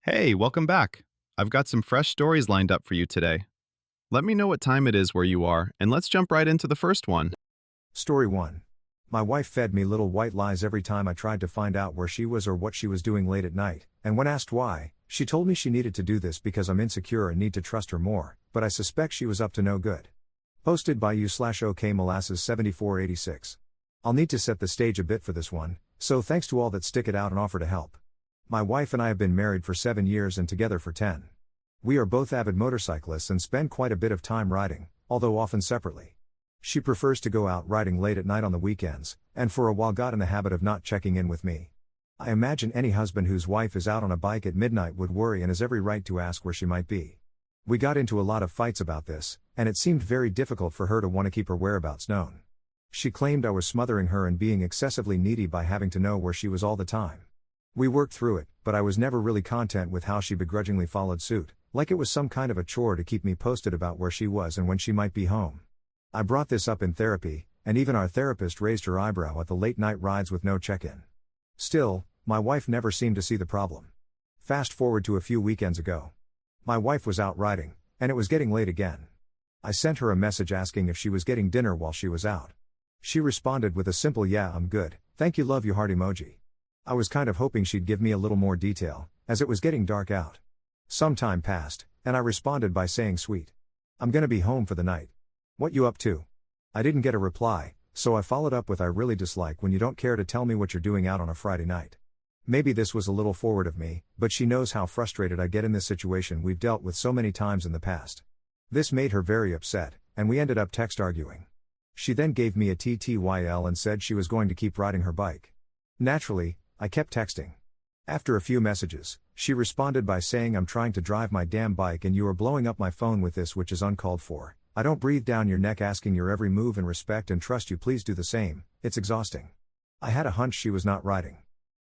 Hey, welcome back. I've got some fresh stories lined up for you today. Let me know what time it is where you are, and let's jump right into the first one. Story 1. My wife fed me little white lies every time I tried to find out where she was or what she was doing late at night, and when asked why, she told me she needed to do this because I'm insecure and need to trust her more, but I suspect she was up to no good. Posted by you/OK Molasses 7486. I'll need to set the stage a bit for this one, so thanks to all that stick it out and offer to help. My wife and I have been married for 7 years and together for 10. We are both avid motorcyclists and spend quite a bit of time riding, although often separately. She prefers to go out riding late at night on the weekends, and for a while got in the habit of not checking in with me. I imagine any husband whose wife is out on a bike at midnight would worry and has every right to ask where she might be. We got into a lot of fights about this, and it seemed very difficult for her to want to keep her whereabouts known. She claimed I was smothering her and being excessively needy by having to know where she was all the time. We worked through it, but I was never really content with how she begrudgingly followed suit, like it was some kind of a chore to keep me posted about where she was and when she might be home. I brought this up in therapy, and even our therapist raised her eyebrow at the late night rides with no check-in. Still, my wife never seemed to see the problem. Fast forward to a few weekends ago. My wife was out riding, and it was getting late again. I sent her a message asking if she was getting dinner while she was out. She responded with a simple "Yeah, I'm good, thank you, love you" heart emoji. I was kind of hoping she'd give me a little more detail, as it was getting dark out. Some time passed, and I responded by saying sweet. I'm gonna be home for the night. What you up to? I didn't get a reply, so I followed up with I really dislike when you don't care to tell me what you're doing out on a Friday night. Maybe this was a little forward of me, but she knows how frustrated I get in this situation we've dealt with so many times in the past. This made her very upset, and we ended up text arguing. She then gave me a TTYL and said she was going to keep riding her bike. Naturally, I kept texting. After a few messages, she responded by saying I'm trying to drive my damn bike and you are blowing up my phone with this, which is uncalled for. I don't breathe down your neck asking your every move and respect and trust you, please do the same. It's exhausting. I had a hunch she was not riding.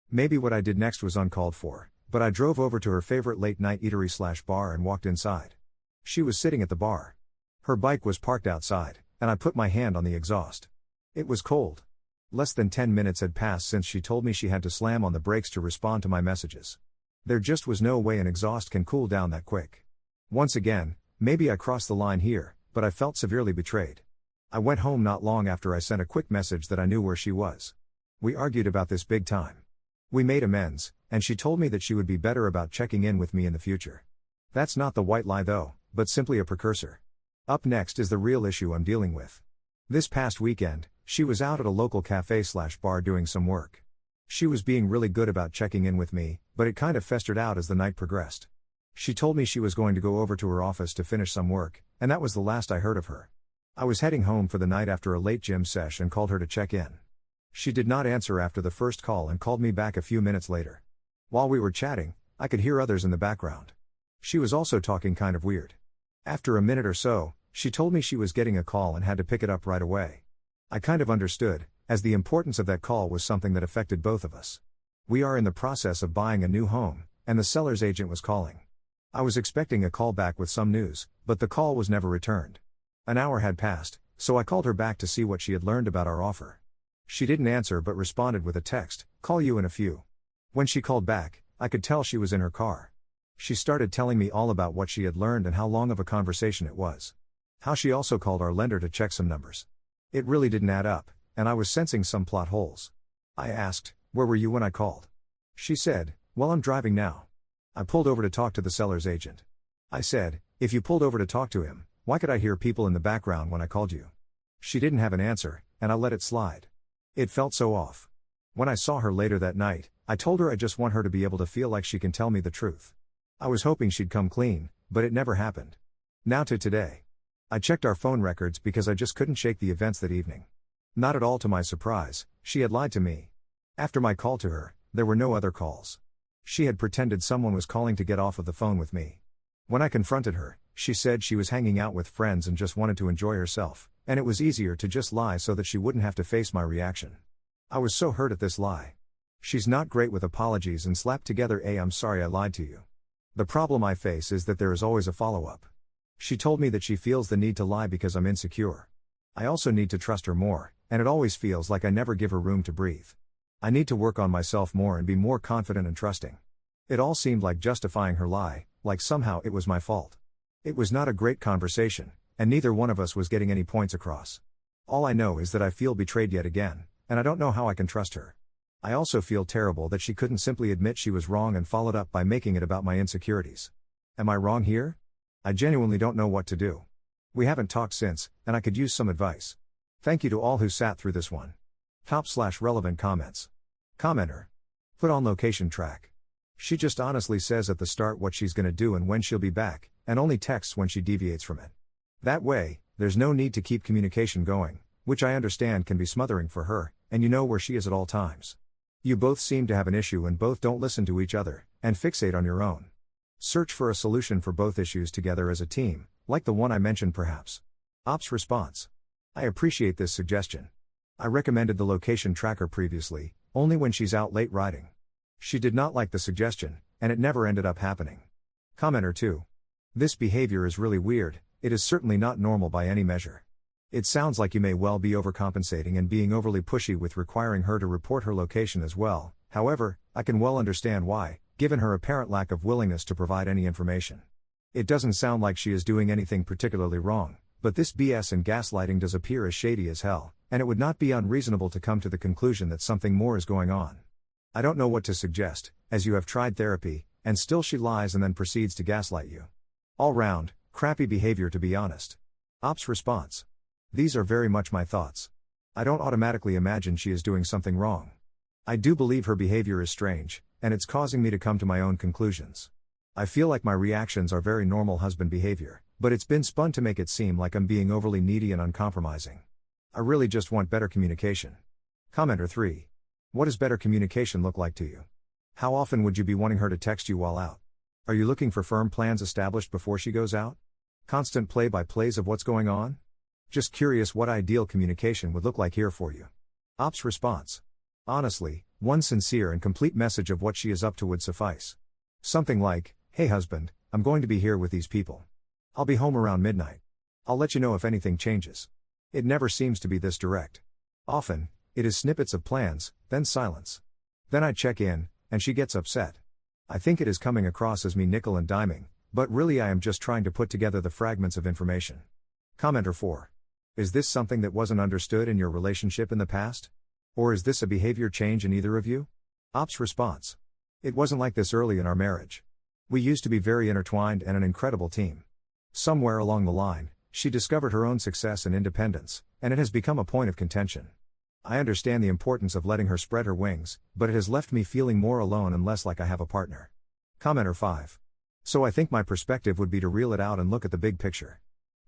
Maybe what I did next was uncalled for, but I drove over to her favorite late night eatery/bar and walked inside. She was sitting at the bar. Her bike was parked outside, and I put my hand on the exhaust. It was cold. Less than 10 minutes had passed since she told me she had to slam on the brakes to respond to my messages. There just was no way an exhaust can cool down that quick. Once again, maybe I crossed the line here, but I felt severely betrayed. I went home not long after I sent a quick message that I knew where she was. We argued about this big time. We made amends, and she told me that she would be better about checking in with me in the future. That's not the white lie though, but simply a precursor. Up next is the real issue I'm dealing with. This past weekend, she was out at a local cafe/bar doing some work. She was being really good about checking in with me, but it kind of festered out as the night progressed. She told me she was going to go over to her office to finish some work, and that was the last I heard of her. I was heading home for the night after a late gym sesh and called her to check in. She did not answer after the first call and called me back a few minutes later. While we were chatting, I could hear others in the background. She was also talking kind of weird. After a minute or so, she told me she was getting a call and had to pick it up right away. I kind of understood, as the importance of that call was something that affected both of us. We are in the process of buying a new home, and the seller's agent was calling. I was expecting a call back with some news, but the call was never returned. An hour had passed, so I called her back to see what she had learned about our offer. She didn't answer but responded with a text, "Call you in a few." When she called back, I could tell she was in her car. She started telling me all about what she had learned and how long of a conversation it was. How she also called our lender to check some numbers. It really didn't add up, and I was sensing some plot holes. I asked, "Where were you when I called?" She said, "Well, I'm driving now." I pulled over to talk to the seller's agent. I said, "If you pulled over to talk to him, why could I hear people in the background when I called you?" She didn't have an answer, and I let it slide. It felt so off. When I saw her later that night, I told her I just want her to be able to feel like she can tell me the truth. I was hoping she'd come clean, but it never happened. Now to today. I checked our phone records because I just couldn't shake the events that evening. Not at all to my surprise, she had lied to me. After my call to her, there were no other calls. She had pretended someone was calling to get off of the phone with me. When I confronted her, she said she was hanging out with friends and just wanted to enjoy herself, and it was easier to just lie so that she wouldn't have to face my reaction. I was so hurt at this lie. She's not great with apologies and slapped together a "I'm sorry I lied to you." The problem I face is that there is always a follow-up. She told me that she feels the need to lie because I'm insecure. I also need to trust her more, and it always feels like I never give her room to breathe. I need to work on myself more and be more confident and trusting. It all seemed like justifying her lie, like somehow it was my fault. It was not a great conversation, and neither one of us was getting any points across. All I know is that I feel betrayed yet again, and I don't know how I can trust her. I also feel terrible that she couldn't simply admit she was wrong and followed up by making it about my insecurities. Am I wrong here? I genuinely don't know what to do. We haven't talked since, and I could use some advice. Thank you to all who sat through this one. /relevant comments. Commenter. Put on location track. She just honestly says at the start what she's gonna do and when she'll be back, and only texts when she deviates from it. That way, there's no need to keep communication going, which I understand can be smothering for her, and you know where she is at all times. You both seem to have an issue and both don't listen to each other, and fixate on your own. Search for a solution for both issues together as a team, like the one I mentioned perhaps. Ops response. I appreciate this suggestion. I recommended the location tracker previously, only when she's out late riding. She did not like the suggestion, and it never ended up happening. Commenter 2. This behavior is really weird, it is certainly not normal by any measure. It sounds like you may well be overcompensating and being overly pushy with requiring her to report her location as well. However, I can well understand why, given her apparent lack of willingness to provide any information. It doesn't sound like she is doing anything particularly wrong, but this BS and gaslighting does appear as shady as hell, and it would not be unreasonable to come to the conclusion that something more is going on. I don't know what to suggest, as you have tried therapy, and still she lies and then proceeds to gaslight you. All round, crappy behavior to be honest. Ops response. These are very much my thoughts. I don't automatically imagine she is doing something wrong. I do believe her behavior is strange, and it's causing me to come to my own conclusions. I feel like my reactions are very normal husband behavior, but it's been spun to make it seem like I'm being overly needy and uncompromising. I really just want better communication. Commenter 3. What does better communication look like to you? How often would you be wanting her to text you while out? Are you looking for firm plans established before she goes out? Constant play-by-plays of what's going on? Just curious what ideal communication would look like here for you. Ops response. Honestly, one sincere and complete message of what she is up to would suffice. Something like, hey husband, I'm going to be here with these people. I'll be home around midnight. I'll let you know if anything changes. It never seems to be this direct. Often, it is snippets of plans, then silence. Then I check in, and she gets upset. I think it is coming across as me nickel and diming, but really I am just trying to put together the fragments of information. Commenter 4. Is this something that wasn't understood in your relationship in the past? Or is this a behavior change in either of you? Ops response. It wasn't like this early in our marriage. We used to be very intertwined and an incredible team. Somewhere along the line, she discovered her own success and independence, and it has become a point of contention. I understand the importance of letting her spread her wings, but it has left me feeling more alone and less like I have a partner. Commenter 5. So I think my perspective would be to reel it out and look at the big picture.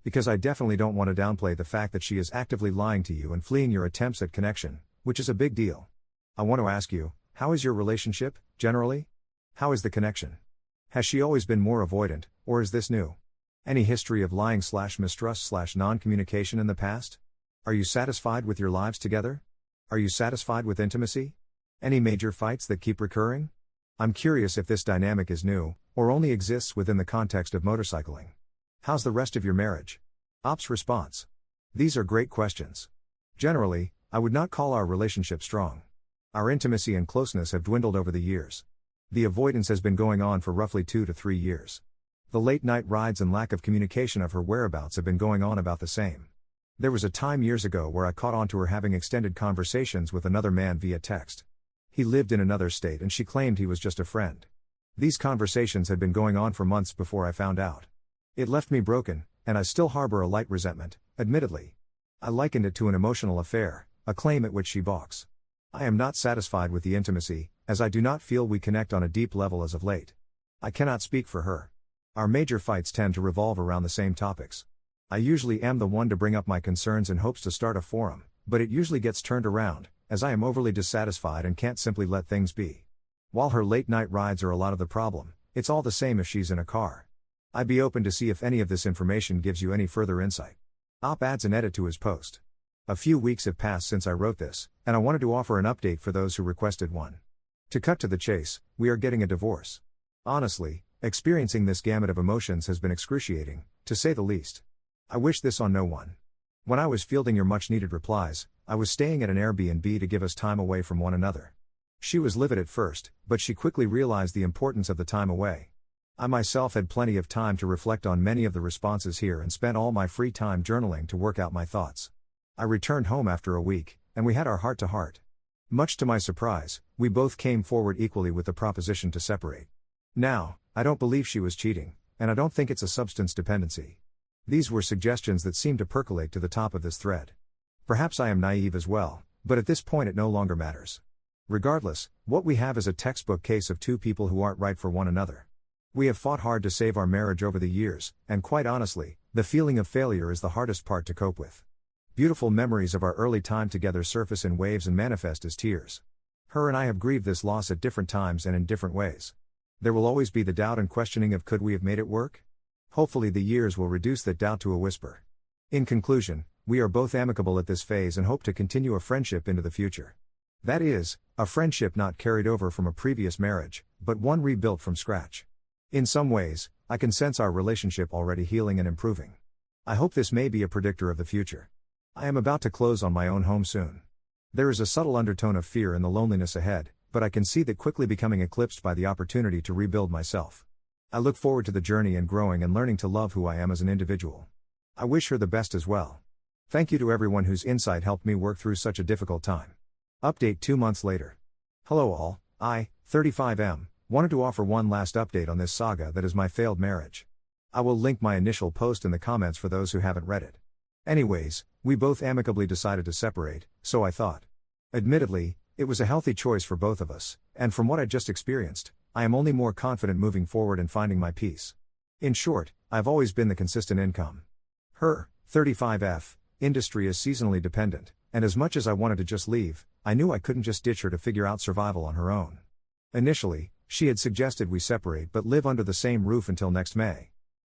Because I definitely don't want to downplay the fact that she is actively lying to you and fleeing your attempts at connection, which is a big deal. I want to ask you, how is your relationship, generally? How is the connection? Has she always been more avoidant, or is this new? Any history of lying/mistrust/non-communication in the past? Are you satisfied with your lives together? Are you satisfied with intimacy? Any major fights that keep recurring? I'm curious if this dynamic is new, or only exists within the context of motorcycling. How's the rest of your marriage? Ops response. These are great questions. Generally, I would not call our relationship strong. Our intimacy and closeness have dwindled over the years. The avoidance has been going on for roughly 2 to 3 years. The late night rides and lack of communication of her whereabouts have been going on about the same. There was a time years ago where I caught on to her having extended conversations with another man via text. He lived in another state and she claimed he was just a friend. These conversations had been going on for months before I found out. It left me broken, and I still harbor a light resentment, admittedly. I likened it to an emotional affair, a claim at which she balks. I am not satisfied with the intimacy, as I do not feel we connect on a deep level as of late. I cannot speak for her. Our major fights tend to revolve around the same topics. I usually am the one to bring up my concerns in hopes to start a forum, but it usually gets turned around, as I am overly dissatisfied and can't simply let things be. While her late night rides are a lot of the problem, it's all the same if she's in a car. I'd be open to see if any of this information gives you any further insight. Op adds an edit to his post. A few weeks have passed since I wrote this, and I wanted to offer an update for those who requested one. To cut to the chase, we are getting a divorce. Honestly, experiencing this gamut of emotions has been excruciating, to say the least. I wish this on no one. When I was fielding your much-needed replies, I was staying at an Airbnb to give us time away from one another. She was livid at first, but she quickly realized the importance of the time away. I myself had plenty of time to reflect on many of the responses here and spent all my free time journaling to work out my thoughts. I returned home after a week, and we had our heart-to-heart. Much to my surprise, we both came forward equally with the proposition to separate. Now, I don't believe she was cheating, and I don't think it's a substance dependency. These were suggestions that seemed to percolate to the top of this thread. Perhaps I am naive as well, but at this point it no longer matters. Regardless, what we have is a textbook case of two people who aren't right for one another. We have fought hard to save our marriage over the years, and quite honestly, the feeling of failure is the hardest part to cope with. Beautiful memories of our early time together surface in waves and manifest as tears. Her and I have grieved this loss at different times and in different ways. There will always be the doubt and questioning of could we have made it work? Hopefully the years will reduce that doubt to a whisper. In conclusion, we are both amicable at this phase and hope to continue a friendship into the future. That is, a friendship not carried over from a previous marriage, but one rebuilt from scratch. In some ways, I can sense our relationship already healing and improving. I hope this may be a predictor of the future. I am about to close on my own home soon. There is a subtle undertone of fear in the loneliness ahead, but I can see that quickly becoming eclipsed by the opportunity to rebuild myself. I look forward to the journey and growing and learning to love who I am as an individual. I wish her the best as well. Thank you to everyone whose insight helped me work through such a difficult time. Update 2 months later. Hello all, I, 35M, wanted to offer one last update on this saga that is my failed marriage. I will link my initial post in the comments for those who haven't read it. Anyways, we both amicably decided to separate, so I thought. Admittedly, it was a healthy choice for both of us, and from what I just experienced, I am only more confident moving forward and finding my peace. In short, I've always been the consistent income. Her, 35F, industry is seasonally dependent, and as much as I wanted to just leave, I knew I couldn't just ditch her to figure out survival on her own. Initially, she had suggested we separate but live under the same roof until next May.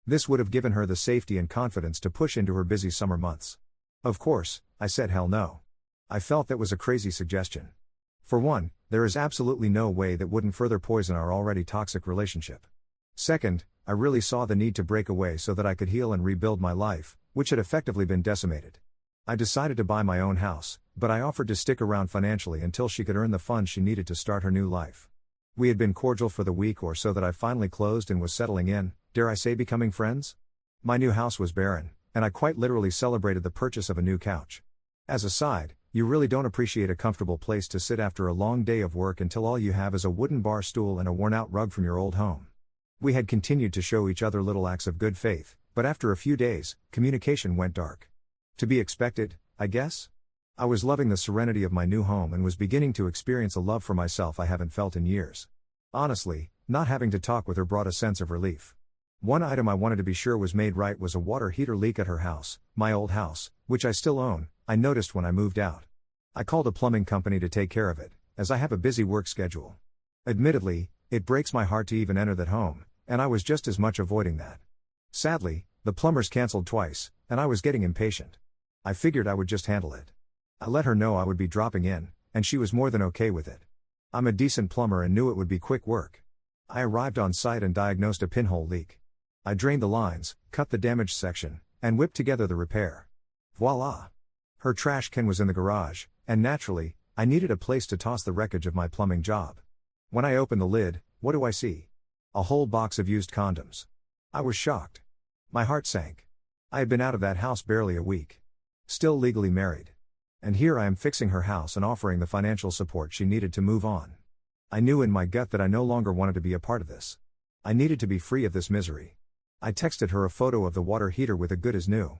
This would have given her the safety and confidence to push into her busy summer months. Of course, I said hell no. I felt that was a crazy suggestion. For one, there is absolutely no way that wouldn't further poison our already toxic relationship. Second, I really saw the need to break away so that I could heal and rebuild my life, which had effectively been decimated. I decided to buy my own house, but I offered to stick around financially until she could earn the funds she needed to start her new life. We had been cordial for the week or so that I finally closed and was settling in, dare I say becoming friends? My new house was barren, and I quite literally celebrated the purchase of a new couch. As a side, you really don't appreciate a comfortable place to sit after a long day of work until all you have is a wooden bar stool and a worn-out rug from your old home. We had continued to show each other little acts of good faith, but after a few days, communication went dark. To be expected, I guess? I was loving the serenity of my new home and was beginning to experience a love for myself I haven't felt in years. Honestly, not having to talk with her brought a sense of relief. One item I wanted to be sure was made right was a water heater leak at her house, my old house, which I still own. I noticed when I moved out. I called a plumbing company to take care of it, as I have a busy work schedule. Admittedly, it breaks my heart to even enter that home, and I was just as much avoiding that. Sadly, the plumbers canceled twice, and I was getting impatient. I figured I would just handle it. I let her know I would be dropping in, and she was more than okay with it. I'm a decent plumber and knew it would be quick work. I arrived on site and diagnosed a pinhole leak. I drained the lines, cut the damaged section, and whipped together the repair. Voila! Her trash can was in the garage, and naturally, I needed a place to toss the wreckage of my plumbing job. When I opened the lid, what do I see? A whole box of used condoms. I was shocked. My heart sank. I had been out of that house barely a week. Still legally married. And here I am fixing her house and offering the financial support she needed to move on. I knew in my gut that I no longer wanted to be a part of this. I needed to be free of this misery. I texted her a photo of the water heater with a good as new.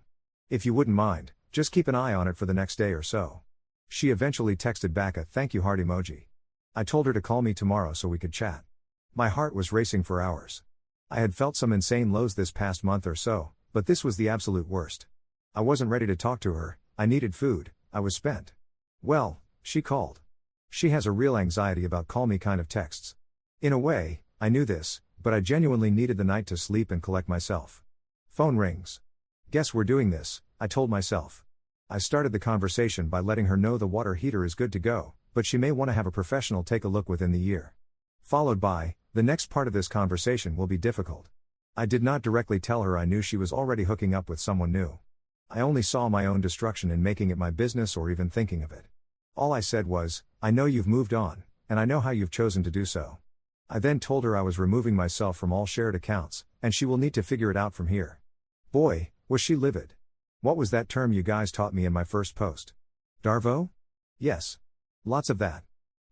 If you wouldn't mind, just keep an eye on it for the next day or so. She eventually texted back a thank you heart emoji. I told her to call me tomorrow so we could chat. My heart was racing for hours. I had felt some insane lows this past month or so, but this was the absolute worst. I wasn't ready to talk to her, I needed food, I was spent. Well, she called. She has a real anxiety about call me kind of texts. In a way, I knew this, but I genuinely needed the night to sleep and collect myself. Phone rings. Guess we're doing this, I told myself. I started the conversation by letting her know the water heater is good to go, but she may want to have a professional take a look within the year. Followed by, the next part of this conversation will be difficult. I did not directly tell her I knew she was already hooking up with someone new. I only saw my own destruction in making it my business or even thinking of it. All I said was, I know you've moved on, and I know how you've chosen to do so. I then told her I was removing myself from all shared accounts, and she will need to figure it out from here. Boy, was she livid. What was that term you guys taught me in my first post? Darvo? Yes. Lots of that.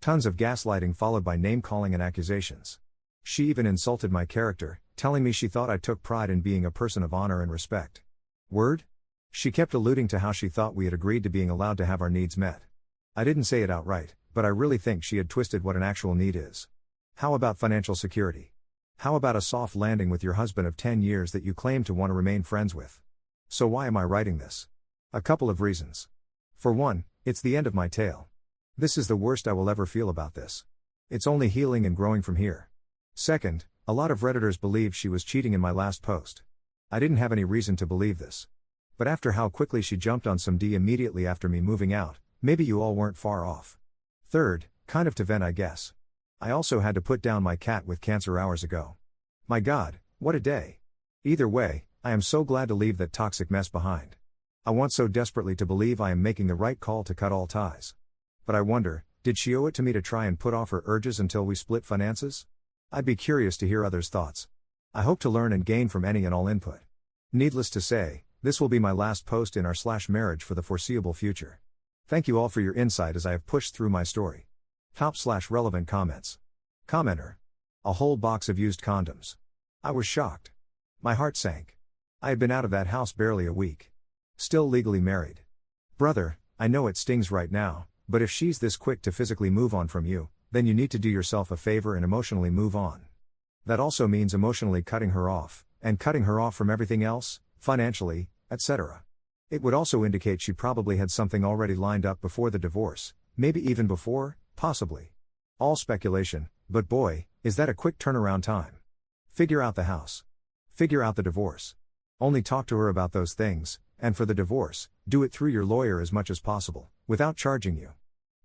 Tons of gaslighting followed by name-calling and accusations. She even insulted my character, telling me she thought I took pride in being a person of honor and respect. Word? She kept alluding to how she thought we had agreed to being allowed to have our needs met. I didn't say it outright, but I really think she had twisted what an actual need is. How about financial security? How about a soft landing with your husband of 10 years that you claim to want to remain friends with? So why am I writing this? A couple of reasons. For one, it's the end of my tale. This is the worst I will ever feel about this. It's only healing and growing from here. Second, a lot of Redditors believed she was cheating in my last post. I didn't have any reason to believe this. But after how quickly she jumped on some D immediately after me moving out, maybe you all weren't far off. Third, kind of to vent I guess. I also had to put down my cat with cancer hours ago. My God, what a day. Either way, I am so glad to leave that toxic mess behind. I want so desperately to believe I am making the right call to cut all ties. But I wonder, did she owe it to me to try and put off her urges until we split finances? I'd be curious to hear others' thoughts. I hope to learn and gain from any and all input. Needless to say, this will be my last post in our /marriage for the foreseeable future. Thank you all for your insight as I have pushed through my story. Top/relevant comments. Commenter. A whole box of used condoms. I was shocked. My heart sank. I had been out of that house barely a week. Still legally married. Brother, I know it stings right now, but if she's this quick to physically move on from you, then you need to do yourself a favor and emotionally move on. That also means emotionally cutting her off, and cutting her off from everything else, financially, etc. It would also indicate she probably had something already lined up before the divorce, maybe even before, possibly. All speculation, but boy, is that a quick turnaround time. Figure out the house. Figure out the divorce. Only talk to her about those things, and for the divorce, do it through your lawyer as much as possible, without charging you.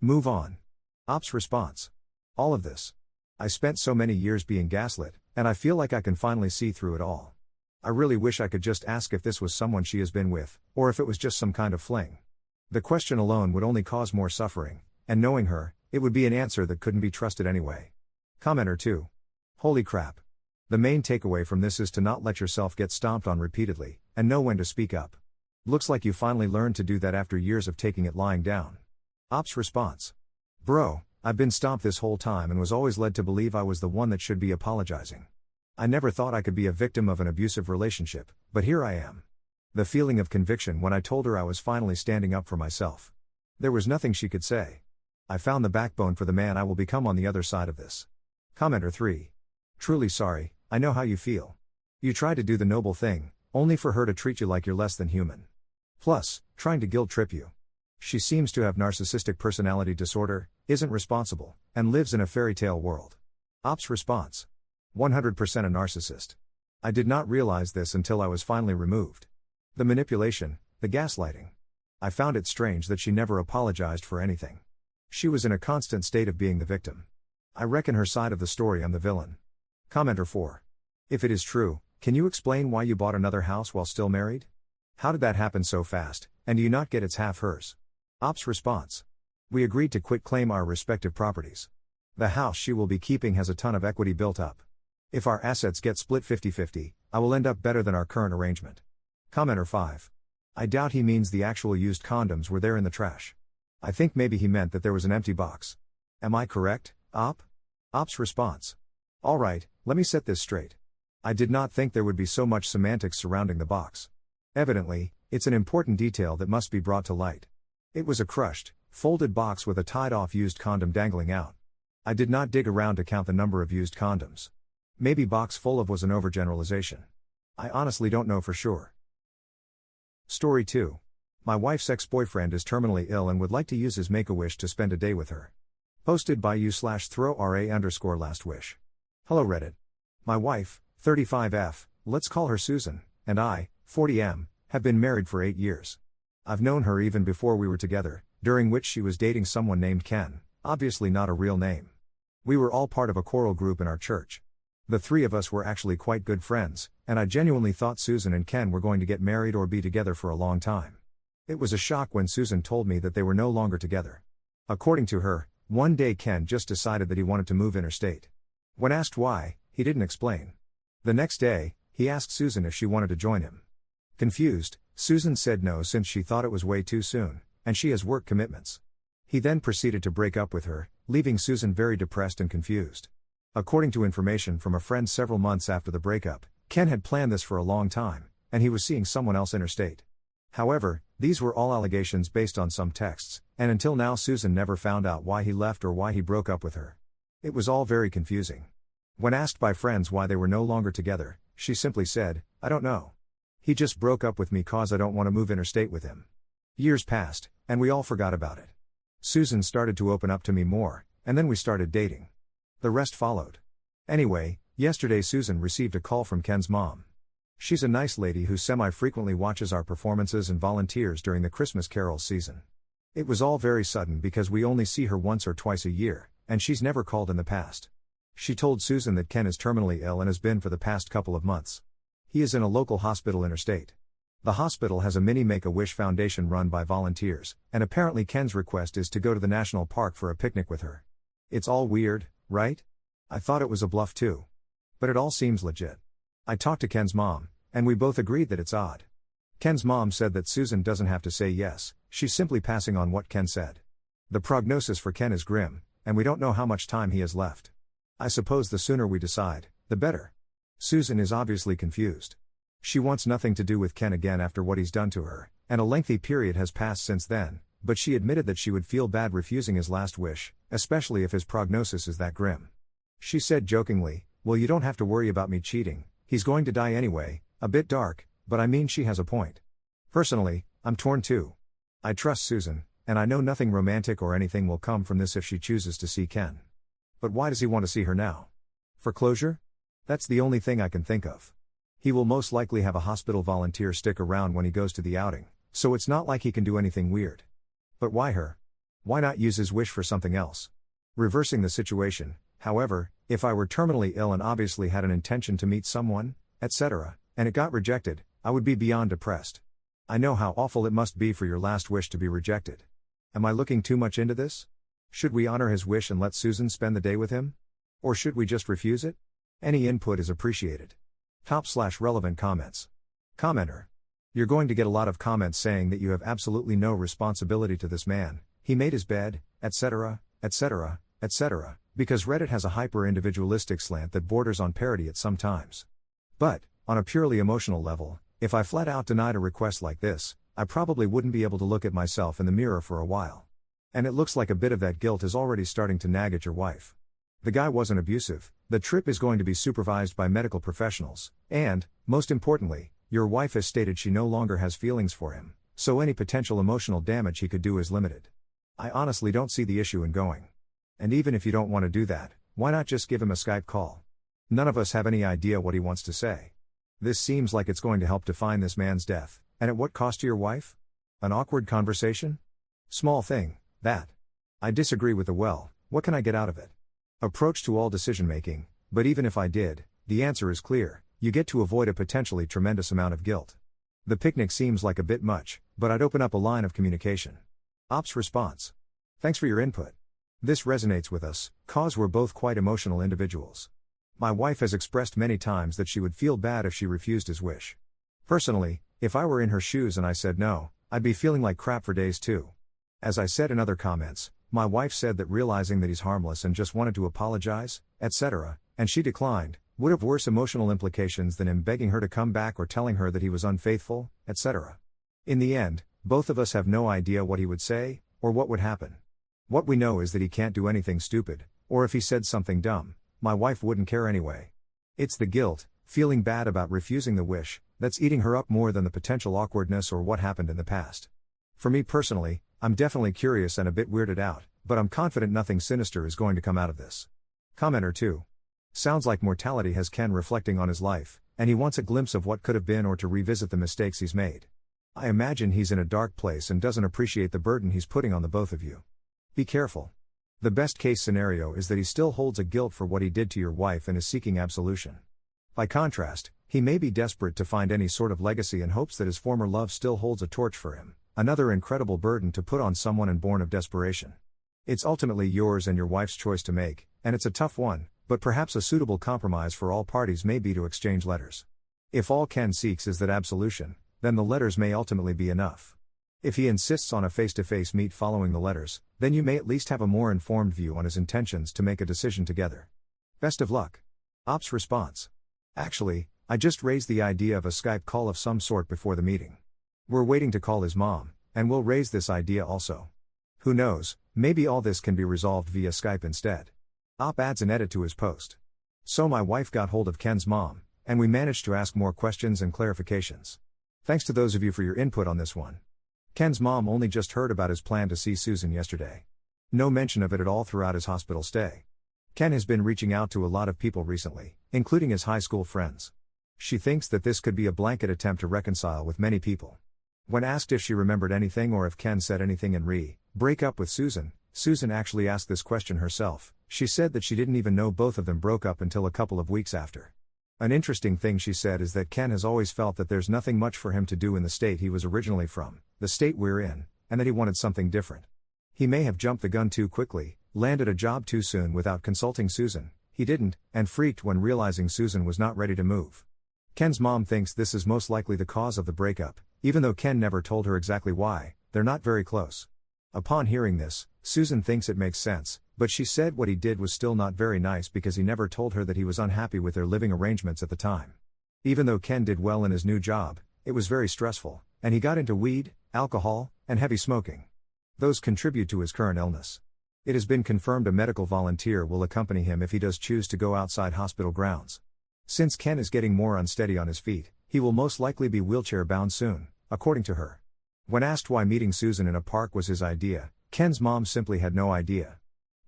Move on. Ops response. All of this. I spent so many years being gaslit, and I feel like I can finally see through it all. I really wish I could just ask if this was someone she has been with, or if it was just some kind of fling. The question alone would only cause more suffering, and knowing her, it would be an answer that couldn't be trusted anyway. Commenter 2. Holy crap. The main takeaway from this is to not let yourself get stomped on repeatedly, and know when to speak up. Looks like you finally learned to do that after years of taking it lying down. Ops response. Bro, I've been stomped this whole time and was always led to believe I was the one that should be apologizing. I never thought I could be a victim of an abusive relationship, but here I am. The feeling of conviction when I told her I was finally standing up for myself. There was nothing she could say. I found the backbone for the man I will become on the other side of this. Commenter 3. Truly sorry, I know how you feel. You tried to do the noble thing, only for her to treat you like you're less than human. Plus, trying to guilt trip you. She seems to have narcissistic personality disorder, isn't responsible, and lives in a fairy tale world. Ops response. 100% a narcissist. I did not realize this until I was finally removed. The manipulation, the gaslighting. I found it strange that she never apologized for anything. She was in a constant state of being the victim. I reckon her side of the story I'm the villain. Commenter 4. If it is true, can you explain why you bought another house while still married? How did that happen so fast, and do you not get it's half hers? Ops response. We agreed to quit-claim our respective properties. The house she will be keeping has a ton of equity built up. If our assets get split 50-50, I will end up better than our current arrangement. Commenter 5. I doubt he means the actual used condoms were there in the trash. I think maybe he meant that there was an empty box. Am I correct, Op? Op's response. Alright, let me set this straight. I did not think there would be so much semantics surrounding the box. Evidently, it's an important detail that must be brought to light. It was a crushed, folded box with a tied-off used condom dangling out. I did not dig around to count the number of used condoms. Maybe box full of was an overgeneralization. I honestly don't know for sure. Story 2. My wife's ex-boyfriend is terminally ill and would like to use his Make-A-Wish to spend a day with her. Posted by u/throw_ra_last wish. Hello Reddit. My wife, 35F, let's call her Susan, and I, 40M, have been married for 8 years. I've known her even before we were together, during which she was dating someone named Ken, obviously not a real name. We were all part of a choral group in our church. The three of us were actually quite good friends, and I genuinely thought Susan and Ken were going to get married or be together for a long time. It was a shock when Susan told me that they were no longer together. According to her, One day Ken just decided that he wanted to move interstate. When asked why, he didn't explain. The next day, he asked Susan if she wanted to join him. Confused, Susan said no since she thought it was way too soon, and she has work commitments. He then proceeded to break up with her, leaving Susan very depressed and confused. According to information from a friend several months after the breakup, Ken had planned this for a long time, and he was seeing someone else interstate. However, these were all allegations based on some texts, and until now Susan never found out why he left or why he broke up with her. It was all very confusing. When asked by friends why they were no longer together, she simply said, "I don't know. He just broke up with me cause I don't want to move interstate with him." Years passed, and we all forgot about it. Susan started to open up to me more, and then we started dating. The rest followed. Anyway, yesterday Susan received a call from Ken's mom. She's a nice lady who semi-frequently watches our performances and volunteers during the Christmas carols season. It was all very sudden because we only see her once or twice a year, and she's never called in the past. She told Susan that Ken is terminally ill and has been for the past couple of months. He is in a local hospital interstate. The hospital has a mini Make-A-Wish Foundation run by volunteers, and apparently Ken's request is to go to the national park for a picnic with her. It's all weird, right? I thought it was a bluff too. But it all seems legit. I talked to Ken's mom, and we both agreed that it's odd. Ken's mom said that Susan doesn't have to say yes, she's simply passing on what Ken said. The prognosis for Ken is grim, and we don't know how much time he has left. I suppose the sooner we decide, the better. Susan is obviously confused. She wants nothing to do with Ken again after what he's done to her, and a lengthy period has passed since then, but she admitted that she would feel bad refusing his last wish, especially if his prognosis is that grim. She said jokingly, "Well, you don't have to worry about me cheating, he's going to die anyway." A bit dark, but I mean she has a point. Personally, I'm torn too. I trust Susan, and I know nothing romantic or anything will come from this if she chooses to see Ken. But why does he want to see her now? For closure? That's the only thing I can think of. He will most likely have a hospital volunteer stick around when he goes to the outing, so it's not like he can do anything weird. But why her? Why not use his wish for something else? Reversing the situation, however, if I were terminally ill and obviously had an intention to meet someone, etc., and it got rejected, I would be beyond depressed. I know how awful it must be for your last wish to be rejected. Am I looking too much into this? Should we honor his wish and let Susan spend the day with him? Or should we just refuse it? Any input is appreciated. /relevant comments. Commenter. You're going to get a lot of comments saying that you have absolutely no responsibility to this man, he made his bed, etc., etc., etc., because Reddit has a hyper-individualistic slant that borders on parody at some times. But, on a purely emotional level, if I flat out denied a request like this, I probably wouldn't be able to look at myself in the mirror for a while. And it looks like a bit of that guilt is already starting to nag at your wife. The guy wasn't abusive, the trip is going to be supervised by medical professionals, and, most importantly, your wife has stated she no longer has feelings for him, so any potential emotional damage he could do is limited. I honestly don't see the issue in going. And even if you don't want to do that, why not just give him a Skype call? None of us have any idea what he wants to say. This seems like it's going to help define this man's death, and at what cost to your wife? An awkward conversation? Small thing, that. I disagree with the what can I get out of it? Approach to all decision-making, but even if I did, the answer is clear, you get to avoid a potentially tremendous amount of guilt. The picnic seems like a bit much, but I'd open up a line of communication. Ops response. Thanks for your input. This resonates with us, cause we're both quite emotional individuals. My wife has expressed many times that she would feel bad if she refused his wish. Personally, if I were in her shoes and I said no, I'd be feeling like crap for days too. As I said in other comments, my wife said that realizing that he's harmless and just wanted to apologize, etc., and she declined, would have worse emotional implications than him begging her to come back or telling her that he was unfaithful, etc. In the end, both of us have no idea what he would say, or what would happen. What we know is that he can't do anything stupid, or if he said something dumb, my wife wouldn't care anyway. It's the guilt, feeling bad about refusing the wish, that's eating her up more than the potential awkwardness or what happened in the past. For me personally, I'm definitely curious and a bit weirded out, but I'm confident nothing sinister is going to come out of this. Commenter 2. Sounds like mortality has Ken reflecting on his life, and he wants a glimpse of what could have been or to revisit the mistakes he's made. I imagine he's in a dark place and doesn't appreciate the burden he's putting on the both of you. Be careful. The best case scenario is that he still holds a guilt for what he did to your wife and is seeking absolution. By contrast, he may be desperate to find any sort of legacy and hopes that his former love still holds a torch for him, another incredible burden to put on someone and born of desperation. It's ultimately yours and your wife's choice to make, and it's a tough one, but perhaps a suitable compromise for all parties may be to exchange letters. If all Ken seeks is that absolution, then the letters may ultimately be enough. If he insists on a face-to-face meet following the letters, then you may at least have a more informed view on his intentions to make a decision together. Best of luck. Ops response. Actually, I just raised the idea of a Skype call of some sort before the meeting. We're waiting to call his mom, and we'll raise this idea also. Who knows, maybe all this can be resolved via Skype instead. Op adds an edit to his post. So my wife got hold of Ken's mom, and we managed to ask more questions and clarifications. Thanks to those of you for your input on this one. Ken's mom only just heard about his plan to see Susan yesterday. No mention of it at all throughout his hospital stay. Ken has been reaching out to a lot of people recently, including his high school friends. She thinks that this could be a blanket attempt to reconcile with many people. When asked if she remembered anything or if Ken said anything in break up with Susan, Susan actually asked this question herself. She said that she didn't even know both of them broke up until a couple of weeks after. An interesting thing she said is that Ken has always felt that there's nothing much for him to do in the state he was originally from, the state we're in, and that he wanted something different. He may have jumped the gun too quickly, landed a job too soon without consulting Susan, he didn't, and freaked when realizing Susan was not ready to move. Ken's mom thinks this is most likely the cause of the breakup, even though Ken never told her exactly why. They're not very close. Upon hearing this, Susan thinks it makes sense, but she said what he did was still not very nice because he never told her that he was unhappy with their living arrangements at the time. Even though Ken did well in his new job, it was very stressful, and he got into weed, alcohol, and heavy smoking. Those contribute to his current illness. It has been confirmed a medical volunteer will accompany him if he does choose to go outside hospital grounds. Since Ken is getting more unsteady on his feet, he will most likely be wheelchair-bound soon, according to her. When asked why meeting Susan in a park was his idea, Ken's mom simply had no idea.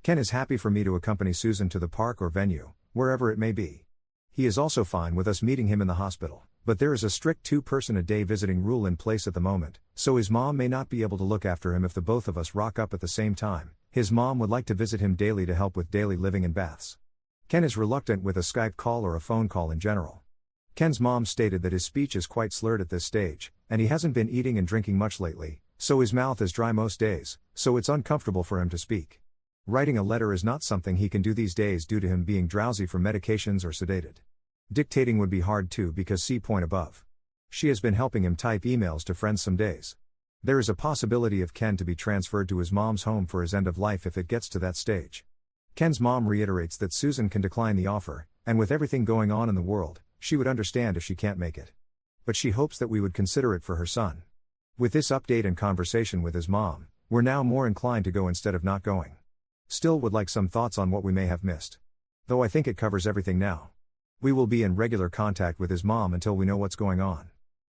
Ken is happy for me to accompany Susan to the park or venue, wherever it may be. He is also fine with us meeting him in the hospital, but there is a strict 2-person-a-day visiting rule in place at the moment, so his mom may not be able to look after him if the both of us rock up at the same time. His mom would like to visit him daily to help with daily living and baths. Ken is reluctant with a Skype call or a phone call in general. Ken's mom stated that his speech is quite slurred at this stage, and he hasn't been eating and drinking much lately, so his mouth is dry most days, so it's uncomfortable for him to speak. Writing a letter is not something he can do these days due to him being drowsy from medications or sedated. Dictating would be hard too because see point above. She has been helping him type emails to friends some days. There is a possibility of Ken to be transferred to his mom's home for his end of life if it gets to that stage. Ken's mom reiterates that Susan can decline the offer, and with everything going on in the world, she would understand if she can't make it. But she hopes that we would consider it for her son. With this update and conversation with his mom, we're now more inclined to go instead of not going. Still would like some thoughts on what we may have missed. Though I think it covers everything now. We will be in regular contact with his mom until we know what's going on.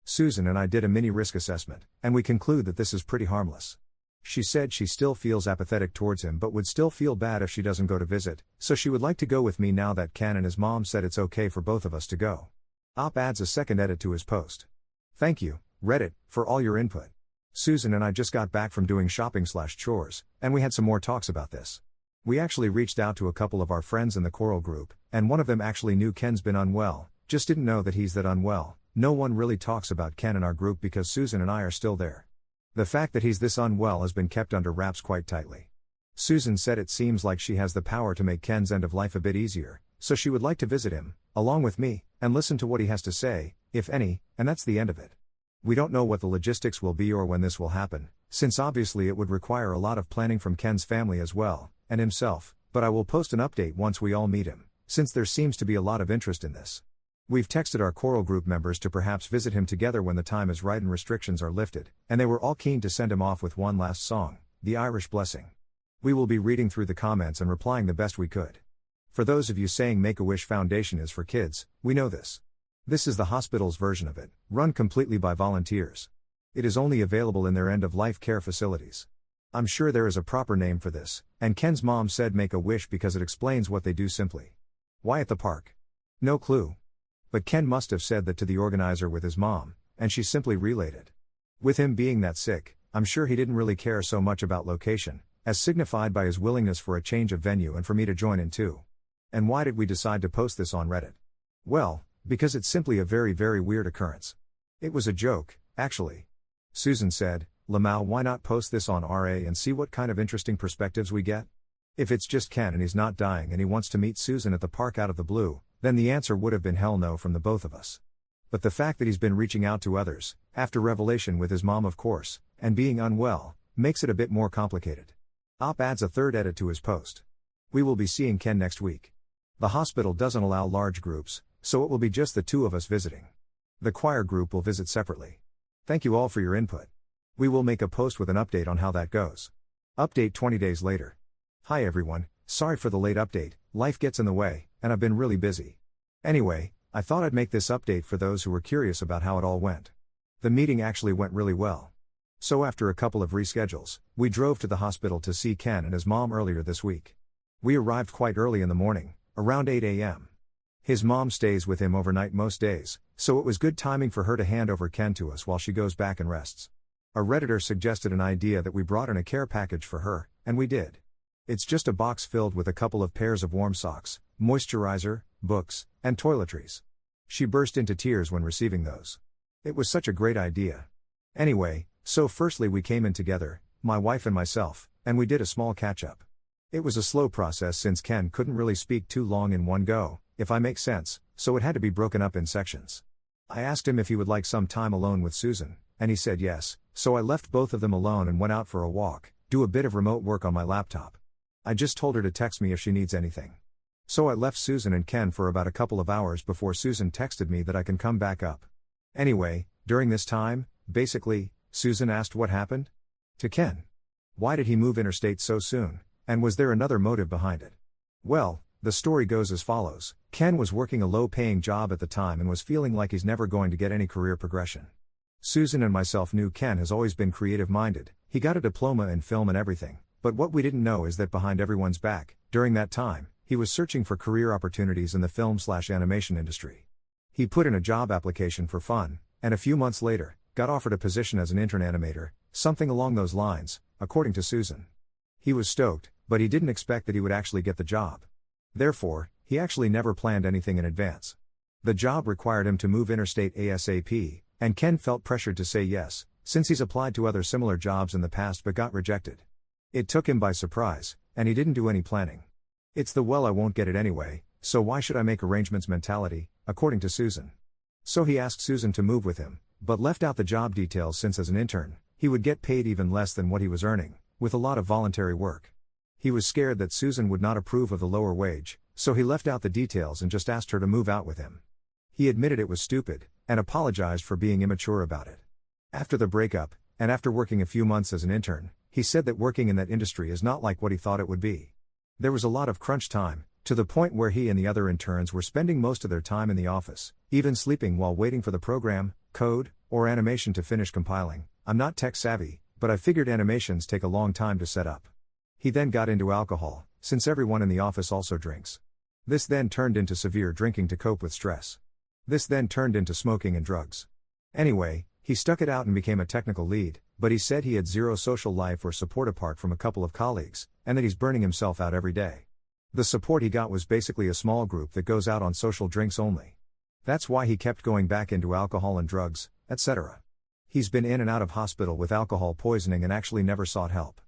Susan and I did a mini risk assessment, and we conclude that this is pretty harmless. She said she still feels apathetic towards him but would still feel bad if she doesn't go to visit, so she would like to go with me now that Ken and his mom said it's okay for both of us to go. Op adds a second edit to his post. Thank you, Reddit, for all your input. Susan and I just got back from doing shopping/chores, and we had some more talks about this. We actually reached out to a couple of our friends in the choral group, and one of them actually knew Ken's been unwell, just didn't know that he's that unwell. No one really talks about Ken in our group because Susan and I are still there. The fact that he's this unwell has been kept under wraps quite tightly. Susan said it seems like she has the power to make Ken's end of life a bit easier, so she would like to visit him, along with me, and listen to what he has to say, if any, and that's the end of it. We don't know what the logistics will be or when this will happen, since obviously it would require a lot of planning from Ken's family as well, and himself, but I will post an update once we all meet him, since there seems to be a lot of interest in this. We've texted our choral group members to perhaps visit him together when the time is right and restrictions are lifted, and they were all keen to send him off with one last song, The Irish Blessing. We will be reading through the comments and replying the best we could. For those of you saying Make-A-Wish Foundation is for kids, we know this. This is the hospital's version of it, run completely by volunteers. It is only available in their end-of-life care facilities. I'm sure there is a proper name for this, and Ken's mom said Make-A-Wish because it explains what they do simply. Why at the park? No clue. But Ken must have said that to the organizer with his mom, and she simply relayed it. With him being that sick, I'm sure he didn't really care so much about location, as signified by his willingness for a change of venue and for me to join in too. And why did we decide to post this on Reddit? Well, because it's simply a very, very weird occurrence. It was a joke, actually. Susan said, Lamau, why not post this on RA and see what kind of interesting perspectives we get? If it's just Ken and he's not dying and he wants to meet Susan at the park out of the blue, then the answer would have been hell no from the both of us. But the fact that he's been reaching out to others, after revelation with his mom of course, and being unwell, makes it a bit more complicated. Op adds a third edit to his post. We will be seeing Ken next week. The hospital doesn't allow large groups, so it will be just the two of us visiting. The choir group will visit separately. Thank you all for your input. We will make a post with an update on how that goes. Update 20 days later. Hi everyone, sorry for the late update, life gets in the way, and I've been really busy. Anyway, I thought I'd make this update for those who were curious about how it all went. The meeting actually went really well. So after a couple of reschedules, we drove to the hospital to see Ken and his mom earlier this week. We arrived quite early in the morning, around 8 a.m. His mom stays with him overnight most days, so it was good timing for her to hand over Ken to us while she goes back and rests. A Redditor suggested an idea that we brought in a care package for her, and we did. It's just a box filled with a couple of pairs of warm socks, moisturizer, books, and toiletries. She burst into tears when receiving those. It was such a great idea. Anyway, so firstly we came in together, my wife and myself, and we did a small catch-up. It was a slow process since Ken couldn't really speak too long in one go, if I make sense, so it had to be broken up in sections. I asked him if he would like some time alone with Susan, and he said yes, so I left both of them alone and went out for a walk, do a bit of remote work on my laptop. I just told her to text me if she needs anything. So I left Susan and Ken for about a couple of hours before Susan texted me that I can come back up. Anyway, during this time, basically, Susan asked what happened to Ken. Why did he move interstate so soon, and was there another motive behind it? Well, the story goes as follows. Ken was working a low-paying job at the time and was feeling like he's never going to get any career progression. Susan and myself knew Ken has always been creative-minded, he got a diploma in film and everything, but what we didn't know is that behind everyone's back, during that time, he was searching for career opportunities in the film/animation industry. He put in a job application for fun, and a few months later, got offered a position as an intern animator, something along those lines, according to Susan. He was stoked, but he didn't expect that he would actually get the job. Therefore, he actually never planned anything in advance. The job required him to move interstate ASAP, and Ken felt pressured to say yes, since he's applied to other similar jobs in the past but got rejected. It took him by surprise, and he didn't do any planning. It's the well I won't get it anyway, so why should I make arrangements mentality, according to Susan. So he asked Susan to move with him, but left out the job details since as an intern, he would get paid even less than what he was earning, with a lot of voluntary work. He was scared that Susan would not approve of the lower wage, so he left out the details and just asked her to move out with him. He admitted it was stupid, and apologized for being immature about it. After the breakup, and after working a few months as an intern, he said that working in that industry is not like what he thought it would be. There was a lot of crunch time, to the point where he and the other interns were spending most of their time in the office, even sleeping while waiting for the program, code, or animation to finish compiling. I'm not tech savvy, but I figured animations take a long time to set up. He then got into alcohol, since everyone in the office also drinks. This then turned into severe drinking to cope with stress. This then turned into smoking and drugs. Anyway, he stuck it out and became a technical lead, but he said he had zero social life or support apart from a couple of colleagues, and that he's burning himself out every day. The support he got was basically a small group that goes out on social drinks only. That's why he kept going back into alcohol and drugs, etc. He's been in and out of hospital with alcohol poisoning and actually never sought help.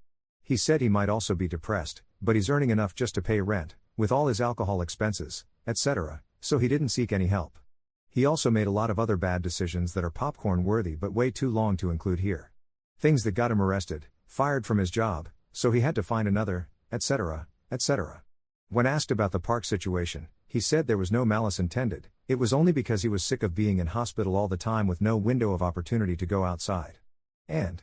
He said he might also be depressed, but he's earning enough just to pay rent, with all his alcohol expenses, etc., so he didn't seek any help. He also made a lot of other bad decisions that are popcorn worthy but way too long to include here. Things that got him arrested, fired from his job, so he had to find another, etc., etc. When asked about the park situation, he said there was no malice intended, it was only because he was sick of being in hospital all the time with no window of opportunity to go outside. And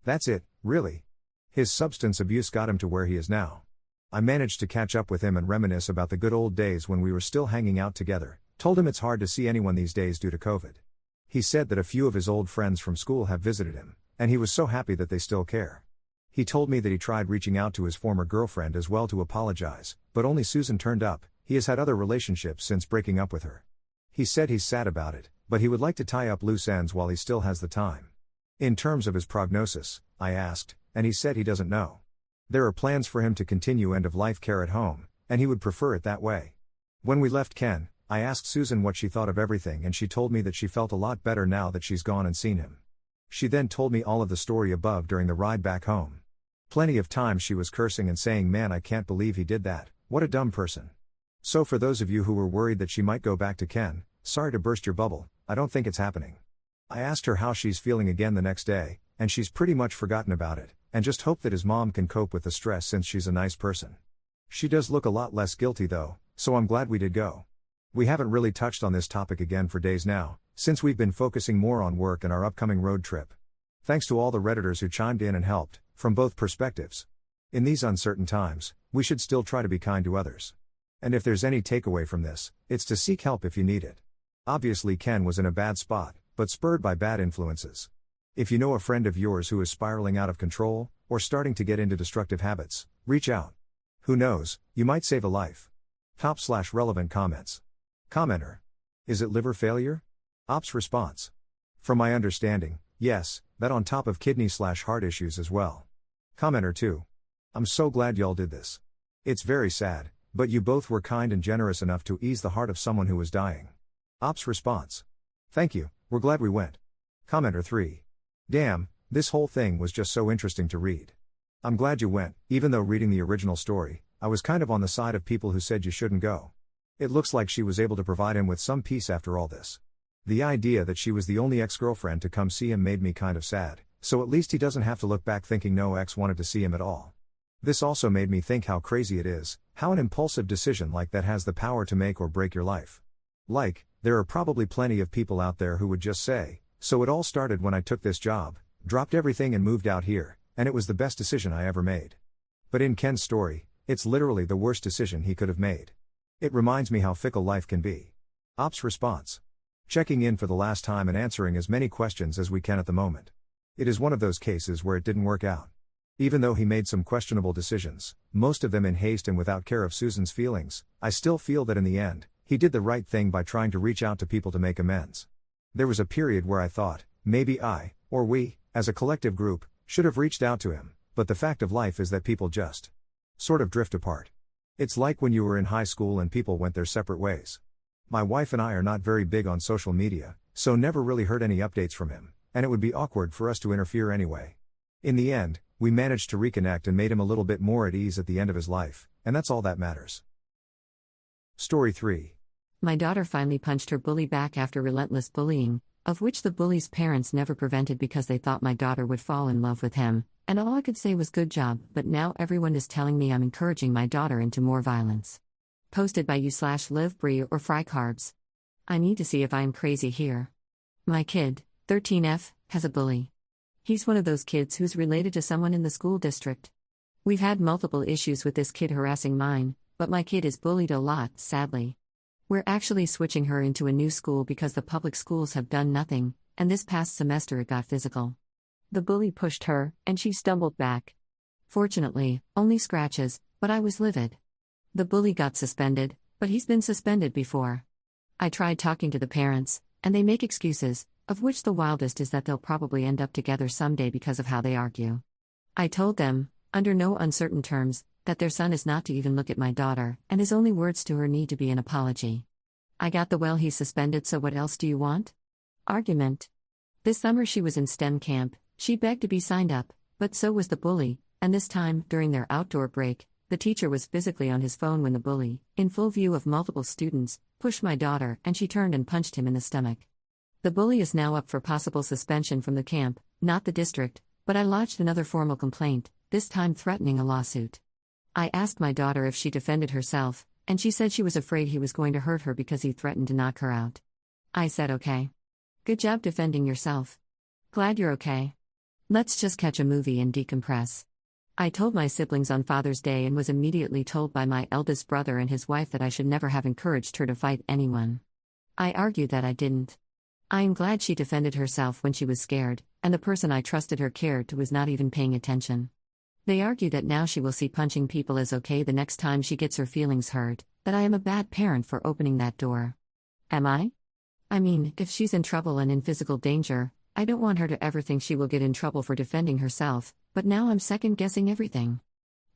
that's it, really. His substance abuse got him to where he is now. I managed to catch up with him and reminisce about the good old days when we were still hanging out together, told him it's hard to see anyone these days due to COVID. He said that a few of his old friends from school have visited him, and he was so happy that they still care. He told me that he tried reaching out to his former girlfriend as well to apologize, but only Susan turned up. He has had other relationships since breaking up with her. He said he's sad about it, but he would like to tie up loose ends while he still has the time. In terms of his prognosis, I asked, and he said he doesn't know. There are plans for him to continue end-of-life care at home, and he would prefer it that way. When we left Ken, I asked Susan what she thought of everything and she told me that she felt a lot better now that she's gone and seen him. She then told me all of the story above during the ride back home. Plenty of times she was cursing and saying, "Man, I can't believe he did that, what a dumb person." So for those of you who were worried that she might go back to Ken, sorry to burst your bubble, I don't think it's happening. I asked her how she's feeling again the next day, and she's pretty much forgotten about it, and just hope that his mom can cope with the stress since she's a nice person. She does look a lot less guilty though, so I'm glad we did go. We haven't really touched on this topic again for days now, since we've been focusing more on work and our upcoming road trip. Thanks to all the Redditors who chimed in and helped, from both perspectives. In these uncertain times, we should still try to be kind to others. And if there's any takeaway from this, it's to seek help if you need it. Obviously Ken was in a bad spot, but spurred by bad influences. If you know a friend of yours who is spiraling out of control, or starting to get into destructive habits, reach out. Who knows, you might save a life. Top/relevant comments. Commenter. Is it liver failure? Ops response. From my understanding, yes, that on top of kidney/heart issues as well. Commenter 2. I'm so glad y'all did this. It's very sad, but you both were kind and generous enough to ease the heart of someone who was dying. Ops response. Thank you, we're glad we went. Commenter 3. Damn, this whole thing was just so interesting to read. I'm glad you went, even though reading the original story, I was kind of on the side of people who said you shouldn't go. It looks like she was able to provide him with some peace after all this. The idea that she was the only ex-girlfriend to come see him made me kind of sad, so at least he doesn't have to look back thinking no ex wanted to see him at all. This also made me think how crazy it is, how an impulsive decision like that has the power to make or break your life. Like, there are probably plenty of people out there who would just say, so it all started when I took this job, dropped everything and moved out here, and it was the best decision I ever made. But in Ken's story, it's literally the worst decision he could have made. It reminds me how fickle life can be. Ops response. Checking in for the last time and answering as many questions as we can at the moment. It is one of those cases where it didn't work out. Even though he made some questionable decisions, most of them in haste and without care of Susan's feelings, I still feel that in the end, he did the right thing by trying to reach out to people to make amends. There was a period where I thought, maybe I, or we, as a collective group, should have reached out to him, but the fact of life is that people just sort of drift apart. It's like when you were in high school and people went their separate ways. My wife and I are not very big on social media, so never really heard any updates from him, and it would be awkward for us to interfere anyway. In the end, we managed to reconnect and made him a little bit more at ease at the end of his life, and that's all that matters. Story 3. My daughter finally punched her bully back after relentless bullying, of which the bully's parents never prevented because they thought my daughter would fall in love with him, and all I could say was good job, but now everyone is telling me I'm encouraging my daughter into more violence. Posted by you/live brie or fry carbs. I need to see if I am crazy here. My kid, 13F, has a bully. He's one of those kids who's related to someone in the school district. We've had multiple issues with this kid harassing mine, but my kid is bullied a lot, sadly. We're actually switching her into a new school because the public schools have done nothing, and this past semester it got physical. The bully pushed her, and she stumbled back. Fortunately, only scratches, but I was livid. The bully got suspended, but he's been suspended before. I tried talking to the parents, and they make excuses, of which the wildest is that they'll probably end up together someday because of how they argue. I told them, under no uncertain terms, that their son is not to even look at my daughter, and his only words to her need to be an apology. I got the "well, he's suspended, so what else do you want?" argument. This summer she was in STEM camp, she begged to be signed up, but so was the bully, and this time, during their outdoor break, the teacher was physically on his phone when the bully, in full view of multiple students, pushed my daughter and she turned and punched him in the stomach. The bully is now up for possible suspension from the camp, not the district, but I lodged another formal complaint, this time threatening a lawsuit. I asked my daughter if she defended herself, and she said she was afraid he was going to hurt her because he threatened to knock her out. I said okay. Good job defending yourself. Glad you're okay. Let's just catch a movie and decompress. I told my siblings on Father's Day and was immediately told by my eldest brother and his wife that I should never have encouraged her to fight anyone. I argued that I didn't. I am glad she defended herself when she was scared, and the person I trusted her care to was not even paying attention. They argue that now she will see punching people as okay the next time she gets her feelings hurt, that I am a bad parent for opening that door. Am I? I mean, if she's in trouble and in physical danger, I don't want her to ever think she will get in trouble for defending herself, but now I'm second-guessing everything.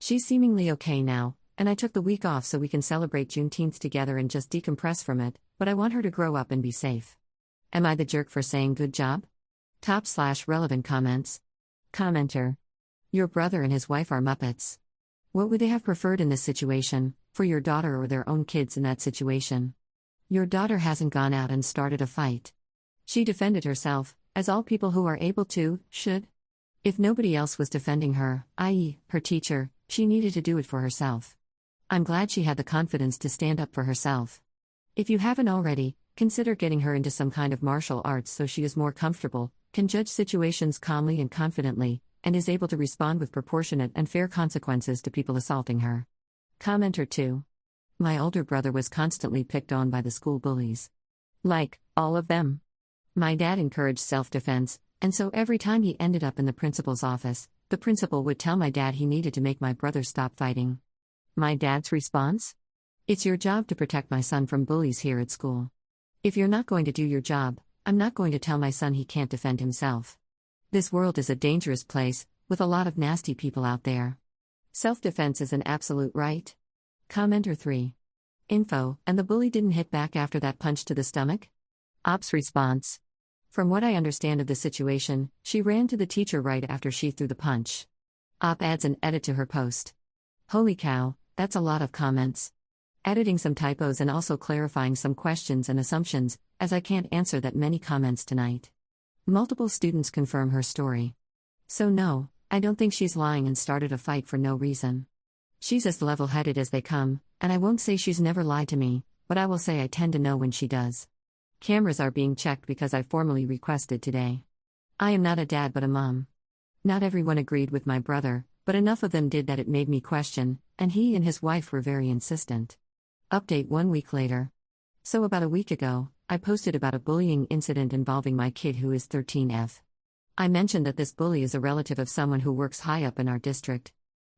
She's seemingly okay now, and I took the week off so we can celebrate Juneteenth together and just decompress from it, but I want her to grow up and be safe. Am I the jerk for saying good job? Top/relevant comments. Commenter. Your brother and his wife are Muppets. What would they have preferred in this situation, for your daughter or their own kids in that situation? Your daughter hasn't gone out and started a fight. She defended herself, as all people who are able to, should. If nobody else was defending her, i.e., her teacher, she needed to do it for herself. I'm glad she had the confidence to stand up for herself. If you haven't already, consider getting her into some kind of martial arts so she is more comfortable, can judge situations calmly and confidently, and is able to respond with proportionate and fair consequences to people assaulting her. Commenter 2. My older brother was constantly picked on by the school bullies. Like, all of them. My dad encouraged self-defense, and so every time he ended up in the principal's office, the principal would tell my dad he needed to make my brother stop fighting. My dad's response? It's your job to protect my son from bullies here at school. If you're not going to do your job, I'm not going to tell my son he can't defend himself. This world is a dangerous place, with a lot of nasty people out there. Self-defense is an absolute right. Commenter 3. Info, and the bully didn't hit back after that punch to the stomach? Op's response. From what I understand of the situation, she ran to the teacher right after she threw the punch. Op adds an edit to her post. Holy cow, that's a lot of comments. Editing some typos and also clarifying some questions and assumptions, as I can't answer that many comments tonight. Multiple students confirm her story. So no, I don't think she's lying and started a fight for no reason. She's as level-headed as they come, and I won't say she's never lied to me, but I will say I tend to know when she does. Cameras are being checked because I formally requested today. I am not a dad but a mom. Not everyone agreed with my brother, but enough of them did that it made me question, and he and his wife were very insistent. Update 1 week later. So about a week ago, I posted about a bullying incident involving my kid who is 13F. I mentioned that this bully is a relative of someone who works high up in our district.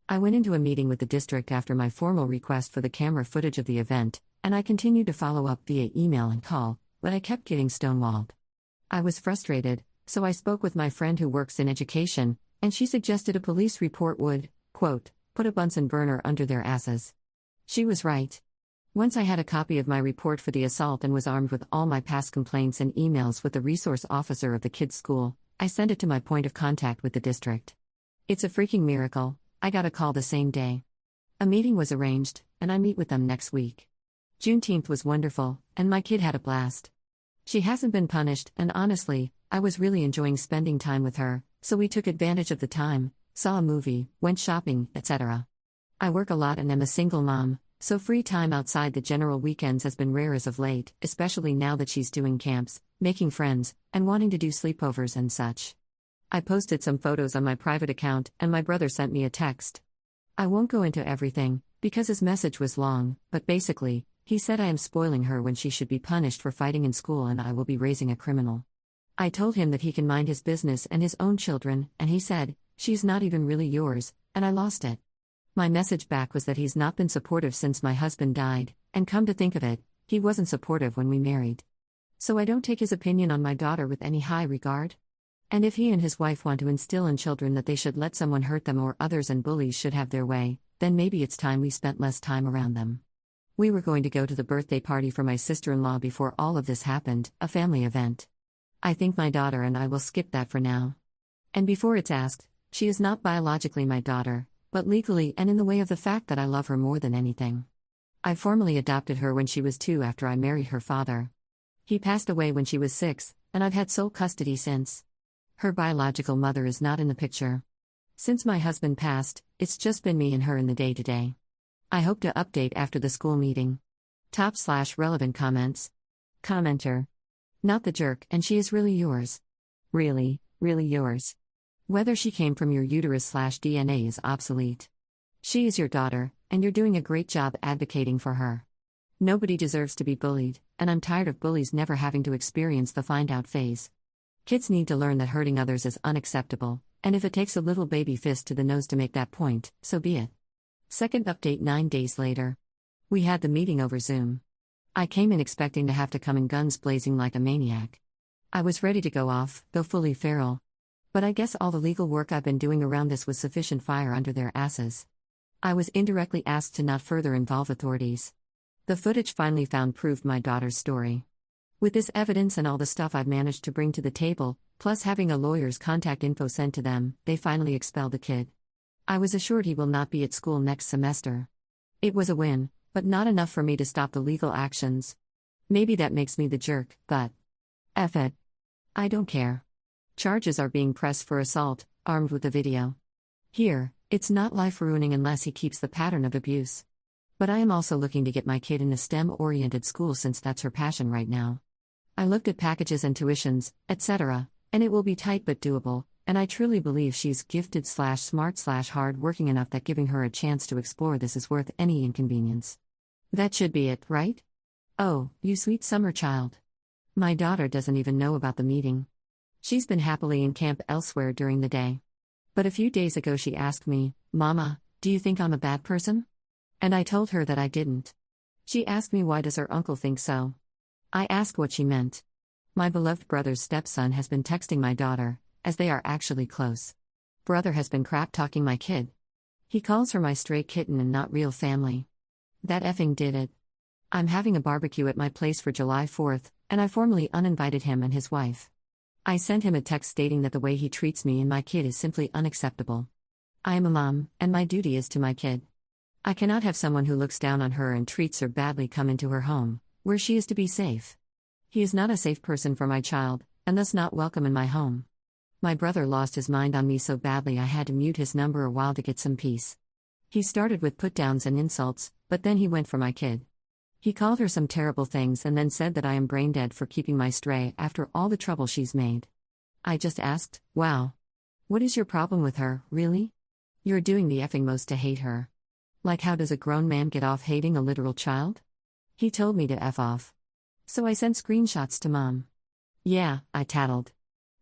I went into a meeting with the district after my formal request for the camera footage of the event, and I continued to follow up via email and call, but I kept getting stonewalled. I was frustrated, so I spoke with my friend who works in education, and she suggested a police report would, quote, put a Bunsen burner under their asses. She was right. Once I had a copy of my report for the assault and was armed with all my past complaints and emails with the resource officer of the kid's school, I sent it to my point of contact with the district. It's a freaking miracle, I got a call the same day. A meeting was arranged, and I meet with them next week. Juneteenth was wonderful, and my kid had a blast. She hasn't been punished, and honestly, I was really enjoying spending time with her, so we took advantage of the time, saw a movie, went shopping, etc. I work a lot and am a single mom, so free time outside the general weekends has been rare as of late, especially now that she's doing camps, making friends, and wanting to do sleepovers and such. I posted some photos on my private account, and my brother sent me a text. I won't go into everything, because his message was long, but basically, he said I am spoiling her when she should be punished for fighting in school and I will be raising a criminal. I told him that he can mind his business and his own children, and he said, she's not even really yours, and I lost it. My message back was that he's not been supportive since my husband died, and come to think of it, he wasn't supportive when we married. So I don't take his opinion on my daughter with any high regard. And if he and his wife want to instill in children that they should let someone hurt them or others and bullies should have their way, then maybe it's time we spent less time around them. We were going to go to the birthday party for my sister-in-law before all of this happened, a family event. I think my daughter and I will skip that for now. And before it's asked, she is not biologically my daughter, but legally and in the way of the fact that I love her more than anything. I formally adopted her when she was 2 after I married her father. He passed away when she was 6, and I've had sole custody since. Her biological mother is not in the picture. Since my husband passed, it's just been me and her in the day-to-day. I hope to update after the school meeting. Top/relevant comments. Commenter. Not the jerk, and she is really yours. Really, really yours. Whether she came from your uterus/DNA is obsolete. She is your daughter, and you're doing a great job advocating for her. Nobody deserves to be bullied, and I'm tired of bullies never having to experience the find-out phase. Kids need to learn that hurting others is unacceptable, and if it takes a little baby fist to the nose to make that point, so be it. Second update 9 days later. We had the meeting over Zoom. I came in expecting to have to come in guns blazing like a maniac. I was ready to go off, though fully feral. But I guess all the legal work I've been doing around this was sufficient fire under their asses. I was indirectly asked to not further involve authorities. The footage finally found proved my daughter's story. With this evidence and all the stuff I've managed to bring to the table, Plus, having a lawyer's contact info sent to them, they finally expelled the kid. I was assured he will not be at school next semester. It was a win, but not enough for me to stop the legal actions. Maybe that makes me the jerk, but F it. I don't care. Charges are being pressed for assault, armed with a video. Here, it's not life-ruining unless he keeps the pattern of abuse. But I am also looking to get my kid in a STEM-oriented school since that's her passion right now. I looked at packages and tuitions, etc., and it will be tight but doable, and I truly believe she's gifted/smart/hard-working enough that giving her a chance to explore this is worth any inconvenience. That should be it, right? Oh, you sweet summer child. My daughter doesn't even know about the meeting. She's been happily in camp elsewhere during the day. But a few days ago she asked me, "Mama, do you think I'm a bad person?" And I told her that I didn't. She asked me why does her uncle think so. I asked what she meant. My beloved brother's stepson has been texting my daughter, as they are actually close. Brother has been crap-talking my kid. He calls her my stray kitten and not real family. That effing did it. I'm having a barbecue at my place for July 4th, and I formally uninvited him and his wife. I sent him a text stating that the way he treats me and my kid is simply unacceptable. I am a mom, and my duty is to my kid. I cannot have someone who looks down on her and treats her badly come into her home, where she is to be safe. He is not a safe person for my child, and thus not welcome in my home. My brother lost his mind on me so badly I had to mute his number a while to get some peace. He started with put-downs and insults, but then he went for my kid. He called her some terrible things and then said that I am brain dead for keeping my stray after all the trouble she's made. I just asked, wow. What is your problem with her, really? You're doing the effing most to hate her. Like, how does a grown man get off hating a literal child? He told me to F off. So I sent screenshots to Mom. Yeah, I tattled.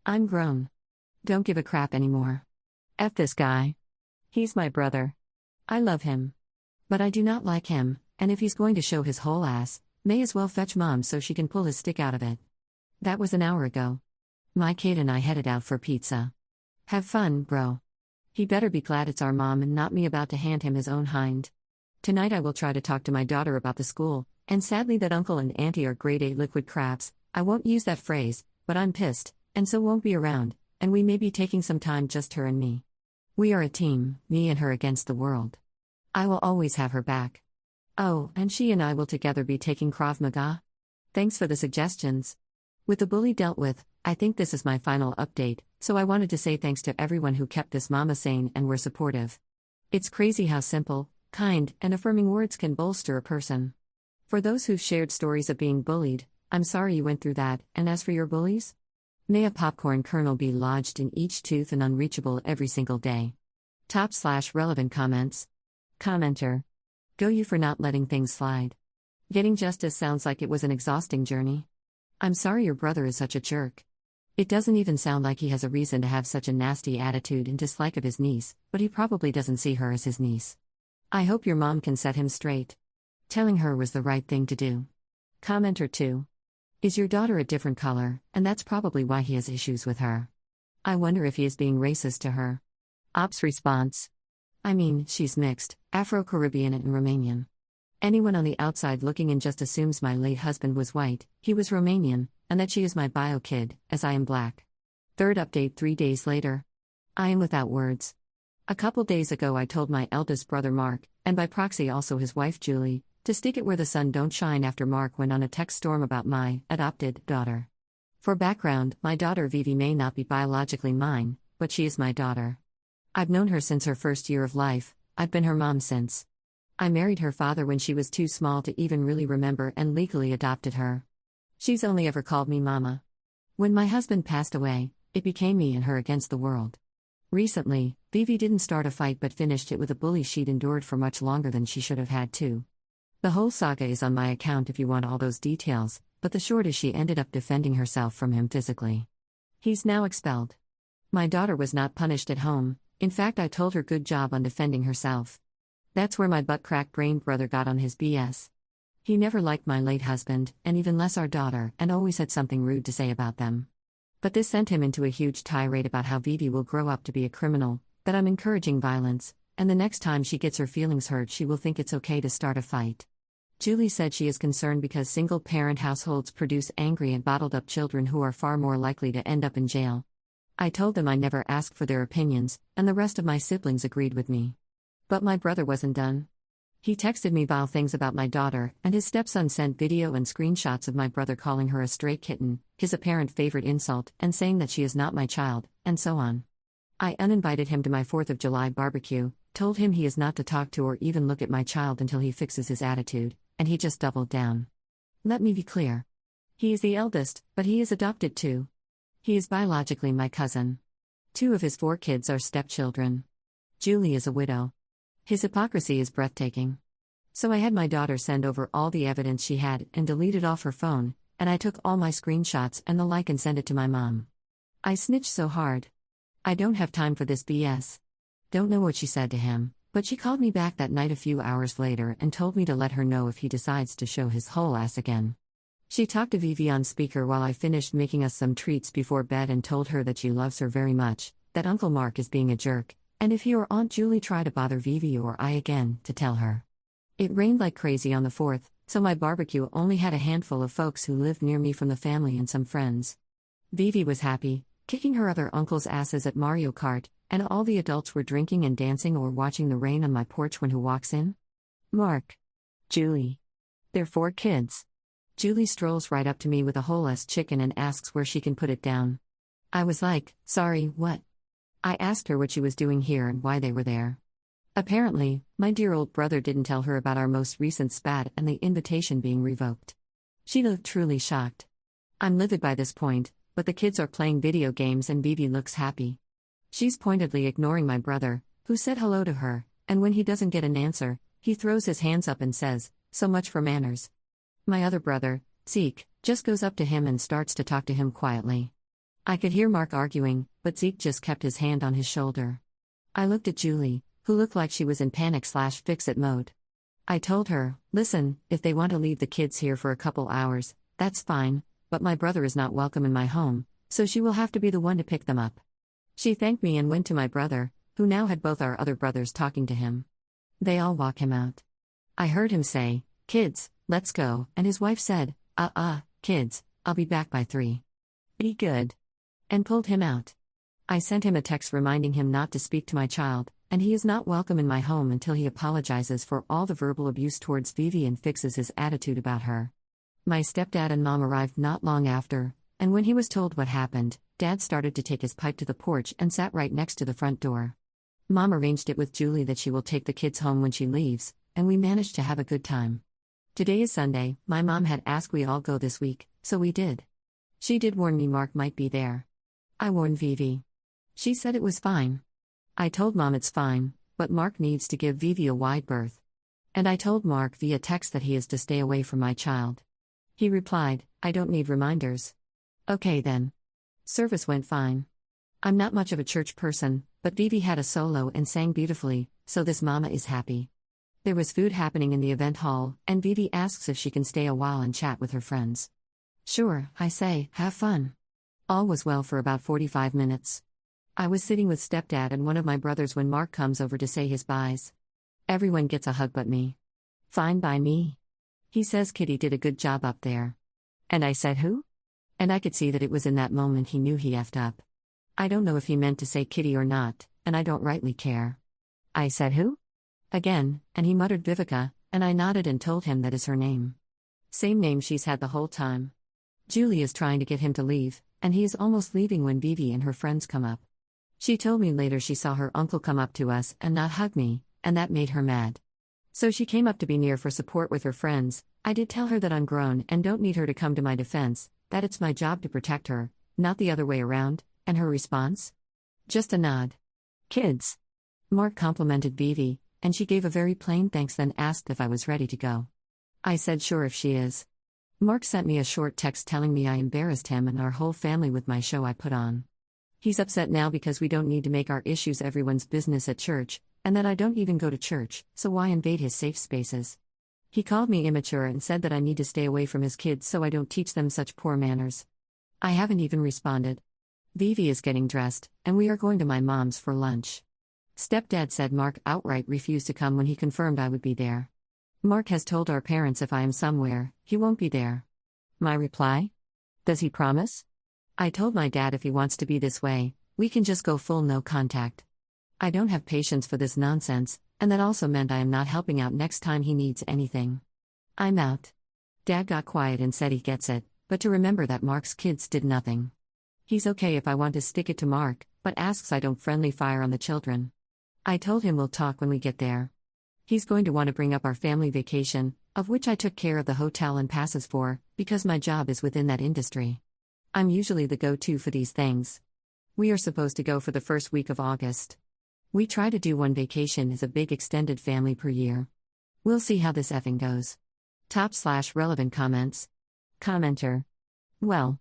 I'm grown. Don't give a crap anymore. F this guy. He's my brother. I love him. But I do not like him, and if he's going to show his whole ass, may as well fetch Mom so she can pull his stick out of it. That was an hour ago. My kid and I headed out for pizza. Have fun, bro. He better be glad it's our mom and not me about to hand him his own hind. Tonight I will try to talk to my daughter about the school, and sadly that uncle and auntie are grade A liquid craps. I won't use that phrase, but I'm pissed, and so won't be around, and we may be taking some time just her and me. We are a team, me and her against the world. I will always have her back. Oh, and she and I will together be taking Krav Maga? Thanks for the suggestions. With the bully dealt with, I think this is my final update, so I wanted to say thanks to everyone who kept this mama sane and were supportive. It's crazy how simple, kind, and affirming words can bolster a person. For those who've shared stories of being bullied, I'm sorry you went through that, and as for your bullies? May a popcorn kernel be lodged in each tooth and unreachable every single day. /relevant comments. Commenter. Go you for not letting things slide. Getting justice sounds like it was an exhausting journey. I'm sorry your brother is such a jerk. It doesn't even sound like he has a reason to have such a nasty attitude and dislike of his niece, but he probably doesn't see her as his niece. I hope your mom can set him straight. Telling her was the right thing to do. Commenter 2. Is your daughter a different color, and that's probably why he has issues with her. I wonder if he is being racist to her. Ops response. I mean, she's mixed, Afro-Caribbean and Romanian. Anyone on the outside looking in just assumes my late husband was white, he was Romanian, and that she is my bio kid, as I am black. Third update 3 days later. I am without words. A couple days ago I told my eldest brother Mark, and by proxy also his wife Julie, to stick it where the sun don't shine after Mark went on a text storm about my adopted daughter. For background, my daughter Vivi may not be biologically mine, but she is my daughter. I've known her since her first year of life, I've been her mom since. I married her father when she was too small to even really remember and legally adopted her. She's only ever called me mama. When my husband passed away, it became me and her against the world. Recently, Vivi didn't start a fight but finished it with a bully she'd endured for much longer than she should have had to. The whole saga is on my account if you want all those details, but the short is she ended up defending herself from him physically. He's now expelled. My daughter was not punished at home, in fact I told her good job on defending herself. That's where my butt-crack-brained brother got on his BS. He never liked my late husband, and even less our daughter, and always had something rude to say about them. But this sent him into a huge tirade about how Vivi will grow up to be a criminal, that I'm encouraging violence, and the next time she gets her feelings hurt she will think it's okay to start a fight. Julie said she is concerned because single parent households produce angry and bottled up children who are far more likely to end up in jail. I told them I never asked for their opinions, and the rest of my siblings agreed with me. But my brother wasn't done. He texted me vile things about my daughter, and his stepson sent video and screenshots of my brother calling her a stray kitten, his apparent favorite insult, and saying that she is not my child, and so on. I uninvited him to my 4th of July barbecue, told him he is not to talk to or even look at my child until he fixes his attitude, and he just doubled down. Let me be clear. He is the eldest, but he is adopted too. He is biologically my cousin. 2 of his 4 kids are stepchildren. Julie is a widow. His hypocrisy is breathtaking. So I had my daughter send over all the evidence she had and deleted off her phone, and I took all my screenshots and the like and sent it to my mom. I snitched so hard. I don't have time for this BS. Don't know what she said to him, but she called me back that night a few hours later and told me to let her know if he decides to show his whole ass again. She talked to Vivi on speaker while I finished making us some treats before bed and told her that she loves her very much, that Uncle Mark is being a jerk, and if he or Aunt Julie try to bother Vivi or I again, to tell her. It rained like crazy on the 4th, so my barbecue only had a handful of folks who lived near me from the family and some friends. Vivi was happy, kicking her other uncle's asses at Mario Kart, and all the adults were drinking and dancing or watching the rain on my porch when who walks in? Mark. Julie. They're 4 kids. Julie strolls right up to me with a whole-ass chicken and asks where she can put it down. I was like, sorry, what? I asked her what she was doing here and why they were there. Apparently, my dear old brother didn't tell her about our most recent spat and the invitation being revoked. She looked truly shocked. I'm livid by this point, but the kids are playing video games and Vivi looks happy. She's pointedly ignoring my brother, who said hello to her, and when he doesn't get an answer, he throws his hands up and says, "So much for manners." My other brother, Zeke, just goes up to him and starts to talk to him quietly. I could hear Mark arguing, but Zeke just kept his hand on his shoulder. I looked at Julie, who looked like she was in panic/fix-it mode. I told her, listen, if they want to leave the kids here for a couple hours, that's fine, but my brother is not welcome in my home, so she will have to be the one to pick them up. She thanked me and went to my brother, who now had both our other brothers talking to him. They all walk him out. I heard him say, "Kids, let's go," and his wife said, kids, I'll be back by 3. Be good. And pulled him out. I sent him a text reminding him not to speak to my child, and he is not welcome in my home until he apologizes for all the verbal abuse towards Vivi and fixes his attitude about her. My stepdad and mom arrived not long after, and when he was told what happened, Dad started to take his pipe to the porch and sat right next to the front door. Mom arranged it with Julie that she will take the kids home when she leaves, and we managed to have a good time. Today is Sunday, my mom had asked we all go this week, so we did. She did warn me Mark might be there. I warned Vivi. She said it was fine. I told Mom it's fine, but Mark needs to give Vivi a wide berth. And I told Mark via text that he is to stay away from my child. He replied, I don't need reminders. Okay then. Service went fine. I'm not much of a church person, but Vivi had a solo and sang beautifully, so this mama is happy. There was food happening in the event hall, and Vivi asks if she can stay a while and chat with her friends. Sure, I say, have fun. All was well for about 45 minutes. I was sitting with stepdad and one of my brothers when Mark comes over to say his byes. Everyone gets a hug but me. Fine by me. He says Kitty did a good job up there. And I said who? And I could see that it was in that moment he knew he effed up. I don't know if he meant to say Kitty or not, and I don't rightly care. I said who? Again, and he muttered Vivica, and I nodded and told him that is her name. Same name she's had the whole time. Julie is trying to get him to leave, and he is almost leaving when Vivi and her friends come up. She told me later she saw her uncle come up to us and not hug me, and that made her mad. So she came up to be near for support with her friends. I did tell her that I'm grown and don't need her to come to my defense, that it's my job to protect her, not the other way around, and her response? Just a nod. Kids. Mark complimented Vivi, and she gave a very plain thanks then asked if I was ready to go. I said sure if she is. Mark sent me a short text telling me I embarrassed him and our whole family with my show I put on. He's upset now because we don't need to make our issues everyone's business at church, and that I don't even go to church, so why invade his safe spaces? He called me immature and said that I need to stay away from his kids so I don't teach them such poor manners. I haven't even responded. Vivi is getting dressed, and we are going to my mom's for lunch. Stepdad said Mark outright refused to come when he confirmed I would be there. Mark has told our parents if I am somewhere, he won't be there. My reply? Does he promise? I told my dad if he wants to be this way, we can just go full no contact. I don't have patience for this nonsense, and that also meant I am not helping out next time he needs anything. I'm out. Dad got quiet and said he gets it, but to remember that Mark's kids did nothing. He's okay if I want to stick it to Mark, but asks I don't friendly fire on the children. I told him we'll talk when we get there. He's going to want to bring up our family vacation, of which I took care of the hotel and passes for, because my job is within that industry. I'm usually the go-to for these things. We are supposed to go for the first week of August. We try to do one vacation as a big extended family per year. We'll see how this effing goes. /relevant comments. Commenter. Well.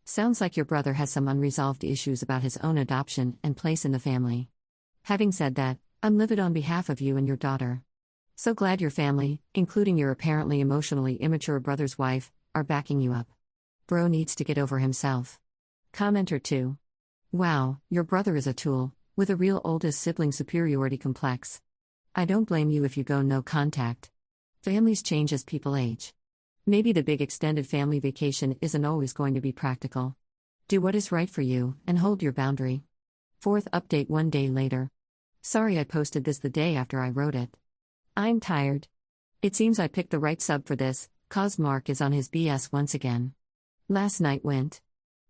Sounds like your brother has some unresolved issues about his own adoption and place in the family. Having said that, I'm livid on behalf of you and your daughter. So glad your family, including your apparently emotionally immature brother's wife, are backing you up. Bro needs to get over himself. Commenter 2. Wow, your brother is a tool, with a real oldest sibling superiority complex. I don't blame you if you go no contact. Families change as people age. Maybe the big extended family vacation isn't always going to be practical. Do what is right for you, and hold your boundary. Fourth update 1 day later. Sorry I posted this the day after I wrote it. I'm tired. It seems I picked the right sub for this, cause Mark is on his BS once again. Last night went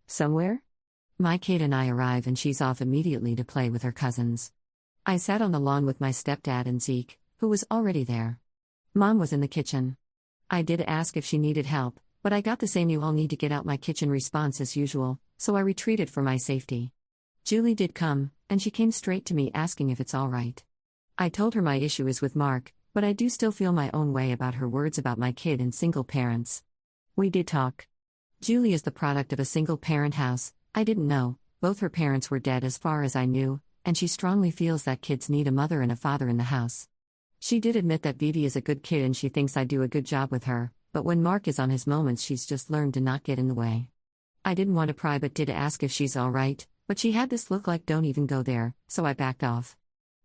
somewhere? My kid and I arrive and she's off immediately to play with her cousins. I sat on the lawn with my stepdad and Zeke, who was already there. Mom was in the kitchen. I did ask if she needed help, but I got the same "you all need to get out my kitchen" response as usual, so I retreated for my safety. Julie did come, and she came straight to me asking if it's alright. I told her my issue is with Mark, but I do still feel my own way about her words about my kid and single parents. We did talk. Julie is the product of a single parent house. I didn't know, both her parents were dead as far as I knew, and she strongly feels that kids need a mother and a father in the house. She did admit that Vivi is a good kid and she thinks I do a good job with her, but when Mark is on his moments she's just learned to not get in the way. I didn't want to pry but did ask if she's alright, but she had this look like don't even go there, so I backed off.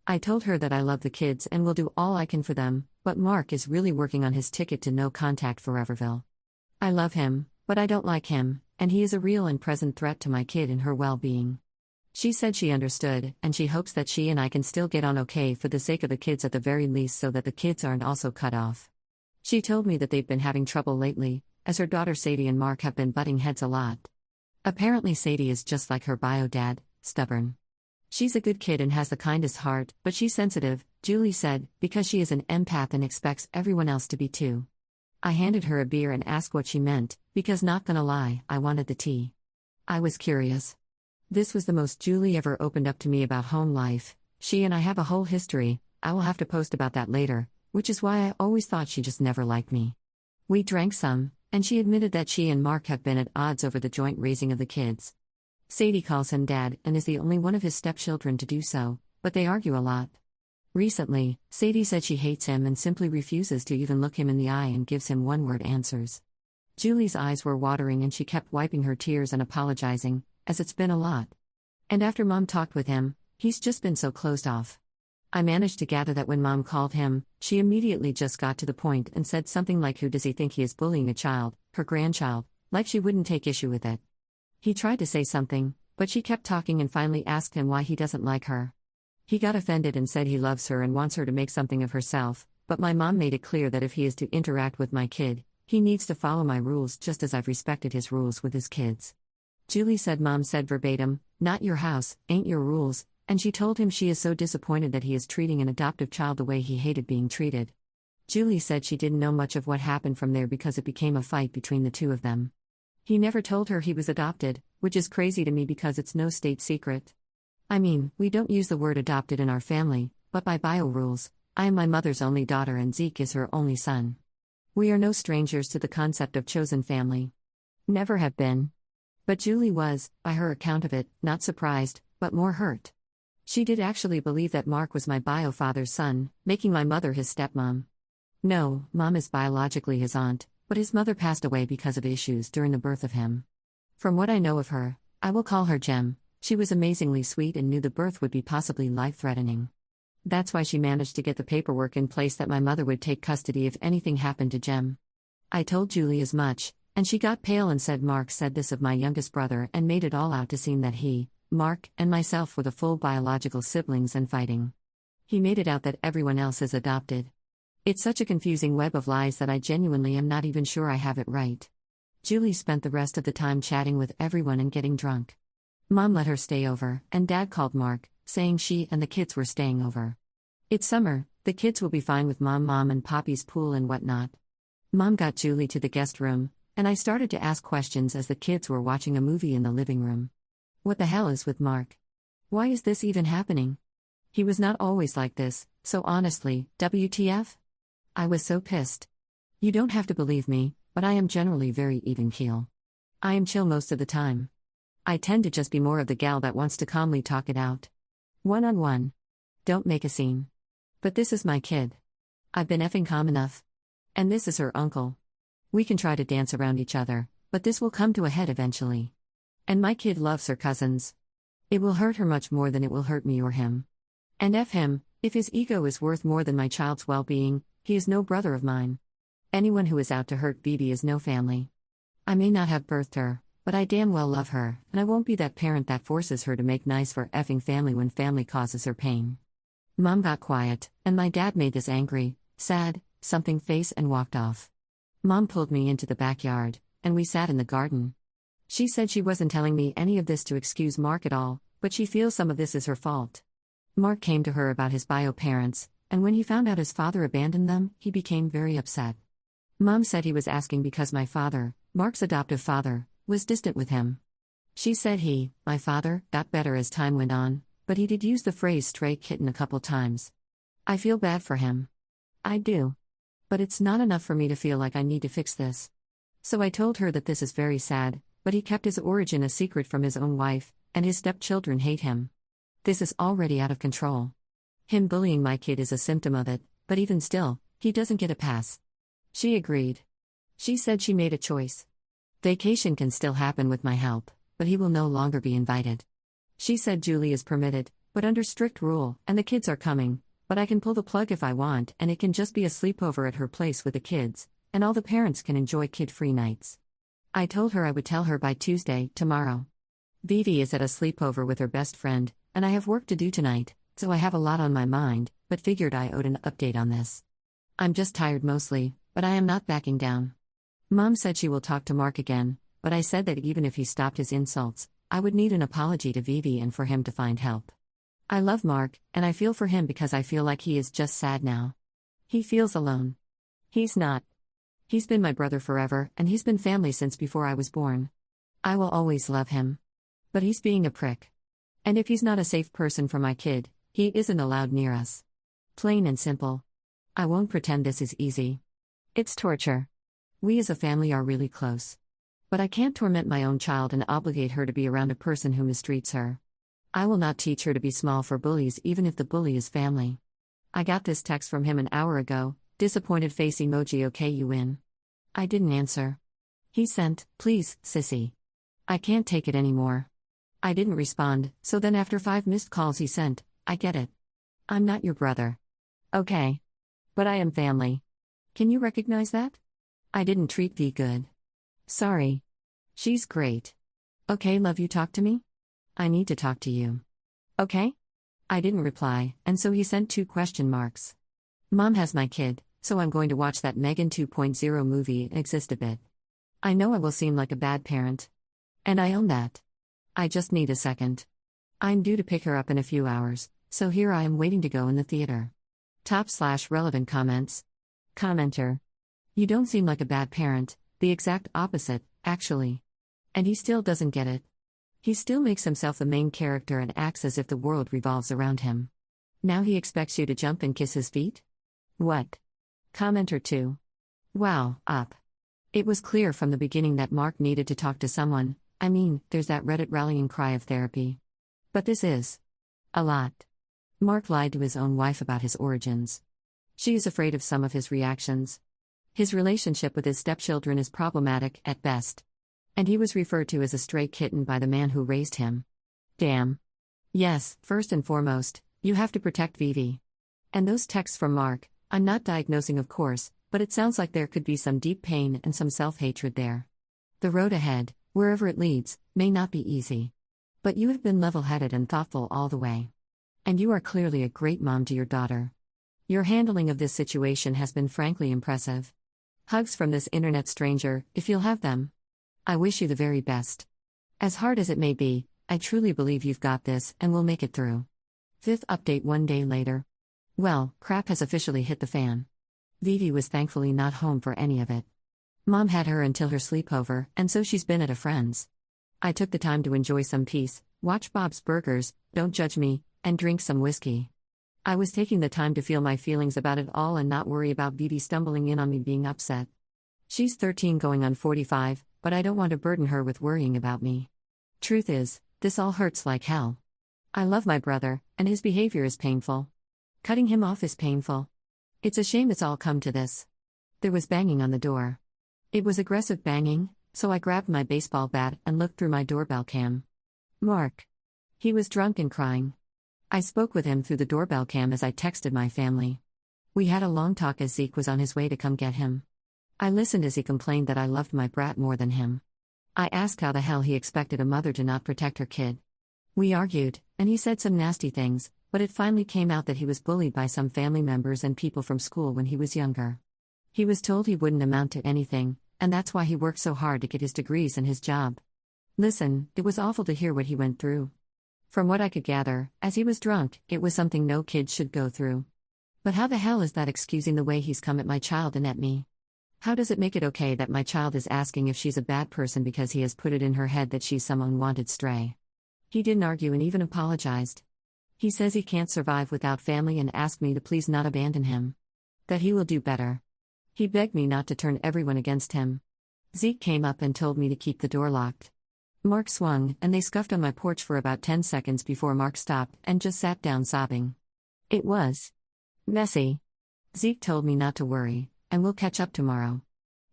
I told her that I love the kids and will do all I can for them, but Mark is really working on his ticket to no contact Foreverville. I love him, but I don't like him, and he is a real and present threat to my kid and her well-being. She said she understood, and she hopes that she and I can still get on okay for the sake of the kids at the very least so that the kids aren't also cut off. She told me that they've been having trouble lately, as her daughter Sadie and Mark have been butting heads a lot. Apparently Sadie is just like her bio dad, stubborn. She's a good kid and has the kindest heart, but she's sensitive, Julie said, because she is an empath and expects everyone else to be too. I handed her a beer and asked what she meant, because not gonna lie, I wanted the tea. I was curious. This was the most Julie ever opened up to me about home life. She and I have a whole history. I will have to post about that later, which is why I always thought she just never liked me. We drank some, and she admitted that she and Mark have been at odds over the joint raising of the kids. Sadie calls him dad and is the only one of his stepchildren to do so, but they argue a lot. Recently, Sadie said she hates him and simply refuses to even look him in the eye and gives him one-word answers. Julie's eyes were watering and she kept wiping her tears and apologizing, as it's been a lot. And after Mom talked with him, he's just been so closed off. I managed to gather that when Mom called him, she immediately just got to the point and said something like who does he think he is bullying a child, her grandchild, like she wouldn't take issue with it. He tried to say something, but she kept talking and finally asked him why he doesn't like her. He got offended and said he loves her and wants her to make something of herself, but my mom made it clear that if he is to interact with my kid, he needs to follow my rules just as I've respected his rules with his kids. Julie said Mom said verbatim, "Not your house, ain't your rules," and she told him she is so disappointed that he is treating an adoptive child the way he hated being treated. Julie said she didn't know much of what happened from there because it became a fight between the two of them. He never told her he was adopted, which is crazy to me because it's no state secret. I mean, we don't use the word adopted in our family, but by bio rules, I am my mother's only daughter and Zeke is her only son. We are no strangers to the concept of chosen family. Never have been. But Julie was, by her account of it, not surprised, but more hurt. She did actually believe that Mark was my bio father's son, making my mother his stepmom. No, Mom is biologically his aunt, but his mother passed away because of issues during the birth of him. From what I know of her, I will call her Gem, she was amazingly sweet and knew the birth would be possibly life-threatening. That's why she managed to get the paperwork in place that my mother would take custody if anything happened to Jem. I told Julie as much, and she got pale and said Mark said this of my youngest brother and made it all out to seem that he, Mark, and myself were the full biological siblings and fighting. He made it out that everyone else is adopted. It's such a confusing web of lies that I genuinely am not even sure I have it right. Julie spent the rest of the time chatting with everyone and getting drunk. Mom let her stay over, and Dad called Mark, saying she and the kids were staying over. It's summer, the kids will be fine with Mom and Poppy's pool and whatnot. Mom got Julie to the guest room, and I started to ask questions as the kids were watching a movie in the living room. What the hell is with Mark? Why is this even happening? He was not always like this, so honestly, WTF? I was so pissed. You don't have to believe me, but I am generally very even keel. I am chill most of the time. I tend to just be more of the gal that wants to calmly talk it out. One-on-one. Don't make a scene. But this is my kid. I've been effing calm enough. And this is her uncle. We can try to dance around each other, but this will come to a head eventually. And my kid loves her cousins. It will hurt her much more than it will hurt me or him. And F him, if his ego is worth more than my child's well-being, he is no brother of mine. Anyone who is out to hurt Vivi is no family. I may not have birthed her, but I damn well love her, and I won't be that parent that forces her to make nice for effing family when family causes her pain. Mom got quiet, and my dad made this angry, sad, something face and walked off. Mom pulled me into the backyard, and we sat in the garden. She said she wasn't telling me any of this to excuse Mark at all, but she feels some of this is her fault. Mark came to her about his bio parents, and when he found out his father abandoned them, he became very upset. Mom said he was asking because my father, Mark's adoptive father, was distant with him. She said he, my father, got better as time went on, but he did use the phrase stray kitten a couple times. I feel bad for him. I do. But it's not enough for me to feel like I need to fix this. So I told her that this is very sad, but he kept his origin a secret from his own wife, and his stepchildren hate him. This is already out of control. Him bullying my kid is a symptom of it, but even still, he doesn't get a pass. She agreed. She said she made a choice. Vacation can still happen with my help, but he will no longer be invited. She said Julie is permitted, but under strict rule, and the kids are coming, but I can pull the plug if I want, and it can just be a sleepover at her place with the kids, and all the parents can enjoy kid-free nights. I told her I would tell her by Tuesday, tomorrow. Vivi is at a sleepover with her best friend, and I have work to do tonight, so I have a lot on my mind, but figured I owed an update on this. I'm just tired mostly, but I am not backing down. Mom said she will talk to Mark again, but I said that even if he stopped his insults, I would need an apology to Vivi and for him to find help. I love Mark, and I feel for him because I feel like he is just sad now. He feels alone. He's not. He's been my brother forever, and he's been family since before I was born. I will always love him. But he's being a prick. And if he's not a safe person for my kid, he isn't allowed near us. Plain and simple. I won't pretend this is easy. It's torture. We as a family are really close. But I can't torment my own child and obligate her to be around a person who mistreats her. I will not teach her to be small for bullies even if the bully is family. I got this text from him an hour ago, disappointed face emoji okay you win. I didn't answer. He sent, please, sissy. I can't take it anymore. I didn't respond, so then after 5 missed calls he sent, I get it. I'm not your brother. Okay. But I am family. Can you recognize that? I didn't treat V good. Sorry. She's great. Okay, love you, talk to me? I need to talk to you. Okay? I didn't reply, and so he sent 2 question marks. Mom has my kid, so I'm going to watch that Megan 2.0 movie and exist a bit. I know I will seem like a bad parent. And I own that. I just need a second. I'm due to pick her up in a few hours, so here I am waiting to go in the theater. /relevant comments. Commenter. You don't seem like a bad parent, the exact opposite, actually. And he still doesn't get it. He still makes himself the main character and acts as if the world revolves around him. Now he expects you to jump and kiss his feet? What? Commenter 2. Wow, up. It was clear from the beginning that Mark needed to talk to someone. I mean, there's that Reddit rallying cry of therapy. But this is a lot. Mark lied to his own wife about his origins. She is afraid of some of his reactions. His relationship with his stepchildren is problematic at best. And he was referred to as a stray kitten by the man who raised him. Damn. Yes, first and foremost, you have to protect Vivi. And those texts from Mark, I'm not diagnosing, of course, but it sounds like there could be some deep pain and some self-hatred there. The road ahead, wherever it leads, may not be easy. But you have been level-headed and thoughtful all the way. And you are clearly a great mom to your daughter. Your handling of this situation has been frankly impressive. Hugs from this internet stranger, if you'll have them. I wish you the very best. As hard as it may be, I truly believe you've got this and will make it through. 5th update 1 day later. Well, crap has officially hit the fan. Vivi was thankfully not home for any of it. Mom had her until her sleepover, and so she's been at a friend's. I took the time to enjoy some peace, watch Bob's Burgers, don't judge me, and drink some whiskey. I was taking the time to feel my feelings about it all and not worry about Vivi stumbling in on me being upset. She's 13 going on 45, but I don't want to burden her with worrying about me. Truth is, this all hurts like hell. I love my brother, and his behavior is painful. Cutting him off is painful. It's a shame it's all come to this. There was banging on the door. It was aggressive banging, so I grabbed my baseball bat and looked through my doorbell cam. Mark. He was drunk and crying. I spoke with him through the doorbell cam as I texted my family. We had a long talk as Zeke was on his way to come get him. I listened as he complained that I loved my brat more than him. I asked how the hell he expected a mother to not protect her kid. We argued, and he said some nasty things, but it finally came out that he was bullied by some family members and people from school when he was younger. He was told he wouldn't amount to anything, and that's why he worked so hard to get his degrees and his job. Listen, it was awful to hear what he went through. From what I could gather, as he was drunk, it was something no kid should go through. But how the hell is that excusing the way he's come at my child and at me? How does it make it okay that my child is asking if she's a bad person because he has put it in her head that she's some unwanted stray? He didn't argue and even apologized. He says he can't survive without family and asked me to please not abandon him. That he will do better. He begged me not to turn everyone against him. Zeke came up and told me to keep the door locked. Mark swung, and they scuffed on my porch for about 10 seconds before Mark stopped and just sat down sobbing. It was messy. Zeke told me not to worry, and we'll catch up tomorrow.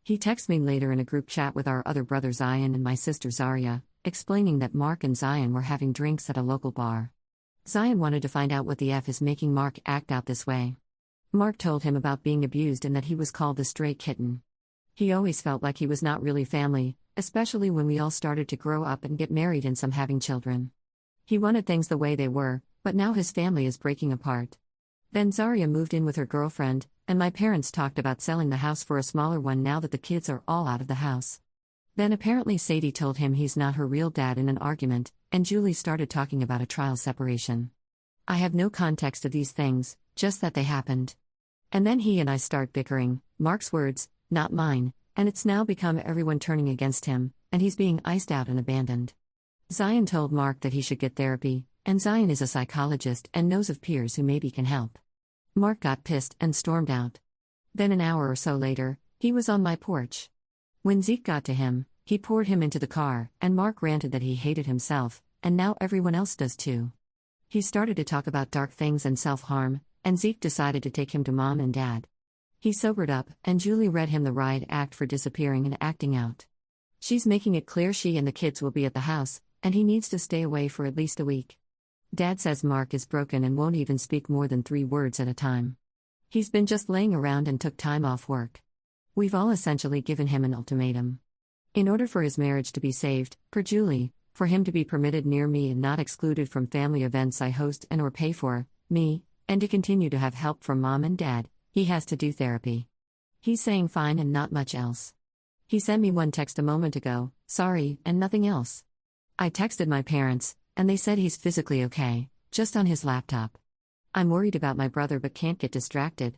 He texted me later in a group chat with our other brother Zion and my sister Zaria, explaining that Mark and Zion were having drinks at a local bar. Zion wanted to find out what the F is making Mark act out this way. Mark told him about being abused and that he was called the stray kitten. He always felt like he was not really family, especially when we all started to grow up and get married and some having children. He wanted things the way they were, but now his family is breaking apart. Then Zaria moved in with her girlfriend, and my parents talked about selling the house for a smaller one now that the kids are all out of the house. Then apparently Sadie told him he's not her real dad in an argument, and Julie started talking about a trial separation. I have no context of these things, just that they happened. And then he and I start bickering, Mark's words, not mine, and it's now become everyone turning against him, and he's being iced out and abandoned. Zion told Mark that he should get therapy, and Zion is a psychologist and knows of peers who maybe can help. Mark got pissed and stormed out. Then an hour or so later, he was on my porch. When Zeke got to him, he poured him into the car, and Mark ranted that he hated himself, and now everyone else does too. He started to talk about dark things and self-harm, and Zeke decided to take him to Mom and Dad. He sobered up, and Julie read him the riot act for disappearing and acting out. She's making it clear she and the kids will be at the house, and he needs to stay away for at least a week. Dad says Mark is broken and won't even speak more than 3 words at a time. He's been just laying around and took time off work. We've all essentially given him an ultimatum. In order for his marriage to be saved, per Julie, for him to be permitted near me and not excluded from family events I host and or pay for, me, and to continue to have help from Mom and Dad, he has to do therapy. He's saying fine and not much else. He sent me one text a moment ago, sorry, and nothing else. I texted my parents, and they said he's physically okay, just on his laptop. I'm worried about my brother but can't get distracted.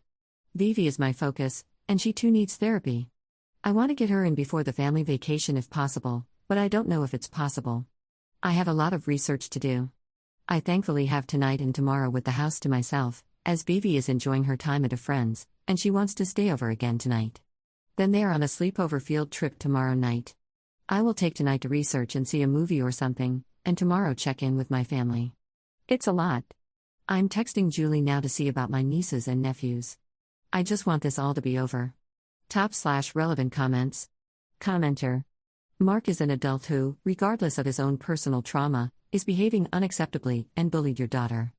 Vivi is my focus, and she too needs therapy. I want to get her in before the family vacation if possible, but I don't know if it's possible. I have a lot of research to do. I thankfully have tonight and tomorrow with the house to myself, as Vivi is enjoying her time at a friend's, and she wants to stay over again tonight. Then they are on a sleepover field trip tomorrow night. I will take tonight to research and see a movie or something, and tomorrow check in with my family. It's a lot. I'm texting Julie now to see about my nieces and nephews. I just want this all to be over. Top/relevant comments. Commenter. Mark is an adult who, regardless of his own personal trauma, is behaving unacceptably and bullied your daughter.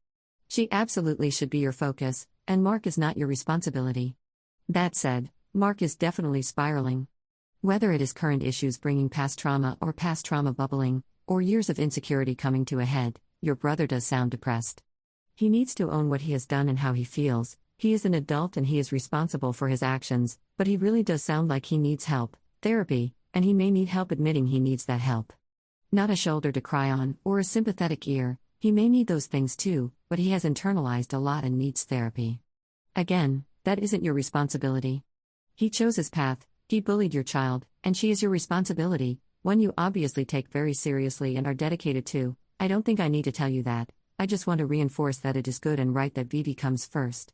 She absolutely should be your focus, and Mark is not your responsibility. That said, Mark is definitely spiraling. Whether it is current issues bringing past trauma or past trauma bubbling, or years of insecurity coming to a head, your brother does sound depressed. He needs to own what he has done and how he feels. He is an adult and he is responsible for his actions, but he really does sound like he needs help, therapy, and he may need help admitting he needs that help. Not a shoulder to cry on, or a sympathetic ear, he may need those things too, but he has internalized a lot and needs therapy. Again, that isn't your responsibility. He chose his path, he bullied your child, and she is your responsibility, one you obviously take very seriously and are dedicated to. I don't think I need to tell you that, I just want to reinforce that it is good and right that Vivi comes first.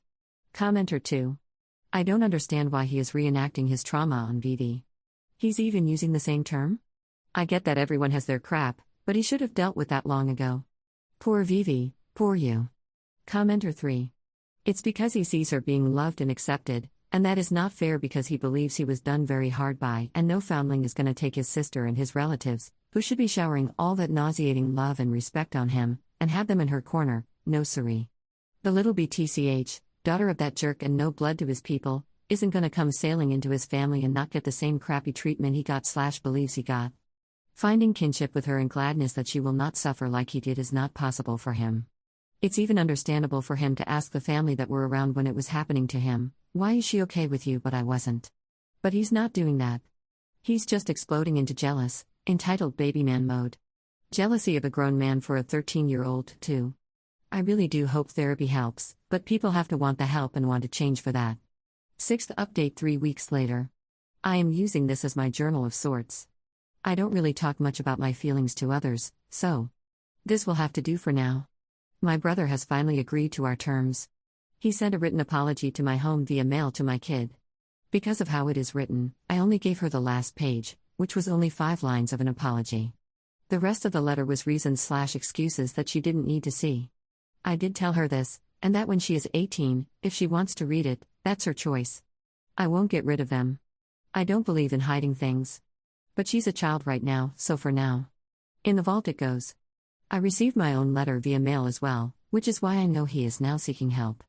Commenter 2. I don't understand why he is reenacting his trauma on Vivi. He's even using the same term? I get that everyone has their crap, but he should have dealt with that long ago. Poor Vivi, poor you. Commenter 3. It's because he sees her being loved and accepted, and that is not fair because he believes he was done very hard by, and no foundling is going to take his sister and his relatives, who should be showering all that nauseating love and respect on him, and have them in her corner, no siree. The little BTCH, daughter of that jerk and no blood to his people, isn't going to come sailing into his family and not get the same crappy treatment he got / believes he got. Finding kinship with her and gladness that she will not suffer like he did is not possible for him. It's even understandable for him to ask the family that were around when it was happening to him, why is she okay with you but I wasn't? But he's not doing that. He's just exploding into jealous, entitled baby man mode. Jealousy of a grown man for a 13-year-old, too. I really do hope therapy helps, but people have to want the help and want to change for that. 6th update 3 weeks later. I am using this as my journal of sorts. I don't really talk much about my feelings to others, so this will have to do for now. My brother has finally agreed to our terms. He sent a written apology to my home via mail to my kid. Because of how it is written, I only gave her the last page, which was only 5 lines of an apology. The rest of the letter was reasons / excuses that she didn't need to see. I did tell her this, and that when she is 18, if she wants to read it, that's her choice. I won't get rid of them. I don't believe in hiding things. But she's a child right now, so for now. In the vault it goes. I received my own letter via mail as well, which is why I know he is now seeking help.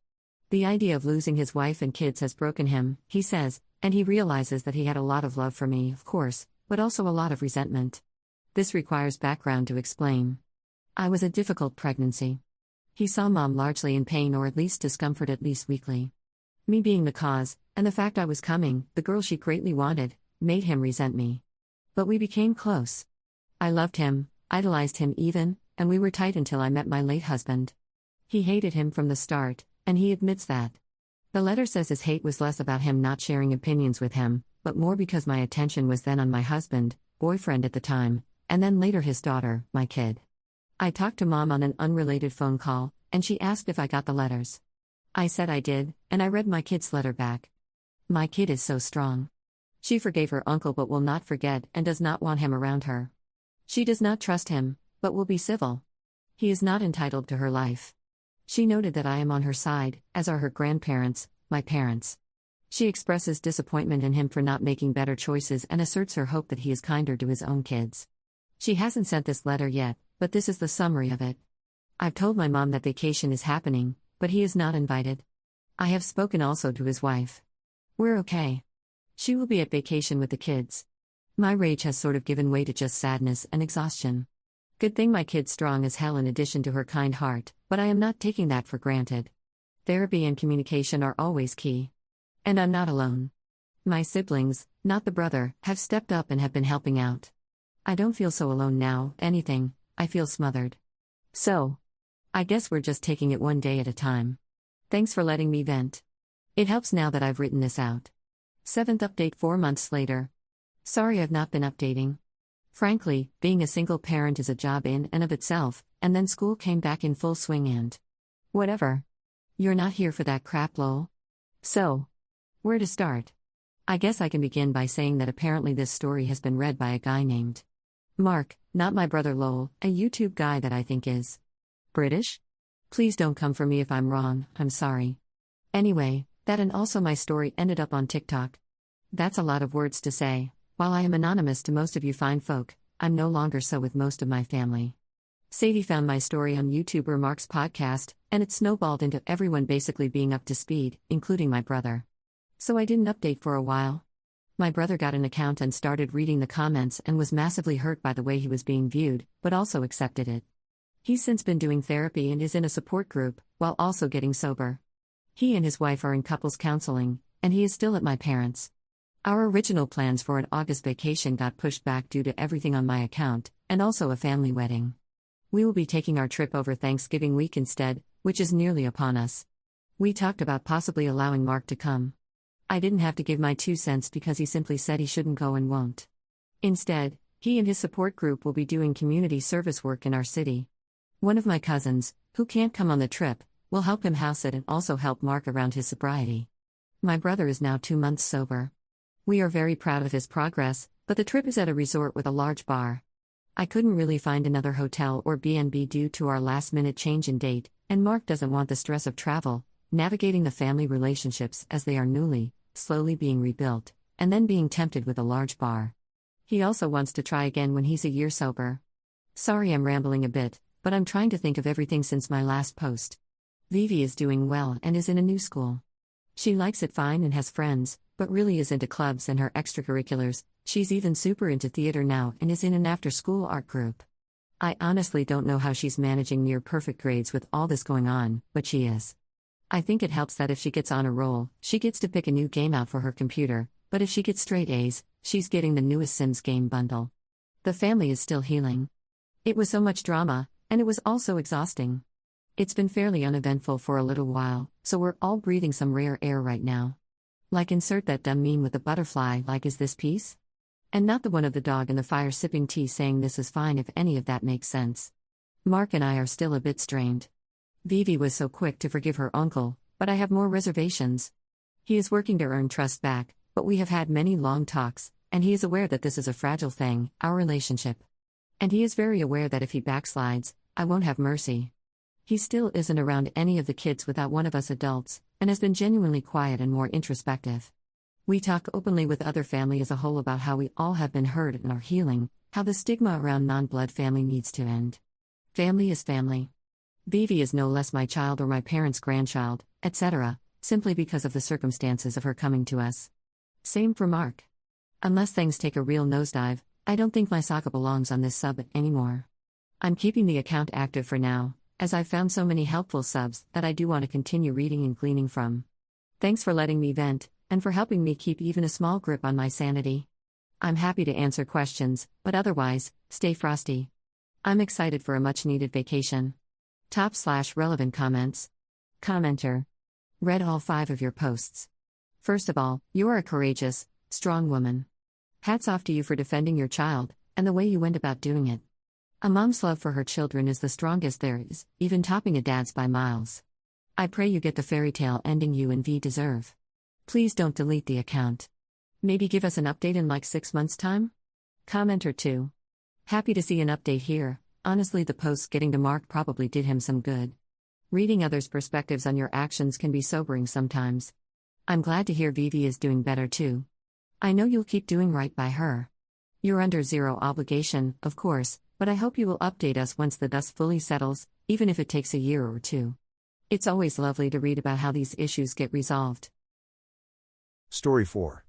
The idea of losing his wife and kids has broken him, he says, and he realizes that he had a lot of love for me, of course, but also a lot of resentment. This requires background to explain. I was a difficult pregnancy. He saw mom largely in pain or at least discomfort at least weekly. Me being the cause, and the fact I was coming, the girl she greatly wanted, made him resent me. But we became close. I loved him, idolized him even, and we were tight until I met my late husband. He hated him from the start, and he admits that. The letter says his hate was less about him not sharing opinions with him, but more because my attention was then on my husband, boyfriend at the time, and then later his daughter, my kid. I talked to mom on an unrelated phone call, and she asked if I got the letters. I said I did, and I read my kid's letter back. My kid is so strong. She forgave her uncle but will not forget and does not want him around her. She does not trust him, but will be civil. He is not entitled to her life. She noted that I am on her side, as are her grandparents, my parents. She expresses disappointment in him for not making better choices and asserts her hope that he is kinder to his own kids. She hasn't sent this letter yet, but this is the summary of it. I've told my mom that vacation is happening, but he is not invited. I have spoken also to his wife. We're okay. She will be at vacation with the kids. My rage has sort of given way to just sadness and exhaustion. Good thing my kid's strong as hell in addition to her kind heart, but I am not taking that for granted. Therapy and communication are always key. And I'm not alone. My siblings, not the brother, have stepped up and have been helping out. I don't feel so alone now, anything, I feel smothered. So, I guess we're just taking it one day at a time. Thanks for letting me vent. It helps now that I've written this out. 7th update 4 months later. Sorry I've not been updating. Frankly, being a single parent is a job in and of itself, and then school came back in full swing and whatever. You're not here for that crap, lol. So, where to start? I guess I can begin by saying that apparently this story has been read by a guy named Mark, not my brother lol, a YouTube guy that I think is British? Please don't come for me if I'm wrong, I'm sorry. Anyway, that and also my story ended up on TikTok. That's a lot of words to say. While I am anonymous to most of you fine folk, I'm no longer so with most of my family. Sadie found my story on YouTuber Mark's podcast, And it snowballed into everyone basically being up to speed, including my brother. So I didn't update for a while. My brother got an account and started reading the comments and was massively hurt by the way he was being viewed, but also accepted it. He's since been doing therapy and is in a support group, while also getting sober. He and his wife are in couples counseling, and he is still at my parents'. Our original plans for an August vacation got pushed back due to everything on my account, and also a family wedding. We will be taking our trip over Thanksgiving week instead, which is nearly upon us. We talked about possibly allowing Mark to come. I didn't have to give my 2 cents because he simply said he shouldn't go and won't. Instead, he and his support group will be doing community service work in our city. One of my cousins, who can't come on the trip, will help him house it and also help Mark around his sobriety. My brother is now 2 months sober. We are very proud of his progress, but the trip is at a resort with a large bar. I couldn't really find another hotel or B&B due to our last-minute change in date, and Mark doesn't want the stress of travel, navigating the family relationships as they are slowly being rebuilt, and then being tempted with a large bar. He also wants to try again when he's a year sober. Sorry I'm rambling a bit, but I'm trying to think of everything since my last post. Vivi is doing well and is in a new school. She likes it fine and has friends, but really is into clubs and her extracurriculars. She's even super into theater now and is in an after-school art group. I honestly don't know how she's managing near-perfect grades with all this going on, but she is. I think it helps that if she gets on a roll, she gets to pick a new game out for her computer, but if she gets straight A's, she's getting the newest Sims game bundle. The family is still healing. It was so much drama, and it was also exhausting. It's been fairly uneventful for a little while, so we're all breathing some rare air right now. Like insert that dumb meme with the butterfly like is this peace? And not the one of the dog in the fire sipping tea saying this is fine if any of that makes sense. Mark and I are still a bit strained. Vivi was so quick to forgive her uncle, but I have more reservations. He is working to earn trust back, but we have had many long talks, and he is aware that this is a fragile thing, our relationship. And he is very aware that if he backslides, I won't have mercy. He still isn't around any of the kids without one of us adults, and has been genuinely quiet and more introspective. We talk openly with other family as a whole about how we all have been hurt and are healing, how the stigma around non-blood family needs to end. Family is family. Vivi is no less my child or my parents' grandchild, etc., simply because of the circumstances of her coming to us. Same for Mark. Unless things take a real nosedive, I don't think my soccer belongs on this sub anymore. I'm keeping the account active for now, as I've found so many helpful subs that I do want to continue reading and gleaning from. Thanks for letting me vent, and for helping me keep even a small grip on my sanity. I'm happy to answer questions, but otherwise, stay frosty. I'm excited for a much-needed vacation. /relevant comments. Commenter. Read all 5 of your posts. First of all, you are a courageous, strong woman. Hats off to you for defending your child, and the way you went about doing it. A mom's love for her children is the strongest there is, even topping a dad's by miles. I pray you get the fairy tale ending you and V deserve. Please don't delete the account. Maybe give us an update in like 6 months' time? Commenter 2. Happy to see an update here. Honestly, the posts getting to Mark probably did him some good. Reading others' perspectives on your actions can be sobering sometimes. I'm glad to hear Vivi is doing better too. I know you'll keep doing right by her. You're under zero obligation, of course, but I hope you will update us once the dust fully settles, even if it takes a year or 2. It's always lovely to read about how these issues get resolved. Story 4.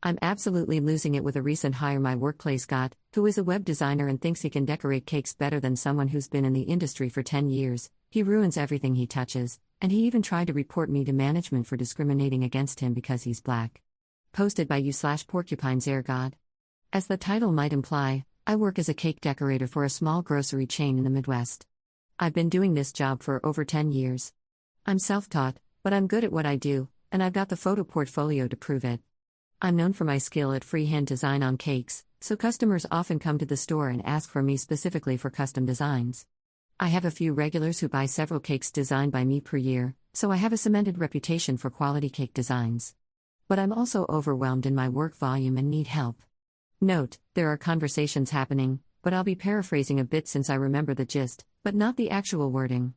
I'm absolutely losing it with a recent hire my workplace got, who is a web designer and thinks he can decorate cakes better than someone who's been in the industry for 10 years. He ruins everything he touches, and he even tried to report me to management for discriminating against him because he's black. Posted by you/porcupinesairgod. As the title might imply, I work as a cake decorator for a small grocery chain in the Midwest. I've been doing this job for over 10 years. I'm self-taught, but I'm good at what I do, and I've got the photo portfolio to prove it. I'm known for my skill at freehand design on cakes, so customers often come to the store and ask for me specifically for custom designs. I have a few regulars who buy several cakes designed by me per year, so I have a cemented reputation for quality cake designs. But I'm also overwhelmed in my work volume and need help. Note, there are conversations happening, but I'll be paraphrasing a bit since I remember the gist, but not the actual wording.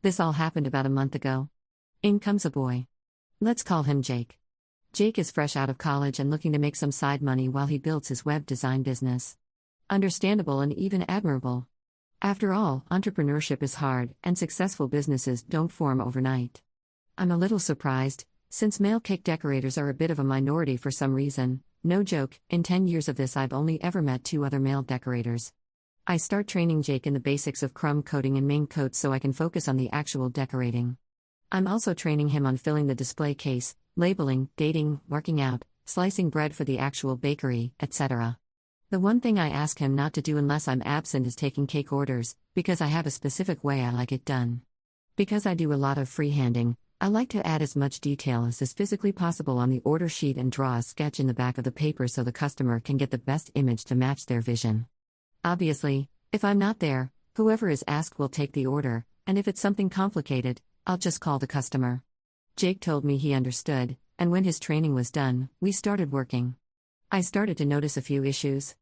This all happened about a month ago. In comes a boy. Let's call him Jake. Jake is fresh out of college and looking to make some side money while he builds his web design business. Understandable and even admirable. After all, entrepreneurship is hard, and successful businesses don't form overnight. I'm a little surprised, since male cake decorators are a bit of a minority for some reason. No joke, in 10 years of this I've only ever met 2 other male decorators. I start training Jake in the basics of crumb coating and main coats so I can focus on the actual decorating. I'm also training him on filling the display case, labeling, dating, marking out, slicing bread for the actual bakery, etc. The one thing I ask him not to do unless I'm absent is taking cake orders, because I have a specific way I like it done. Because I do a lot of freehanding, I like to add as much detail as is physically possible on the order sheet and draw a sketch in the back of the paper so the customer can get the best image to match their vision. Obviously, if I'm not there, whoever is asked will take the order, and if it's something complicated, I'll just call the customer. Jake told me he understood, and when his training was done, we started working. I started to notice a few issues.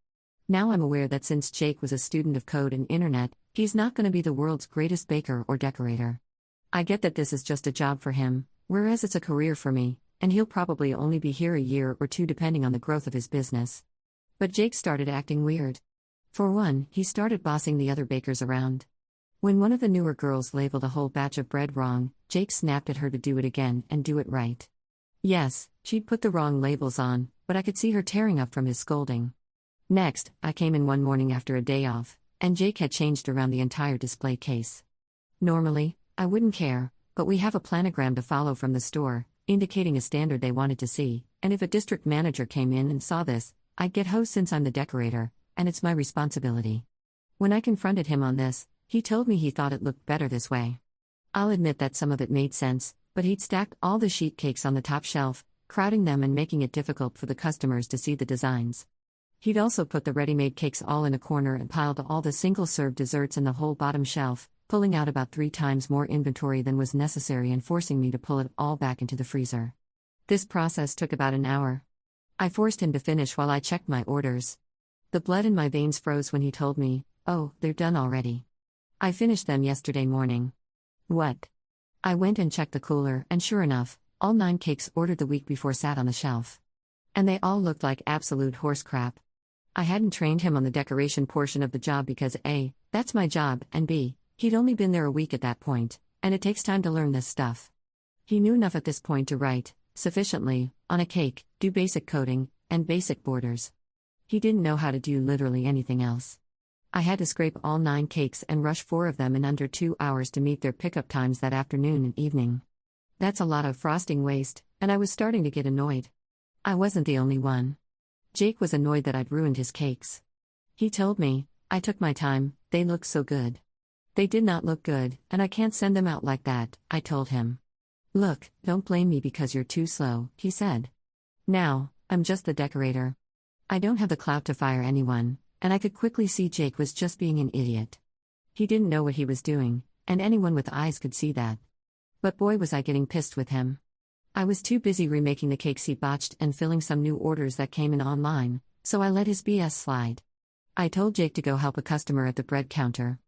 Now I'm aware that since Jake was a student of code and internet, he's not going to be the world's greatest baker or decorator. I get that this is just a job for him, whereas it's a career for me, and he'll probably only be here a year or 2 depending on the growth of his business. But Jake started acting weird. For one, he started bossing the other bakers around. When one of the newer girls labeled a whole batch of bread wrong, Jake snapped at her to do it again and do it right. Yes, she'd put the wrong labels on, but I could see her tearing up from his scolding. Next, I came in one morning after a day off, and Jake had changed around the entire display case. Normally, I wouldn't care, but we have a planogram to follow from the store, indicating a standard they wanted to see, and if a district manager came in and saw this, I'd get hosed since I'm the decorator, and it's my responsibility. When I confronted him on this, he told me he thought it looked better this way. I'll admit that some of it made sense, but he'd stacked all the sheet cakes on the top shelf, crowding them and making it difficult for the customers to see the designs. He'd also put the ready-made cakes all in a corner and piled all the single-serve desserts in the whole bottom shelf, pulling out about 3 times more inventory than was necessary and forcing me to pull it all back into the freezer. This process took about an hour. I forced him to finish while I checked my orders. The blood in my veins froze when he told me, "Oh, they're done already. I finished them yesterday morning." What? I went and checked the cooler, and sure enough, all 9 cakes ordered the week before sat on the shelf. And they all looked like absolute horse crap. I hadn't trained him on the decoration portion of the job because A, that's my job, and B, he'd only been there a week at that point, and it takes time to learn this stuff. He knew enough at this point to write, sufficiently, on a cake, do basic coating, and basic borders. He didn't know how to do literally anything else. I had to scrape all 9 cakes and rush 4 of them in under 2 hours to meet their pickup times that afternoon and evening. That's a lot of frosting waste, and I was starting to get annoyed. I wasn't the only one. Jake was annoyed that I'd ruined his cakes. He told me, "I took my time, they look so good." "They did not look good, and I can't send them out like that," I told him. "Look, don't blame me because you're too slow," he said. Now, I'm just the decorator. I don't have the clout to fire anyone, and I could quickly see Jake was just being an idiot. He didn't know what he was doing, and anyone with eyes could see that. But boy was I getting pissed with him. I was too busy remaking the cakes he botched and filling some new orders that came in online, so I let his BS slide. I told Jake to go help a customer at the bread counter.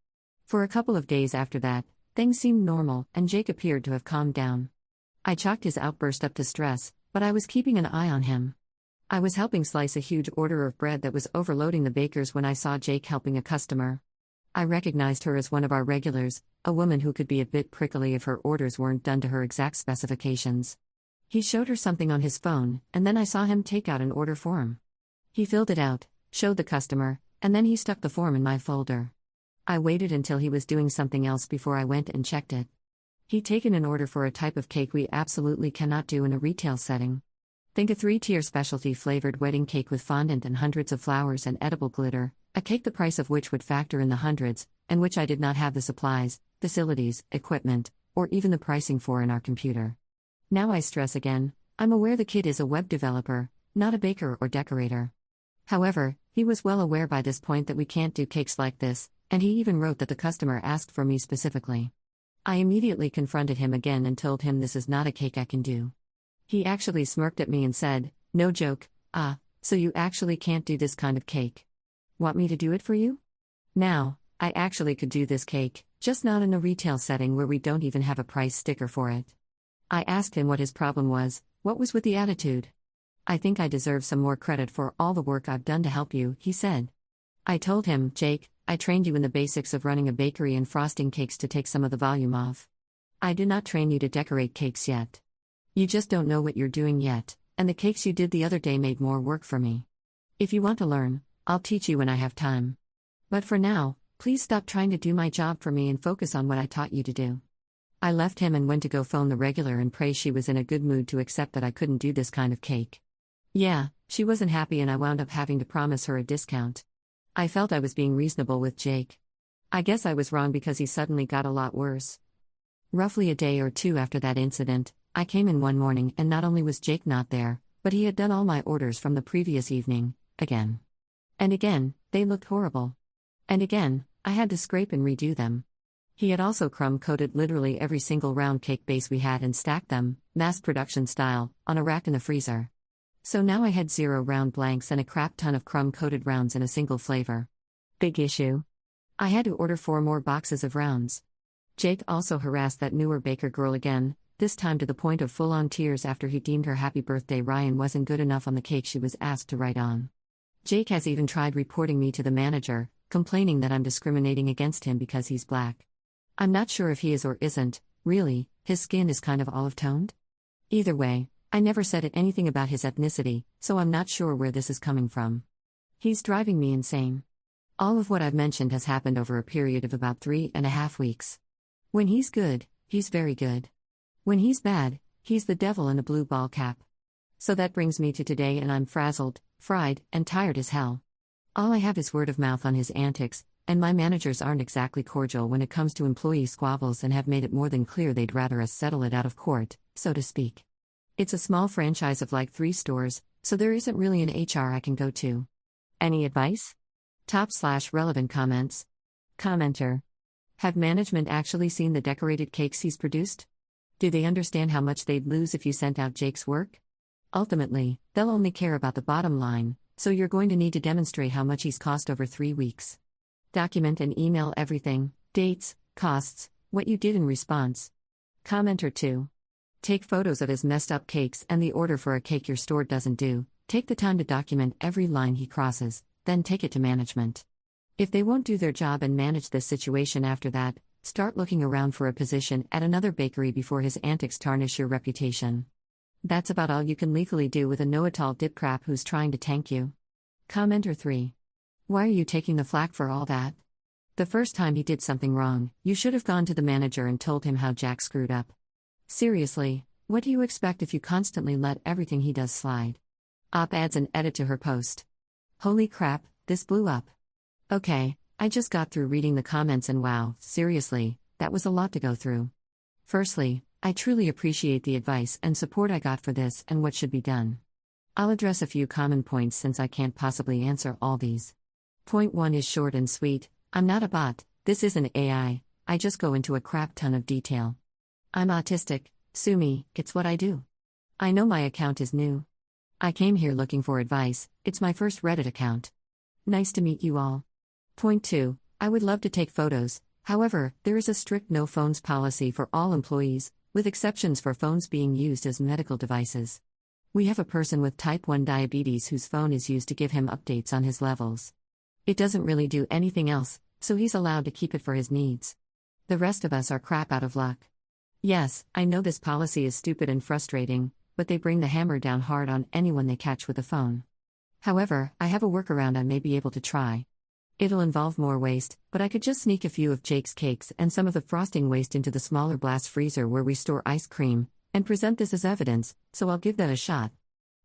For a couple of days after that, things seemed normal and Jake appeared to have calmed down. I chalked his outburst up to stress, but I was keeping an eye on him. I was helping slice a huge order of bread that was overloading the bakers when I saw Jake helping a customer. I recognized her as one of our regulars, a woman who could be a bit prickly if her orders weren't done to her exact specifications. He showed her something on his phone, and then I saw him take out an order form. He filled it out, showed the customer, and then he stuck the form in my folder. I waited until he was doing something else before I went and checked it. He'd taken an order for a type of cake we absolutely cannot do in a retail setting. Think a 3-tier specialty flavored wedding cake with fondant and hundreds of flowers and edible glitter, a cake the price of which would factor in the hundreds, and which I did not have the supplies, facilities, equipment, or even the pricing for in our computer. Now I stress again, I'm aware the kid is a web developer, not a baker or decorator. However, he was well aware by this point that we can't do cakes like this, and he even wrote that the customer asked for me specifically. I immediately confronted him again and told him this is not a cake I can do. He actually smirked at me and said, "No joke, so you actually can't do this kind of cake? Want me to do it for you?" Now, I actually could do this cake, just not in a retail setting where we don't even have a price sticker for it. I asked him what his problem was, what was with the attitude. "I think I deserve some more credit for all the work I've done to help you," he said. I told him, "Jake, I trained you in the basics of running a bakery and frosting cakes to take some of the volume off. I did not train you to decorate cakes yet. You just don't know what you're doing yet, and the cakes you did the other day made more work for me. If you want to learn, I'll teach you when I have time. But for now, please stop trying to do my job for me and focus on what I taught you to do. I left him and went to go phone the regular and pray she was in a good mood to accept that I couldn't do this kind of cake. Yeah, she wasn't happy and I wound up having to promise her a discount. I felt I was being reasonable with Jake. I guess I was wrong because he suddenly got a lot worse. Roughly a day or two after that incident, I came in one morning and not only was Jake not there, but he had done all my orders from the previous evening, again. And again, they looked horrible. And again, I had to scrape and redo them. He had also crumb-coated literally every single round cake base we had and stacked them, mass production style, on a rack in the freezer. So now I had 0 round blanks and a crap ton of crumb-coated rounds in a single flavor. Big issue. I had to order 4 more boxes of rounds. Jake also harassed that newer baker girl again, this time to the point of full-on tears after he deemed her happy birthday Ryan wasn't good enough on the cake she was asked to write on. Jake has even tried reporting me to the manager, complaining that I'm discriminating against him because he's black. I'm not sure if he is or isn't, really, his skin is kind of olive-toned? Either way, I never said anything about his ethnicity, so I'm not sure where this is coming from. He's driving me insane. All of what I've mentioned has happened over a period of about 3.5 weeks. When he's good, he's very good. When he's bad, he's the devil in a blue ball cap. So that brings me to today and I'm frazzled, fried, and tired as hell. All I have is word of mouth on his antics, and my managers aren't exactly cordial when it comes to employee squabbles and have made it more than clear they'd rather us settle it out of court, so to speak. It's a small franchise of like 3 stores, so there isn't really an HR I can go to. Any advice? /relevant comments. Commenter. Have management actually seen the decorated cakes he's produced? Do they understand how much they'd lose if you sent out Jake's work? Ultimately, they'll only care about the bottom line, so you're going to need to demonstrate how much he's cost over 3 weeks. Document and email everything, dates, costs, what you did in response. Commenter 2. Take photos of his messed up cakes and the order for a cake your store doesn't do. Take the time to document every line he crosses, then take it to management. If they won't do their job and manage this situation after that, start looking around for a position at another bakery before his antics tarnish your reputation. That's about all you can legally do with a know-it-all dipcrap who's trying to tank you. Commenter 3. Why are you taking the flack for all that? The first time he did something wrong, you should have gone to the manager and told him how Jack screwed up. Seriously, what do you expect if you constantly let everything he does slide? Adds an edit to her post. Holy crap, this blew up. Okay, I just got through reading the comments and wow, seriously, that was a lot to go through. Firstly, I truly appreciate the advice and support I got for this and what should be done. I'll address a few common points since I can't possibly answer all these. Point 1 is short and sweet. I'm not a bot, this isn't AI, I just go into a crap ton of detail. I'm autistic, sue me, it's what I do. I know my account is new. I came here looking for advice, it's my first Reddit account. Nice to meet you all. Point 2, I would love to take photos, however, there is a strict no phones policy for all employees, with exceptions for phones being used as medical devices. We have a person with type 1 diabetes whose phone is used to give him updates on his levels. It doesn't really do anything else, so he's allowed to keep it for his needs. The rest of us are crap out of luck. Yes, I know this policy is stupid and frustrating, but they bring the hammer down hard on anyone they catch with a phone. However, I have a workaround I may be able to try. It'll involve more waste, but I could just sneak a few of Jake's cakes and some of the frosting waste into the smaller blast freezer where we store ice cream, and present this as evidence, so I'll give that a shot.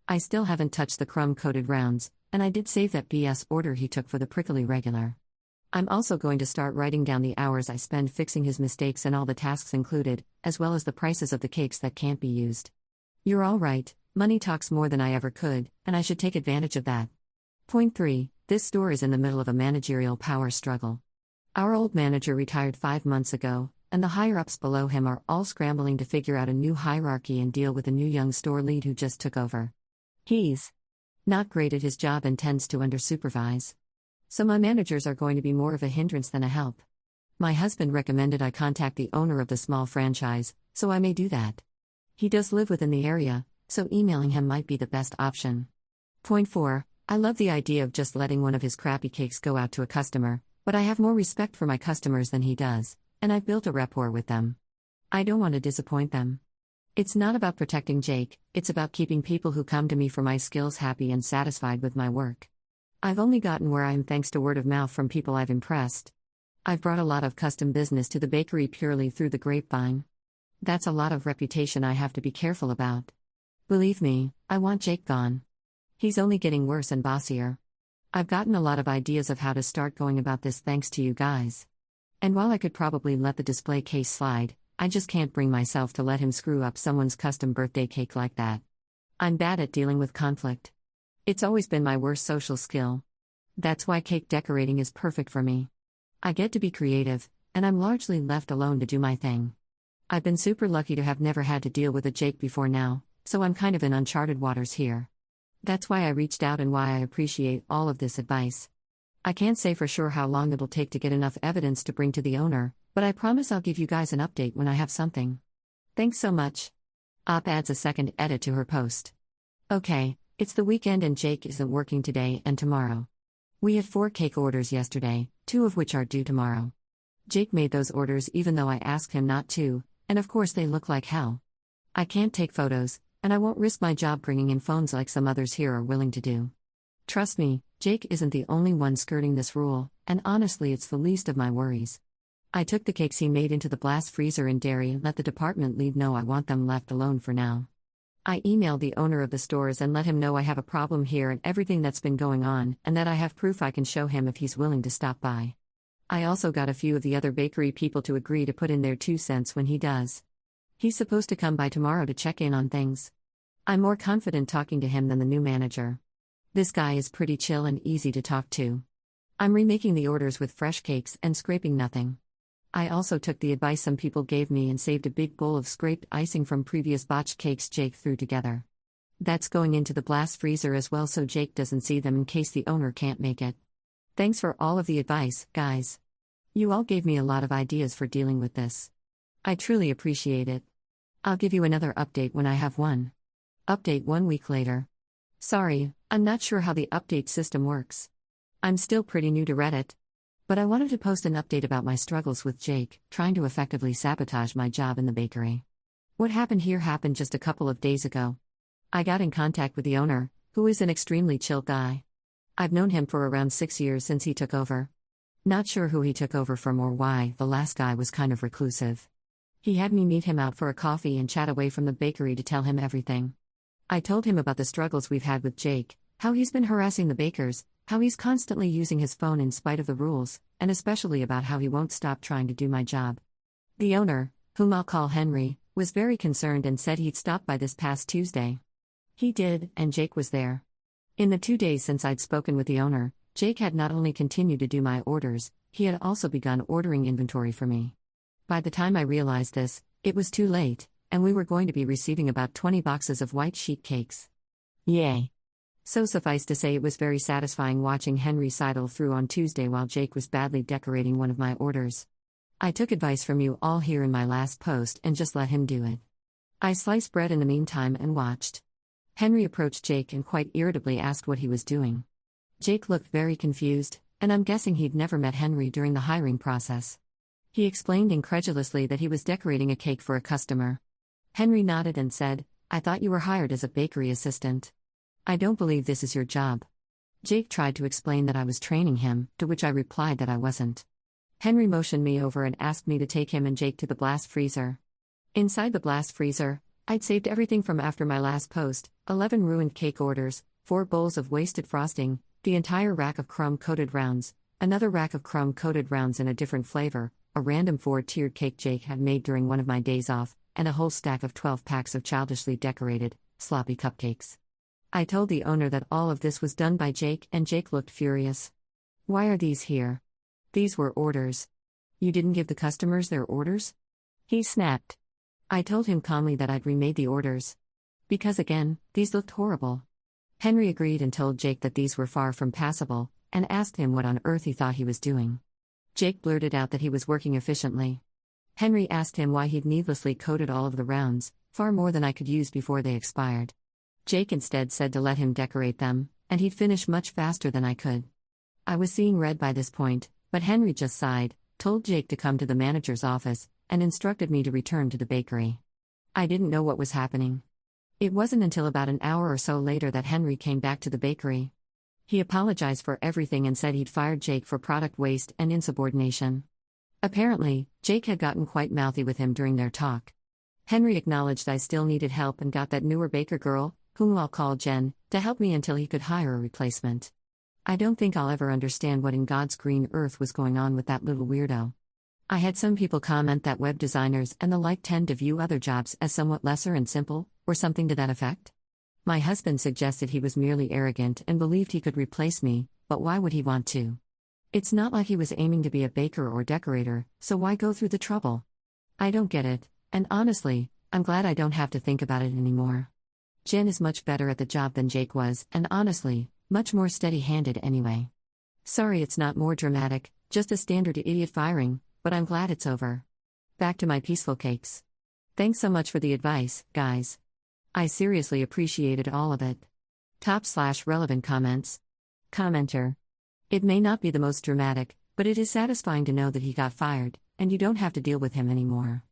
I still haven't touched the crumb-coated rounds, and I did save that BS order he took for the prickly regular. I'm also going to start writing down the hours I spend fixing his mistakes and all the tasks included, as well as the prices of the cakes that can't be used. You're all right, money talks more than I ever could, and I should take advantage of that. Point 3, this store is in the middle of a managerial power struggle. Our old manager retired 5 months ago, and the higher-ups below him are all scrambling to figure out a new hierarchy and deal with a new young store lead who just took over. He's not great at his job and tends to under-supervise. So my managers are going to be more of a hindrance than a help. My husband recommended I contact the owner of the small franchise, so I may do that. He does live within the area, so emailing him might be the best option. Point 4, I love the idea of just letting one of his crappy cakes go out to a customer, But I have more respect for my customers than he does, and I've built a rapport with them. I don't want to disappoint them. It's not about protecting Jake, it's about keeping people who come to me for my skills happy and satisfied with my work. I've only gotten where I am thanks to word of mouth from people I've impressed. I've brought a lot of custom business to the bakery purely through the grapevine. That's a lot of reputation I have to be careful about. Believe me, I want Jake gone. He's only getting worse and bossier. I've gotten a lot of ideas of how to start going about this thanks to you guys. And while I could probably let the display case slide, I just can't bring myself to let him screw up someone's custom birthday cake like that. I'm bad at dealing with conflict. It's always been my worst social skill. That's why cake decorating is perfect for me. I get to be creative, and I'm largely left alone to do my thing. I've been super lucky to have never had to deal with a Jake before now, so I'm kind of in uncharted waters here. That's why I reached out and why I appreciate all of this advice. I can't say for sure how long it'll take to get enough evidence to bring to the owner, but I promise I'll give you guys an update when I have something. Thanks so much. Op adds a second edit to her post. Okay, it's the weekend and Jake isn't working today and tomorrow. We had 4 cake orders yesterday, 2 of which are due tomorrow. Jake made those orders even though I asked him not to, and of course they look like hell. I can't take photos, and I won't risk my job bringing in phones like some others here are willing to do. Trust me, Jake isn't the only one skirting this rule, and honestly it's the least of my worries. I took the cakes he made into the blast freezer in dairy and let the department lead know I want them left alone for now. I emailed the owner of the stores and let him know I have a problem here and everything that's been going on, and that I have proof I can show him if he's willing to stop by. I also got a few of the other bakery people to agree to put in their 2 cents when he does. He's supposed to come by tomorrow to check in on things. I'm more confident talking to him than the new manager. This guy is pretty chill and easy to talk to. I'm remaking the orders with fresh cakes and scraping nothing. I also took the advice some people gave me and saved a big bowl of scraped icing from previous botched cakes Jake threw together. That's going into the blast freezer as well so Jake doesn't see them in case the owner can't make it. Thanks for all of the advice, guys. You all gave me a lot of ideas for dealing with this. I truly appreciate it. I'll give you another update when I have one. Update 1 week later. Sorry, I'm not sure how the update system works. I'm still pretty new to Reddit. But I wanted to post an update about my struggles with Jake, trying to effectively sabotage my job in the bakery. What happened here happened just a couple of days ago. I got in contact with the owner, who is an extremely chill guy. I've known him for around 6 years since he took over. Not sure who he took over from or why, the last guy was kind of reclusive. He had me meet him out for a coffee and chat away from the bakery to tell him everything. I told him about the struggles we've had with Jake, how he's been harassing the bakers, how he's constantly using his phone in spite of the rules, and especially about how he won't stop trying to do my job. The owner, whom I'll call Henry, was very concerned and said he'd stop by this past Tuesday. He did, and Jake was there. In the 2 days since I'd spoken with the owner, Jake had not only continued to do my orders, he had also begun ordering inventory for me. By the time I realized this, it was too late, and we were going to be receiving about 20 boxes of white sheet cakes. Yay! So suffice to say it was very satisfying watching Henry sidle through on Tuesday while Jake was badly decorating one of my orders. I took advice from you all here in my last post and just let him do it. I sliced bread in the meantime and watched. Henry approached Jake and quite irritably asked what he was doing. Jake looked very confused, and I'm guessing he'd never met Henry during the hiring process. He explained incredulously that he was decorating a cake for a customer. Henry nodded and said, "I thought you were hired as a bakery assistant. I don't believe this is your job." Jake tried to explain that I was training him, to which I replied that I wasn't. Henry motioned me over and asked me to take him and Jake to the blast freezer. Inside the blast freezer, I'd saved everything from after my last post: 11 ruined cake orders, 4 bowls of wasted frosting, the entire rack of crumb-coated rounds, another rack of crumb-coated rounds in a different flavor, a random 4-tiered cake Jake had made during one of my days off, and a whole stack of 12 packs of childishly decorated, sloppy cupcakes. I told the owner that all of this was done by Jake, and Jake looked furious. "Why are these here? These were orders. You didn't give the customers their orders?" He snapped. I told him calmly that I'd remade the orders. Because again, these looked horrible. Henry agreed and told Jake that these were far from passable, and asked him what on earth he thought he was doing. Jake blurted out that he was working efficiently. Henry asked him why he'd needlessly coated all of the rounds, far more than I could use before they expired. Jake instead said to let him decorate them, and he'd finish much faster than I could. I was seeing red by this point, But Henry just sighed, told Jake to come to the manager's office, and instructed me to return to the bakery. I didn't know what was happening. It wasn't until about an hour or so later that Henry came back to the bakery. He apologized for everything and said he'd fired Jake for product waste and insubordination. Apparently, Jake had gotten quite mouthy with him during their talk. Henry acknowledged I still needed help and got that newer baker girl, whom I'll call Jen, to help me until he could hire a replacement. I don't think I'll ever understand what in God's green earth was going on with that little weirdo. I had some people comment that web designers and the like tend to view other jobs as somewhat lesser and simple, or something to that effect. My husband suggested he was merely arrogant and believed he could replace me, but why would he want to? It's not like he was aiming to be a baker or decorator, so why go through the trouble? I don't get it, and honestly, I'm glad I don't have to think about it anymore. Jen is much better at the job than Jake was, and honestly, much more steady-handed anyway. Sorry it's not more dramatic, just a standard idiot firing, but I'm glad it's over. Back to my peaceful cakes. Thanks so much for the advice, guys. I seriously appreciated all of it. /relevant comments. Commenter. It may not be the most dramatic, but it is satisfying to know that he got fired, and you don't have to deal with him anymore.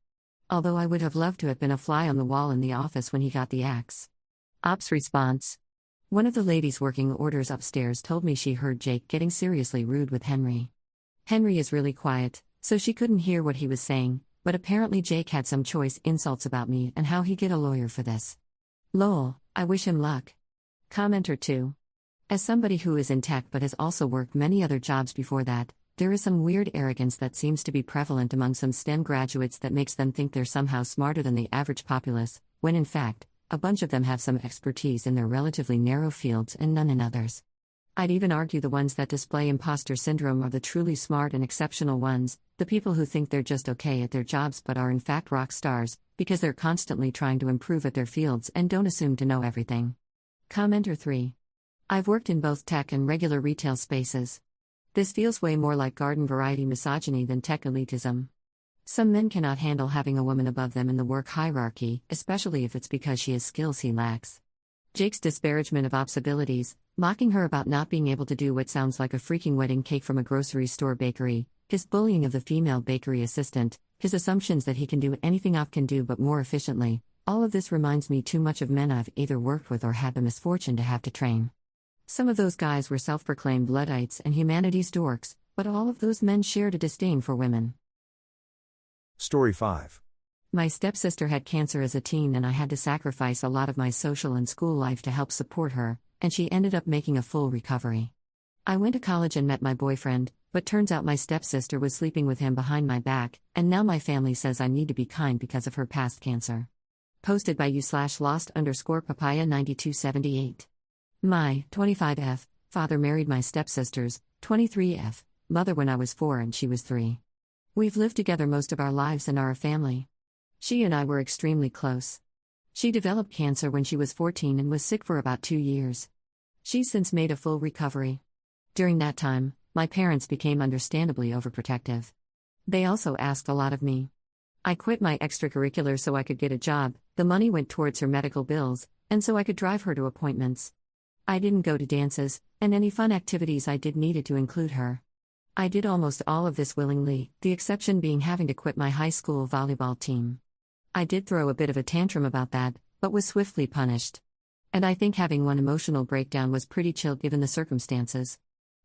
Although I would have loved to have been a fly on the wall in the office when he got the axe. Ops response. One of the ladies working orders upstairs told me she heard Jake getting seriously rude with Henry. Henry is really quiet, so she couldn't hear what he was saying, but apparently Jake had some choice insults about me and how he get a lawyer for this. Lol, I wish him luck. Commenter 2. As somebody who is in tech but has also worked many other jobs before that, there is some weird arrogance that seems to be prevalent among some STEM graduates that makes them think they're somehow smarter than the average populace, when in fact, a bunch of them have some expertise in their relatively narrow fields and none in others. I'd even argue the ones that display imposter syndrome are the truly smart and exceptional ones, the people who think they're just okay at their jobs but are in fact rock stars, because they're constantly trying to improve at their fields and don't assume to know everything. Commenter 3. I've worked in both tech and regular retail spaces. This feels way more like garden variety misogyny than tech elitism. Some men cannot handle having a woman above them in the work hierarchy, especially if it's because she has skills he lacks. Jake's disparagement of ops abilities, mocking her about not being able to do what sounds like a freaking wedding cake from a grocery store bakery, his bullying of the female bakery assistant, his assumptions that he can do anything op can do but more efficiently, all of this reminds me too much of men I've either worked with or had the misfortune to have to train. Some of those guys were self-proclaimed Luddites and humanities dorks, but all of those men shared a disdain for women. Story 5. My stepsister had cancer as a teen and I had to sacrifice a lot of my social and school life to help support her, and she ended up making a full recovery. I went to college and met my boyfriend, but turns out my stepsister was sleeping with him behind my back, and now my family says I need to be kind because of her past cancer. Posted by u/lost_papaya9278. My 25F father married my stepsister's 23F mother when I was 4 and she was 3. We've lived together most of our lives and are a family. She and I were extremely close. She developed cancer when she was 14 and was sick for about 2 years. She's since made a full recovery. During that time, my parents became understandably overprotective. They also asked a lot of me. I quit my extracurriculars so I could get a job, the money went towards her medical bills, and so I could drive her to appointments. I didn't go to dances, and any fun activities I did needed to include her. I did almost all of this willingly, the exception being having to quit my high school volleyball team. I did throw a bit of a tantrum about that, but was swiftly punished. And I think having one emotional breakdown was pretty chill given the circumstances.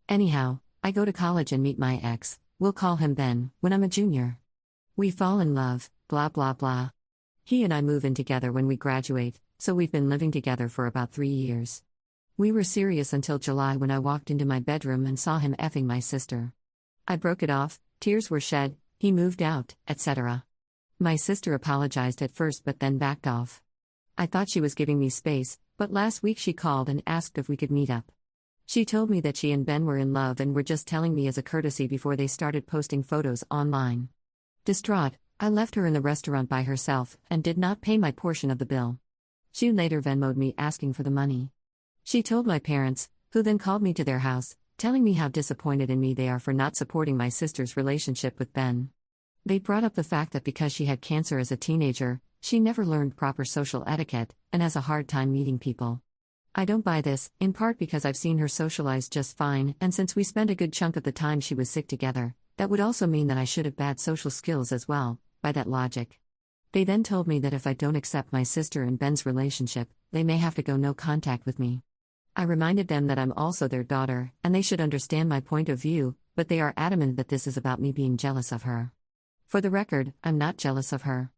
Anyhow, I go to college and meet my ex, we'll call him Ben, when I'm a junior. We fall in love, blah blah blah. He and I move in together when we graduate, so we've been living together for about 3 years. We were serious until July when I walked into my bedroom and saw him effing my sister. I broke it off, tears were shed, he moved out, etc. My sister apologized at first but then backed off. I thought she was giving me space, but last week she called and asked if we could meet up. She told me that she and Ben were in love and were just telling me as a courtesy before they started posting photos online. Distraught, I left her in the restaurant by herself and did not pay my portion of the bill. She later Venmo'd me asking for the money. She told my parents, who then called me to their house, telling me how disappointed in me they are for not supporting my sister's relationship with Ben. They brought up the fact that because she had cancer as a teenager, she never learned proper social etiquette and has a hard time meeting people. I don't buy this, in part because I've seen her socialize just fine, and since we spent a good chunk of the time she was sick together, that would also mean that I should have bad social skills as well, by that logic. They then told me that if I don't accept my sister and Ben's relationship, they may have to go no contact with me. I reminded them that I'm also their daughter, and they should understand my point of view, but they are adamant that this is about me being jealous of her. For the record, I'm not jealous of her.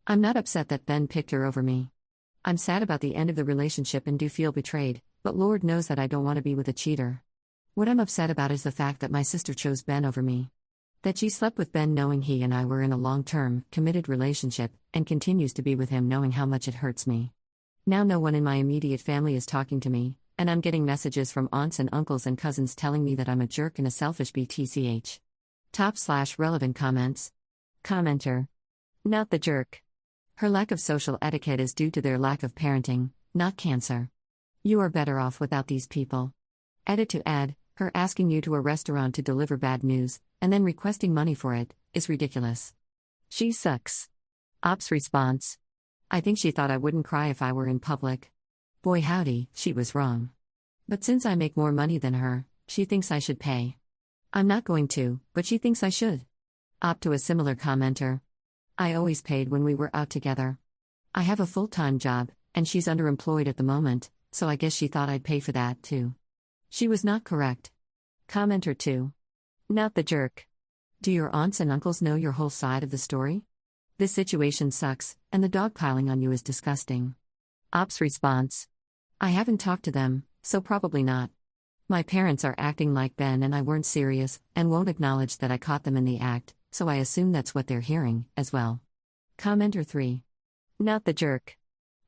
I'm not upset that Ben picked her over me. I'm sad about the end of the relationship and do feel betrayed, but Lord knows that I don't want to be with a cheater. What I'm upset about is the fact that my sister chose Ben over me. That she slept with Ben knowing he and I were in a long-term, committed relationship, and continues to be with him knowing how much it hurts me. Now no one in my immediate family is talking to me, and I'm getting messages from aunts and uncles and cousins telling me that I'm a jerk and a selfish BTCH. Top/relevant comments. Commenter. Not the jerk. Her lack of social etiquette is due to their lack of parenting, not cancer. You are better off without these people. Edit to add, her asking you to a restaurant to deliver bad news, and then requesting money for it, is ridiculous. She sucks. Ops response. I think she thought I wouldn't cry if I were in public. Boy howdy, she was wrong. But since I make more money than her, she thinks I should pay. I'm not going to, but she thinks I should. Op to a similar commenter. I always paid when we were out together. I have a full-time job, and she's underemployed at the moment, so I guess she thought I'd pay for that too. She was not correct. Commenter 2. Not the jerk. Do your aunts and uncles know your whole side of the story? This situation sucks, and the dogpiling on you is disgusting. Ops response. I haven't talked to them, so probably not. My parents are acting like Ben and I weren't serious, and won't acknowledge that I caught them in the act, so I assume that's what they're hearing, as well. Commenter 3. Not the jerk.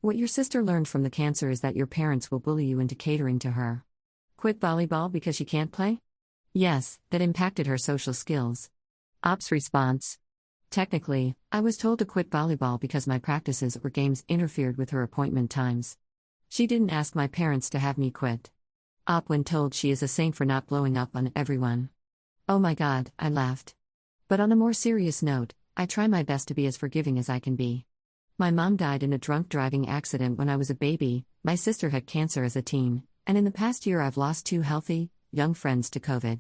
What your sister learned from the cancer is that your parents will bully you into catering to her. Quit volleyball because she can't play? Yes, that impacted her social skills. Ops response. Technically, I was told to quit volleyball because my practices or games interfered with her appointment times. She didn't ask my parents to have me quit. Op when told she is a saint for not blowing up on everyone. Oh my god, I laughed. But on a more serious note, I try my best to be as forgiving as I can be. My mom died in a drunk driving accident when I was a baby, my sister had cancer as a teen, and in the past year I've lost 2 healthy, young friends to COVID.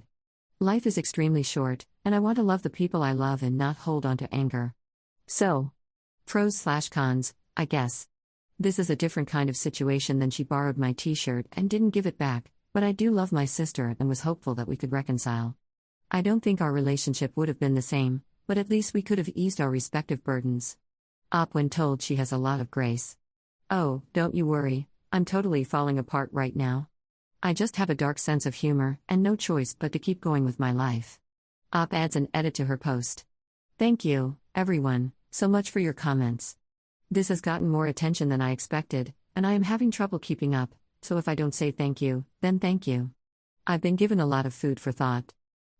Life is extremely short, and I want to love the people I love and not hold on to anger. So, pros/cons, I guess. This is a different kind of situation than she borrowed my t-shirt and didn't give it back, but I do love my sister and was hopeful that we could reconcile. I don't think our relationship would have been the same, but at least we could have eased our respective burdens. Op when told she has a lot of grace. Oh, don't you worry, I'm totally falling apart right now. I just have a dark sense of humor, and no choice but to keep going with my life. Op adds an edit to her post. Thank you, everyone, so much for your comments. This has gotten more attention than I expected, and I am having trouble keeping up, so if I don't say thank you, then thank you. I've been given a lot of food for thought.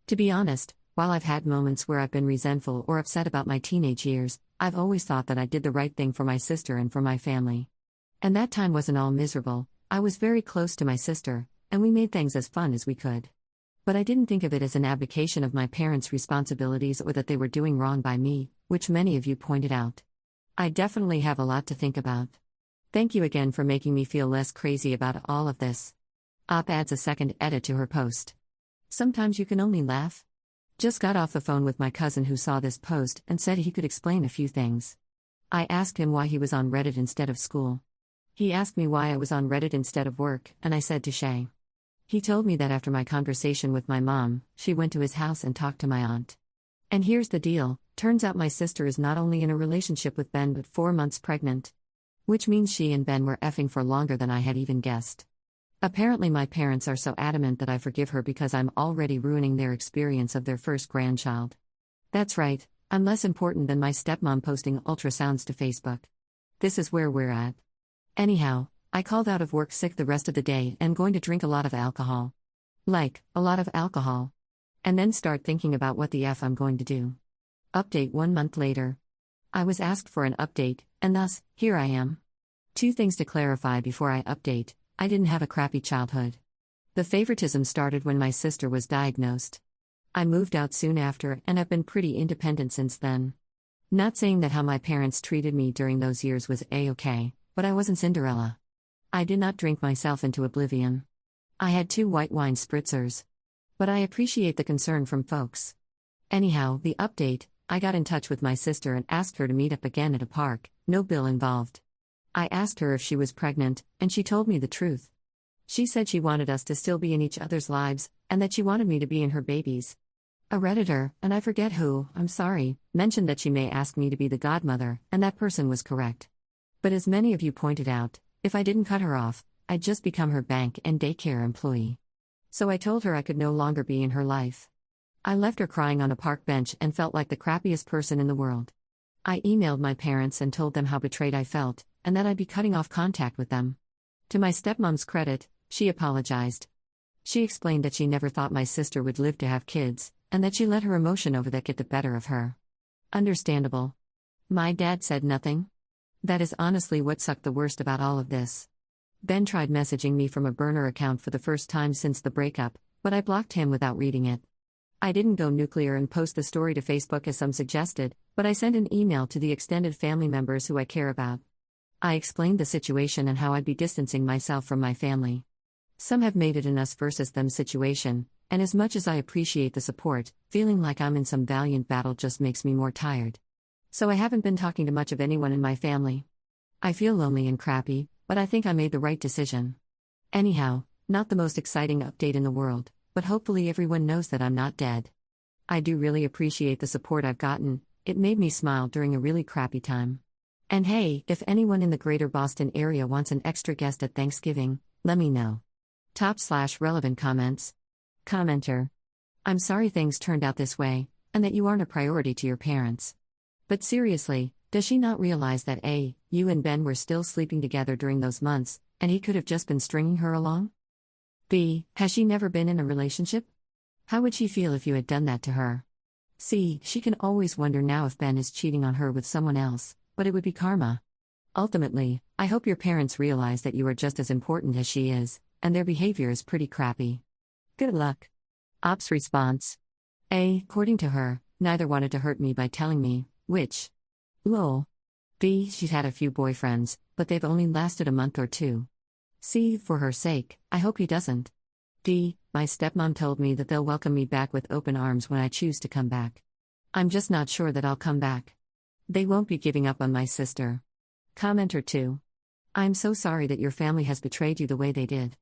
To be honest, while I've had moments where I've been resentful or upset about my teenage years, I've always thought that I did the right thing for my sister and for my family. And that time wasn't all miserable. I was very close to my sister, and we made things as fun as we could. But I didn't think of it as an abdication of my parents' responsibilities or that they were doing wrong by me, which many of you pointed out. I definitely have a lot to think about. Thank you again for making me feel less crazy about all of this. Op adds a second edit to her post. Sometimes you can only laugh. Just got off the phone with my cousin who saw this post and said he could explain a few things. I asked him why he was on Reddit instead of school. He asked me why I was on Reddit instead of work, and I said touché. He told me that after my conversation with my mom, she went to his house and talked to my aunt. And here's the deal, turns out my sister is not only in a relationship with Ben but 4 months pregnant. Which means she and Ben were effing for longer than I had even guessed. Apparently my parents are so adamant that I forgive her because I'm already ruining their experience of their first grandchild. That's right, I'm less important than my stepmom posting ultrasounds to Facebook. This is where we're at. Anyhow, I called out of work sick the rest of the day and going to drink a lot of alcohol. Like, a lot of alcohol. And then start thinking about what the F I'm going to do. Update 1 month later. I was asked for an update, and thus, here I am. 2 things to clarify before I update. I didn't have a crappy childhood. The favoritism started when my sister was diagnosed. I moved out soon after and have been pretty independent since then. Not saying that how my parents treated me during those years was A-okay, but I wasn't Cinderella. I did not drink myself into oblivion. I had 2 white wine spritzers. But I appreciate the concern from folks. Anyhow, the update: I got in touch with my sister and asked her to meet up again at a park, no bill involved. I asked her if she was pregnant, and she told me the truth. She said she wanted us to still be in each other's lives, and that she wanted me to be in her babies. A Redditor, and I forget who, I'm sorry, mentioned that she may ask me to be the godmother, and that person was correct. But as many of you pointed out, if I didn't cut her off, I'd just become her bank and daycare employee. So I told her I could no longer be in her life. I left her crying on a park bench and felt like the crappiest person in the world. I emailed my parents and told them how betrayed I felt, and that I'd be cutting off contact with them. To my stepmom's credit, she apologized. She explained that she never thought my sister would live to have kids, and that she let her emotion over that get the better of her. Understandable. My dad said nothing. That is honestly what sucked the worst about all of this. Ben tried messaging me from a burner account for the first time since the breakup, but I blocked him without reading it. I didn't go nuclear and post the story to Facebook as some suggested, but I sent an email to the extended family members who I care about. I explained the situation and how I'd be distancing myself from my family. Some have made it an us versus them situation, and as much as I appreciate the support, feeling like I'm in some valiant battle just makes me more tired. So I haven't been talking to much of anyone in my family. I feel lonely and crappy, but I think I made the right decision. Anyhow, not the most exciting update in the world, but hopefully everyone knows that I'm not dead. I do really appreciate the support I've gotten. It made me smile during a really crappy time. And hey, if anyone in the greater Boston area wants an extra guest at Thanksgiving, let me know. /relevant comments. Commenter. I'm sorry things turned out this way, and that you aren't a priority to your parents. But seriously, does she not realize that A, you and Ben were still sleeping together during those months, and he could have just been stringing her along? B, has she never been in a relationship? How would she feel if you had done that to her? C, she can always wonder now if Ben is cheating on her with someone else, but it would be karma. Ultimately, I hope your parents realize that you are just as important as she is, and their behavior is pretty crappy. Good luck. Ops response. A, according to her, neither wanted to hurt me by telling me, which. Lol. B, she's had a few boyfriends, but they've only lasted a month or 2. C, for her sake, I hope he doesn't. D, my stepmom told me that they'll welcome me back with open arms when I choose to come back. I'm just not sure that I'll come back. They won't be giving up on my sister. Commenter 2. I'm so sorry that your family has betrayed you the way they did.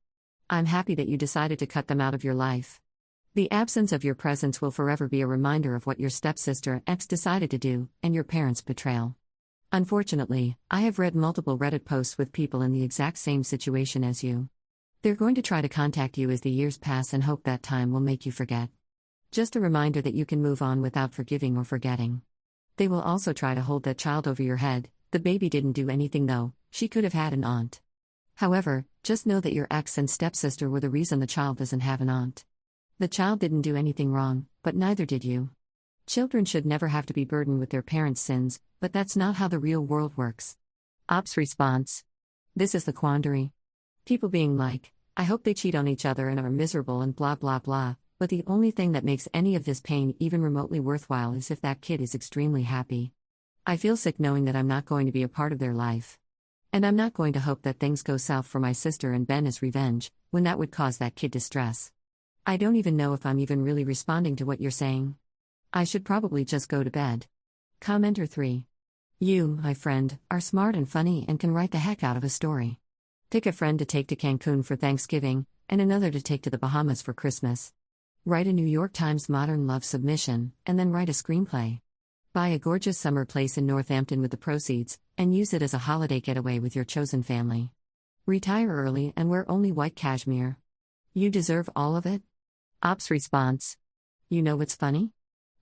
I'm happy that you decided to cut them out of your life. The absence of your presence will forever be a reminder of what your stepsister and ex decided to do, and your parents' betrayal. Unfortunately, I have read multiple Reddit posts with people in the exact same situation as you. They're going to try to contact you as the years pass and hope that time will make you forget. Just a reminder that you can move on without forgiving or forgetting. They will also try to hold that child over your head. The baby didn't do anything though, she could have had an aunt. However, just know that your ex and stepsister were the reason the child doesn't have an aunt. The child didn't do anything wrong, but neither did you. Children should never have to be burdened with their parents' sins, but that's not how the real world works. Ops response. This is the quandary. People being like, I hope they cheat on each other and are miserable and blah blah blah, but the only thing that makes any of this pain even remotely worthwhile is if that kid is extremely happy. I feel sick knowing that I'm not going to be a part of their life. And I'm not going to hope that things go south for my sister and Ben as revenge, when that would cause that kid distress. I don't even know if I'm even really responding to what you're saying. I should probably just go to bed. Commenter 3. You, my friend, are smart and funny and can write the heck out of a story. Pick a friend to take to Cancun for Thanksgiving, and another to take to the Bahamas for Christmas. Write a New York Times modern love submission, and then write a screenplay. Buy a gorgeous summer place in Northampton with the proceeds, and use it as a holiday getaway with your chosen family. Retire early and wear only white cashmere. You deserve all of it? Ops response. You know what's funny?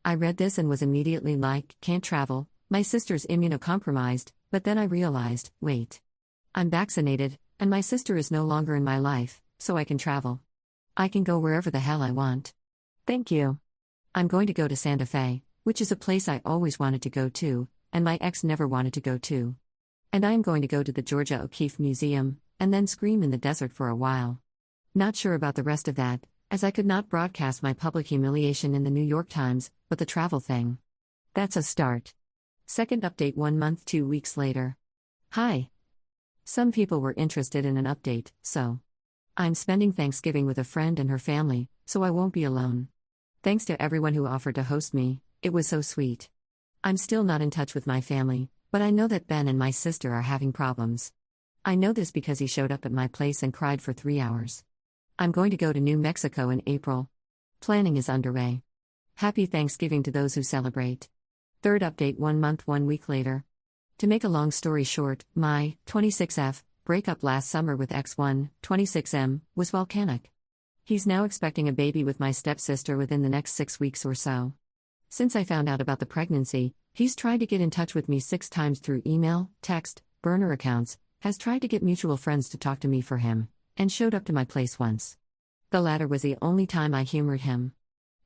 I read this and was immediately like, can't travel, my sister's immunocompromised, but then I realized, wait. I'm vaccinated, and my sister is no longer in my life, so I can travel. I can go wherever the hell I want. Thank you. I'm going to go to Santa Fe, which is a place I always wanted to go to, and my ex never wanted to go to. And I'm going to go to the Georgia O'Keeffe Museum, and then scream in the desert for a while. Not sure about the rest of that, as I could not broadcast my public humiliation in the New York Times, but the travel thing. That's a start. Second update 1 month 2 weeks later. Hi. Some people were interested in an update, so I'm spending Thanksgiving with a friend and her family, so I won't be alone. Thanks to everyone who offered to host me, it was so sweet. I'm still not in touch with my family, but I know that Ben and my sister are having problems. I know this because he showed up at my place and cried for 3 hours. I'm going to go to New Mexico in April. Planning is underway. Happy Thanksgiving to those who celebrate. Third update 1 month 1 week later. To make a long story short, my 26F breakup last summer with X1, 26M, was volcanic. He's now expecting a baby with my stepsister within the next 6 weeks or so. Since I found out about the pregnancy, he's tried to get in touch with me 6 times through email, text, burner accounts, has tried to get mutual friends to talk to me for him, and showed up to my place once. The latter was the only time I humored him.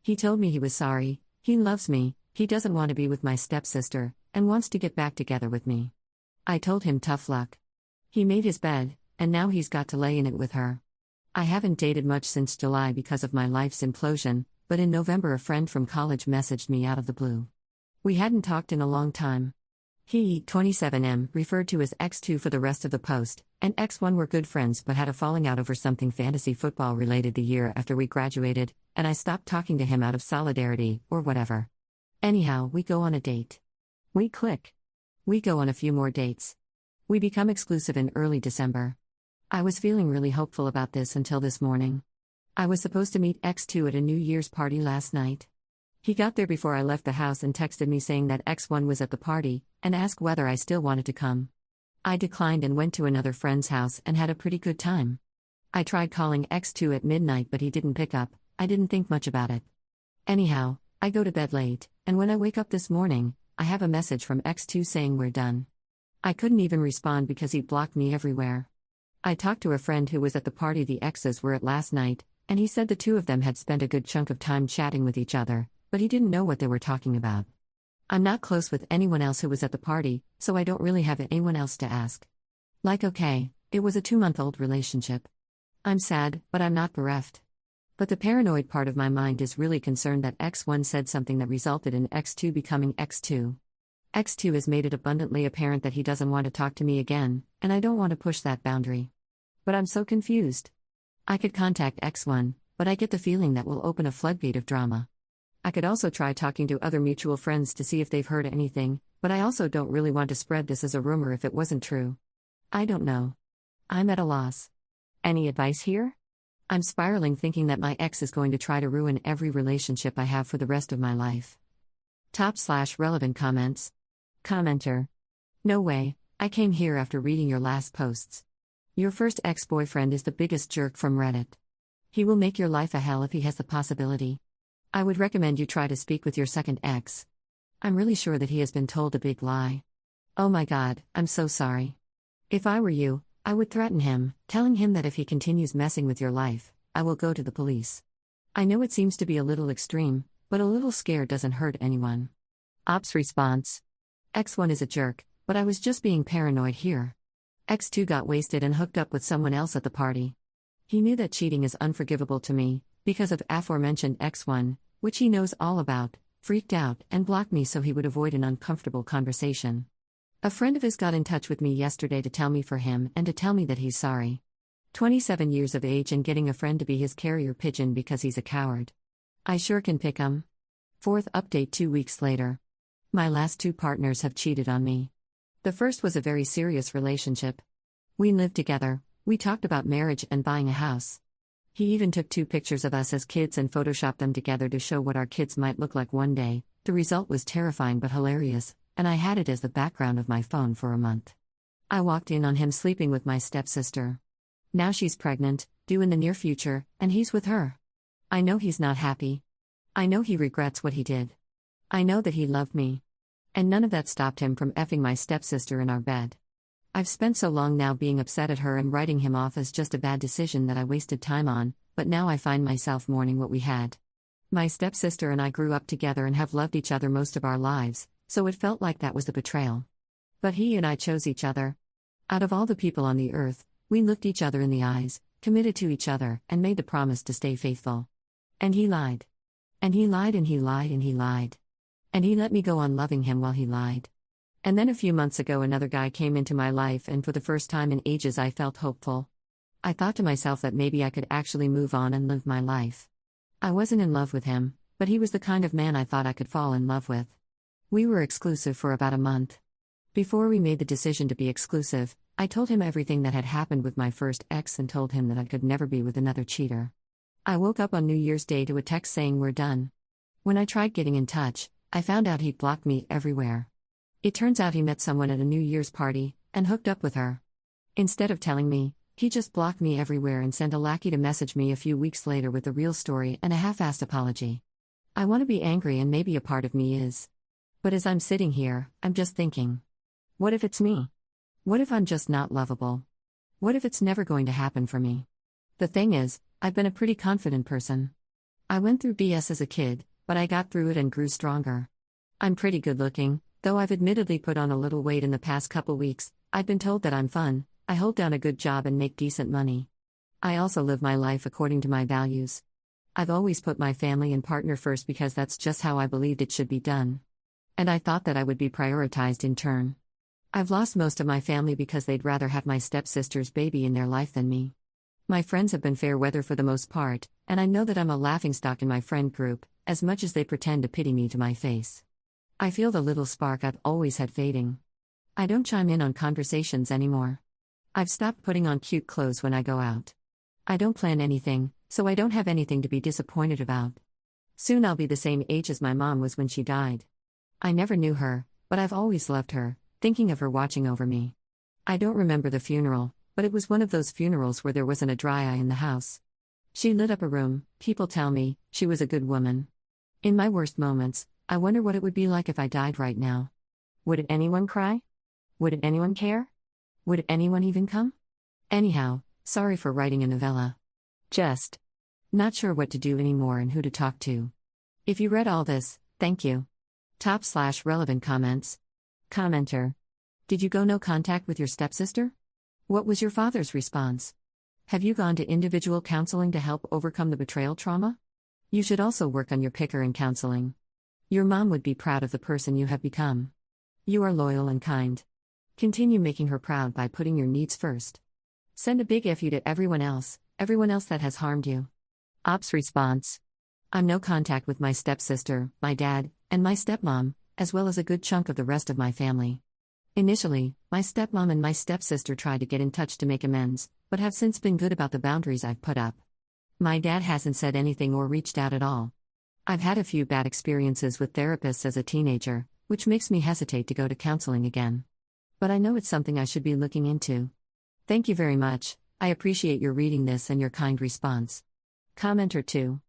He told me he was sorry, he loves me, he doesn't want to be with my stepsister, and wants to get back together with me. I told him tough luck. He made his bed, and now he's got to lay in it with her. I haven't dated much since July because of my life's implosion, but in November a friend from college messaged me out of the blue. We hadn't talked in a long time. He, 27M, referred to as X2 for the rest of the post, and X1 were good friends but had a falling out over something fantasy football related the year after we graduated, and I stopped talking to him out of solidarity, or whatever. Anyhow, we go on a date. We click. We go on a few more dates. We become exclusive in early December. I was feeling really hopeful about this until this morning. I was supposed to meet X2 at a New Year's party last night. He got there before I left the house and texted me saying that X1 was at the party, and asked whether I still wanted to come. I declined and went to another friend's house and had a pretty good time. I tried calling X2 at midnight but he didn't pick up. I didn't think much about it. Anyhow, I go to bed late, and when I wake up this morning, I have a message from X2 saying we're done. I couldn't even respond because he blocked me everywhere. I talked to a friend who was at the party the exes were at last night, and he said the two of them had spent a good chunk of time chatting with each other, but he didn't know what they were talking about. I'm not close with anyone else who was at the party, so I don't really have anyone else to ask. Like okay, it was a 2-month-old relationship. I'm sad, but I'm not bereft. But the paranoid part of my mind is really concerned that X1 said something that resulted in X2 becoming X2. X2 has made it abundantly apparent that he doesn't want to talk to me again, and I don't want to push that boundary. But I'm so confused. I could contact X1, but I get the feeling that will open a floodgate of drama. I could also try talking to other mutual friends to see if they've heard anything, but I also don't really want to spread this as a rumor if it wasn't true. I don't know. I'm at a loss. Any advice here? I'm spiraling thinking that my ex is going to try to ruin every relationship I have for the rest of my life. Top/relevant comments. Commenter. No way, I came here after reading your last posts. Your first ex-boyfriend is the biggest jerk from Reddit. He will make your life a hell if he has the possibility. I would recommend you try to speak with your second ex. I'm really sure that he has been told a big lie. Oh my god, I'm so sorry. If I were you, I would threaten him, telling him that if he continues messing with your life, I will go to the police. I know it seems to be a little extreme, but a little scare doesn't hurt anyone. Ops response. X1 is a jerk, but I was just being paranoid here. X2 got wasted and hooked up with someone else at the party. He knew that cheating is unforgivable to me, because of aforementioned X1, which he knows all about, freaked out, and blocked me so he would avoid an uncomfortable conversation. A friend of his got in touch with me yesterday to tell me for him and to tell me that he's sorry. 27 years of age and getting a friend to be his carrier pigeon because he's a coward. I sure can pick him. Fourth update 2 weeks later. My last 2 partners have cheated on me. The first was a very serious relationship. We lived together, we talked about marriage and buying a house. He even took 2 pictures of us as kids and photoshopped them together to show what our kids might look like one day. The result was terrifying but hilarious, and I had it as the background of my phone for a month. I walked in on him sleeping with my stepsister. Now she's pregnant, due in the near future, and he's with her. I know he's not happy. I know he regrets what he did. I know that he loved me. And none of that stopped him from effing my stepsister in our bed. I've spent so long now being upset at her and writing him off as just a bad decision that I wasted time on, but now I find myself mourning what we had. My stepsister and I grew up together and have loved each other most of our lives, so it felt like that was the betrayal. But he and I chose each other. Out of all the people on the earth, we looked each other in the eyes, committed to each other, and made the promise to stay faithful. And he lied. And he lied and he lied and he lied. And he let me go on loving him while he lied. And then a few months ago, another guy came into my life, and for the first time in ages, I felt hopeful. I thought to myself that maybe I could actually move on and live my life. I wasn't in love with him, but he was the kind of man I thought I could fall in love with. We were exclusive for about a month. Before we made the decision to be exclusive, I told him everything that had happened with my first ex and told him that I could never be with another cheater. I woke up on New Year's Day to a text saying we're done. When I tried getting in touch, I found out he'd blocked me everywhere. It turns out he met someone at a New Year's party and hooked up with her. Instead of telling me, he just blocked me everywhere and sent a lackey to message me a few weeks later with the real story and a half-assed apology. I want to be angry, and maybe a part of me is. But as I'm sitting here, I'm just thinking, what if it's me? What if I'm just not lovable? What if it's never going to happen for me? The thing is, I've been a pretty confident person. I went through BS as a kid, but I got through it and grew stronger. I'm pretty good looking, though I've admittedly put on a little weight in the past couple weeks. I've been told that I'm fun, I hold down a good job and make decent money. I also live my life according to my values. I've always put my family and partner first because that's just how I believed it should be done. And I thought that I would be prioritized in turn. I've lost most of my family because they'd rather have my stepsister's baby in their life than me. My friends have been fair weather for the most part, and I know that I'm a laughingstock in my friend group, as much as they pretend to pity me to my face. I feel the little spark I've always had fading. I don't chime in on conversations anymore. I've stopped putting on cute clothes when I go out. I don't plan anything, so I don't have anything to be disappointed about. Soon I'll be the same age as my mom was when she died. I never knew her, but I've always loved her, thinking of her watching over me. I don't remember the funeral, but it was one of those funerals where there wasn't a dry eye in the house. She lit up a room. People tell me she was a good woman. In my worst moments, I wonder what it would be like if I died right now. Would anyone cry? Would anyone care? Would anyone even come? Anyhow, sorry for writing a novella. Just not sure what to do anymore and who to talk to. If you read all this, thank you. /relevant comments. Commenter. Did you go no contact with your stepsister? What was your father's response? Have you gone to individual counseling to help overcome the betrayal trauma? You should also work on your picker in counseling. Your mom would be proud of the person you have become. You are loyal and kind. Continue making her proud by putting your needs first. Send a big F you to everyone else that has harmed you. Ops response. I'm no contact with my stepsister, my dad, and my stepmom, as well as a good chunk of the rest of my family. Initially, my stepmom and my stepsister tried to get in touch to make amends, but have since been good about the boundaries I've put up. My dad hasn't said anything or reached out at all. I've had a few bad experiences with therapists as a teenager, which makes me hesitate to go to counseling again. But I know it's something I should be looking into. Thank you very much. I appreciate your reading this and your kind response. Commenter 2.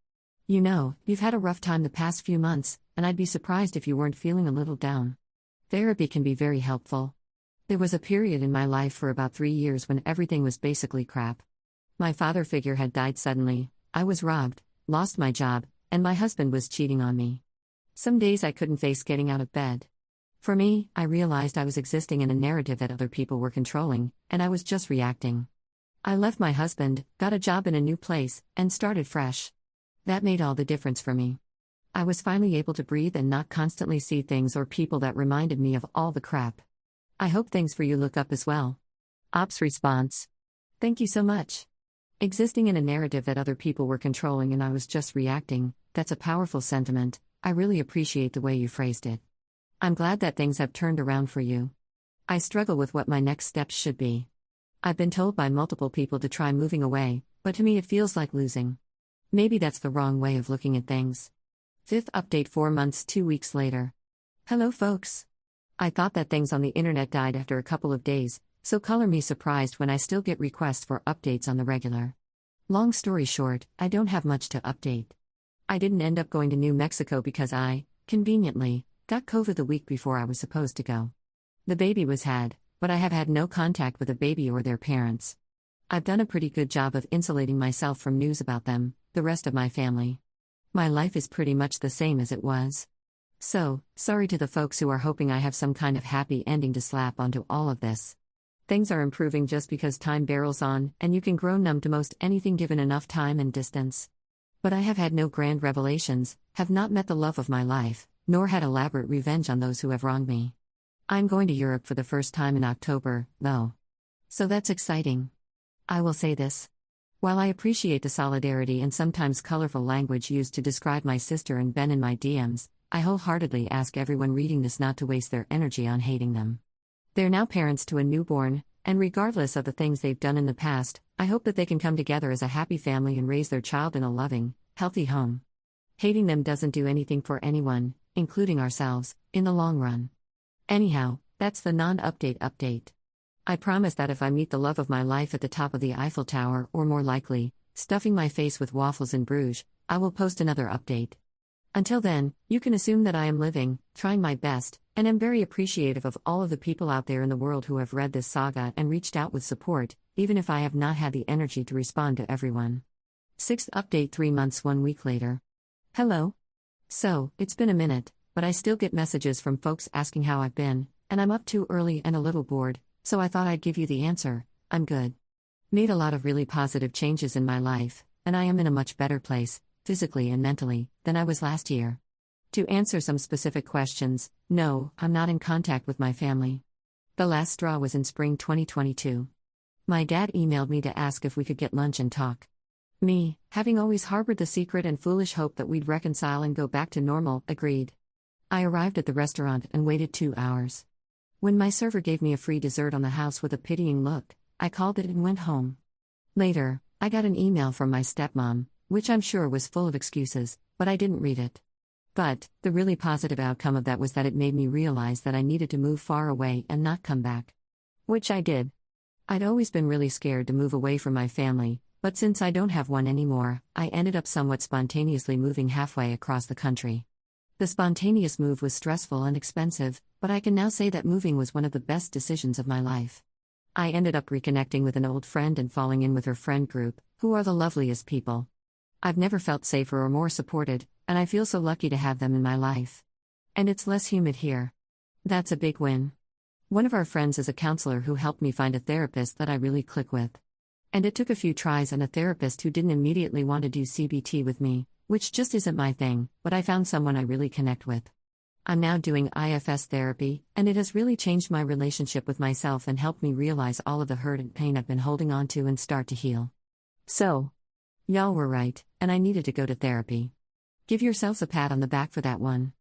You know, you've had a rough time the past few months, and I'd be surprised if you weren't feeling a little down. Therapy can be very helpful. There was a period in my life for about 3 years when everything was basically crap. My father figure had died suddenly, I was robbed, lost my job, and my husband was cheating on me. Some days I couldn't face getting out of bed. For me, I realized I was existing in a narrative that other people were controlling, and I was just reacting. I left my husband, got a job in a new place, and started fresh. That made all the difference for me. I was finally able to breathe and not constantly see things or people that reminded me of all the crap. I hope things for you look up as well. Ops response. Thank you so much. Existing in a narrative that other people were controlling and I was just reacting, that's a powerful sentiment. I really appreciate the way you phrased it. I'm glad that things have turned around for you. I struggle with what my next steps should be. I've been told by multiple people to try moving away, but to me it feels like losing. Maybe that's the wrong way of looking at things. 5th update 4 months 2 weeks later. Hello folks. I thought that things on the internet died after a couple of days, so color me surprised when I still get requests for updates on the regular. Long story short, I don't have much to update. I didn't end up going to New Mexico because I, conveniently, got COVID the week before I was supposed to go. The baby was had, but I have had no contact with the baby or their parents. I've done a pretty good job of insulating myself from news about them, the rest of my family. My life is pretty much the same as it was. So, sorry to the folks who are hoping I have some kind of happy ending to slap onto all of this. Things are improving just because time barrels on, and you can grow numb to most anything given enough time and distance. But I have had no grand revelations, have not met the love of my life, nor had elaborate revenge on those who have wronged me. I'm going to Europe for the first time in October, though. So that's exciting. I will say this. While I appreciate the solidarity and sometimes colorful language used to describe my sister and Ben in my DMs, I wholeheartedly ask everyone reading this not to waste their energy on hating them. They're now parents to a newborn, and regardless of the things they've done in the past, I hope that they can come together as a happy family and raise their child in a loving, healthy home. Hating them doesn't do anything for anyone, including ourselves, in the long run. Anyhow, that's the non-update update. I promise that if I meet the love of my life at the top of the Eiffel Tower, or more likely, stuffing my face with waffles in Bruges, I will post another update. Until then, you can assume that I am living, trying my best, and am very appreciative of all of the people out there in the world who have read this saga and reached out with support, even if I have not had the energy to respond to everyone. 6th update 3 months 1 week later. Hello. So, it's been a minute, but I still get messages from folks asking how I've been, and I'm up too early and a little bored, so I thought I'd give you the answer. I'm good. Made a lot of really positive changes in my life, and I am in a much better place, physically and mentally, than I was last year. To answer some specific questions, no, I'm not in contact with my family. The last straw was in spring 2022. My dad emailed me to ask if we could get lunch and talk. Me, having always harbored the secret and foolish hope that we'd reconcile and go back to normal, agreed. I arrived at the restaurant and waited 2 hours. When my server gave me a free dessert on the house with a pitying look, I called it and went home. Later, I got an email from my stepmom, which I'm sure was full of excuses, but I didn't read it. But, the really positive outcome of that was that it made me realize that I needed to move far away and not come back. Which I did. I'd always been really scared to move away from my family, but since I don't have one anymore, I ended up somewhat spontaneously moving halfway across the country. The spontaneous move was stressful and expensive, but I can now say that moving was one of the best decisions of my life. I ended up reconnecting with an old friend and falling in with her friend group, who are the loveliest people. I've never felt safer or more supported, and I feel so lucky to have them in my life. And it's less humid here. That's a big win. One of our friends is a counselor who helped me find a therapist that I really click with. And it took a few tries and a therapist who didn't immediately want to do CBT with me, which just isn't my thing, but I found someone I really connect with. I'm now doing IFS therapy, and it has really changed my relationship with myself and helped me realize all of the hurt and pain I've been holding on to and start to heal. So, y'all were right, and I needed to go to therapy. Give yourselves a pat on the back for that one.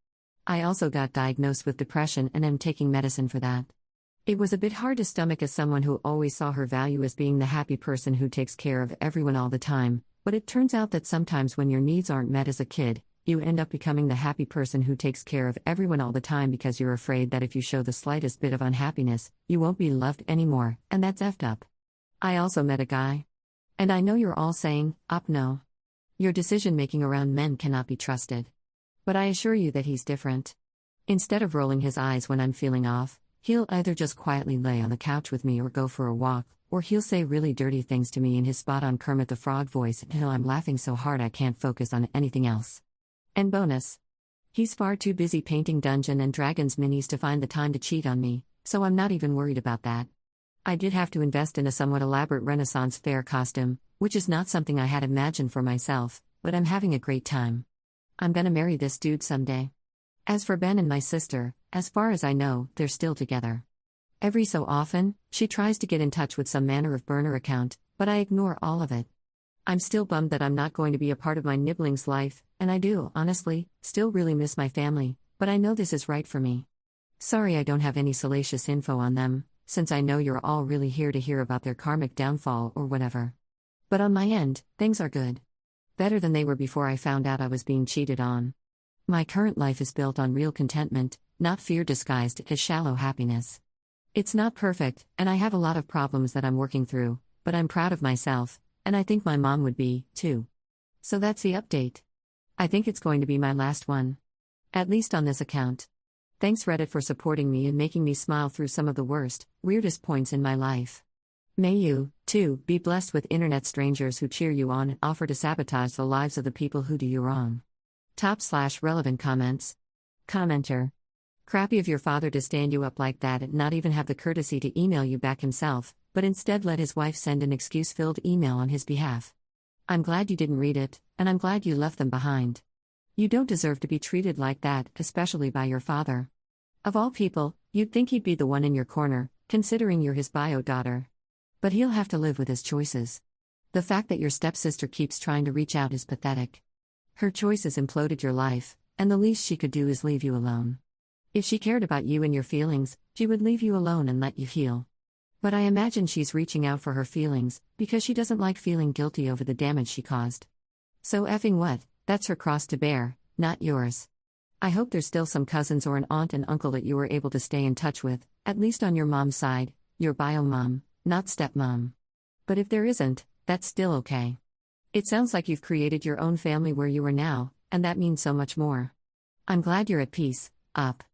I also got diagnosed with depression and am taking medicine for that. It was a bit hard to stomach as someone who always saw her value as being the happy person who takes care of everyone all the time, but it turns out that sometimes when your needs aren't met as a kid, you end up becoming the happy person who takes care of everyone all the time because you're afraid that if you show the slightest bit of unhappiness, you won't be loved anymore, and that's effed up. I also met a guy. And I know you're all saying, no. Your decision-making around men cannot be trusted. But I assure you that he's different. Instead of rolling his eyes when I'm feeling off, he'll either just quietly lay on the couch with me or go for a walk, or he'll say really dirty things to me in his spot-on Kermit the Frog voice until I'm laughing so hard I can't focus on anything else. And bonus. He's far too busy painting Dungeons and Dragons minis to find the time to cheat on me, so I'm not even worried about that. I did have to invest in a somewhat elaborate Renaissance fair costume, which is not something I had imagined for myself, but I'm having a great time. I'm gonna marry this dude someday. As for Ben and my sister, as far as I know, they're still together. Every so often, she tries to get in touch with some manner of burner account, but I ignore all of it. I'm still bummed that I'm not going to be a part of my nibbling's life, and I do, honestly, still really miss my family, but I know this is right for me. Sorry I don't have any salacious info on them, since I know you're all really here to hear about their karmic downfall or whatever. But on my end, things are good. Better than they were before I found out I was being cheated on. My current life is built on real contentment, not fear disguised as shallow happiness. It's not perfect, and I have a lot of problems that I'm working through, but I'm proud of myself, and I think my mom would be, too. So that's the update. I think it's going to be my last one. At least on this account. Thanks Reddit for supporting me and making me smile through some of the worst, weirdest points in my life. May you, too, be blessed with internet strangers who cheer you on and offer to sabotage the lives of the people who do you wrong. /relevant comments. Commenter. Crappy of your father to stand you up like that and not even have the courtesy to email you back himself, but instead let his wife send an excuse-filled email on his behalf. I'm glad you didn't read it, and I'm glad you left them behind. You don't deserve to be treated like that, especially by your father. Of all people, You'd think he'd be the one in your corner, considering you're his bio daughter. But he'll have to live with his choices. The fact that your stepsister keeps trying to reach out is pathetic. Her choices imploded your life, and the least she could do is leave you alone. If she cared about you and your feelings, she would leave you alone and let you heal. But I imagine she's reaching out for her feelings, because she doesn't like feeling guilty over the damage she caused. So effing what, that's her cross to bear, not yours. I hope there's still some cousins or an aunt and uncle that you were able to stay in touch with, at least on your mom's side, your bio mom, not stepmom. But if there isn't, that's still okay. It sounds like you've created your own family where you are now, and that means so much more. I'm glad you're at peace, up.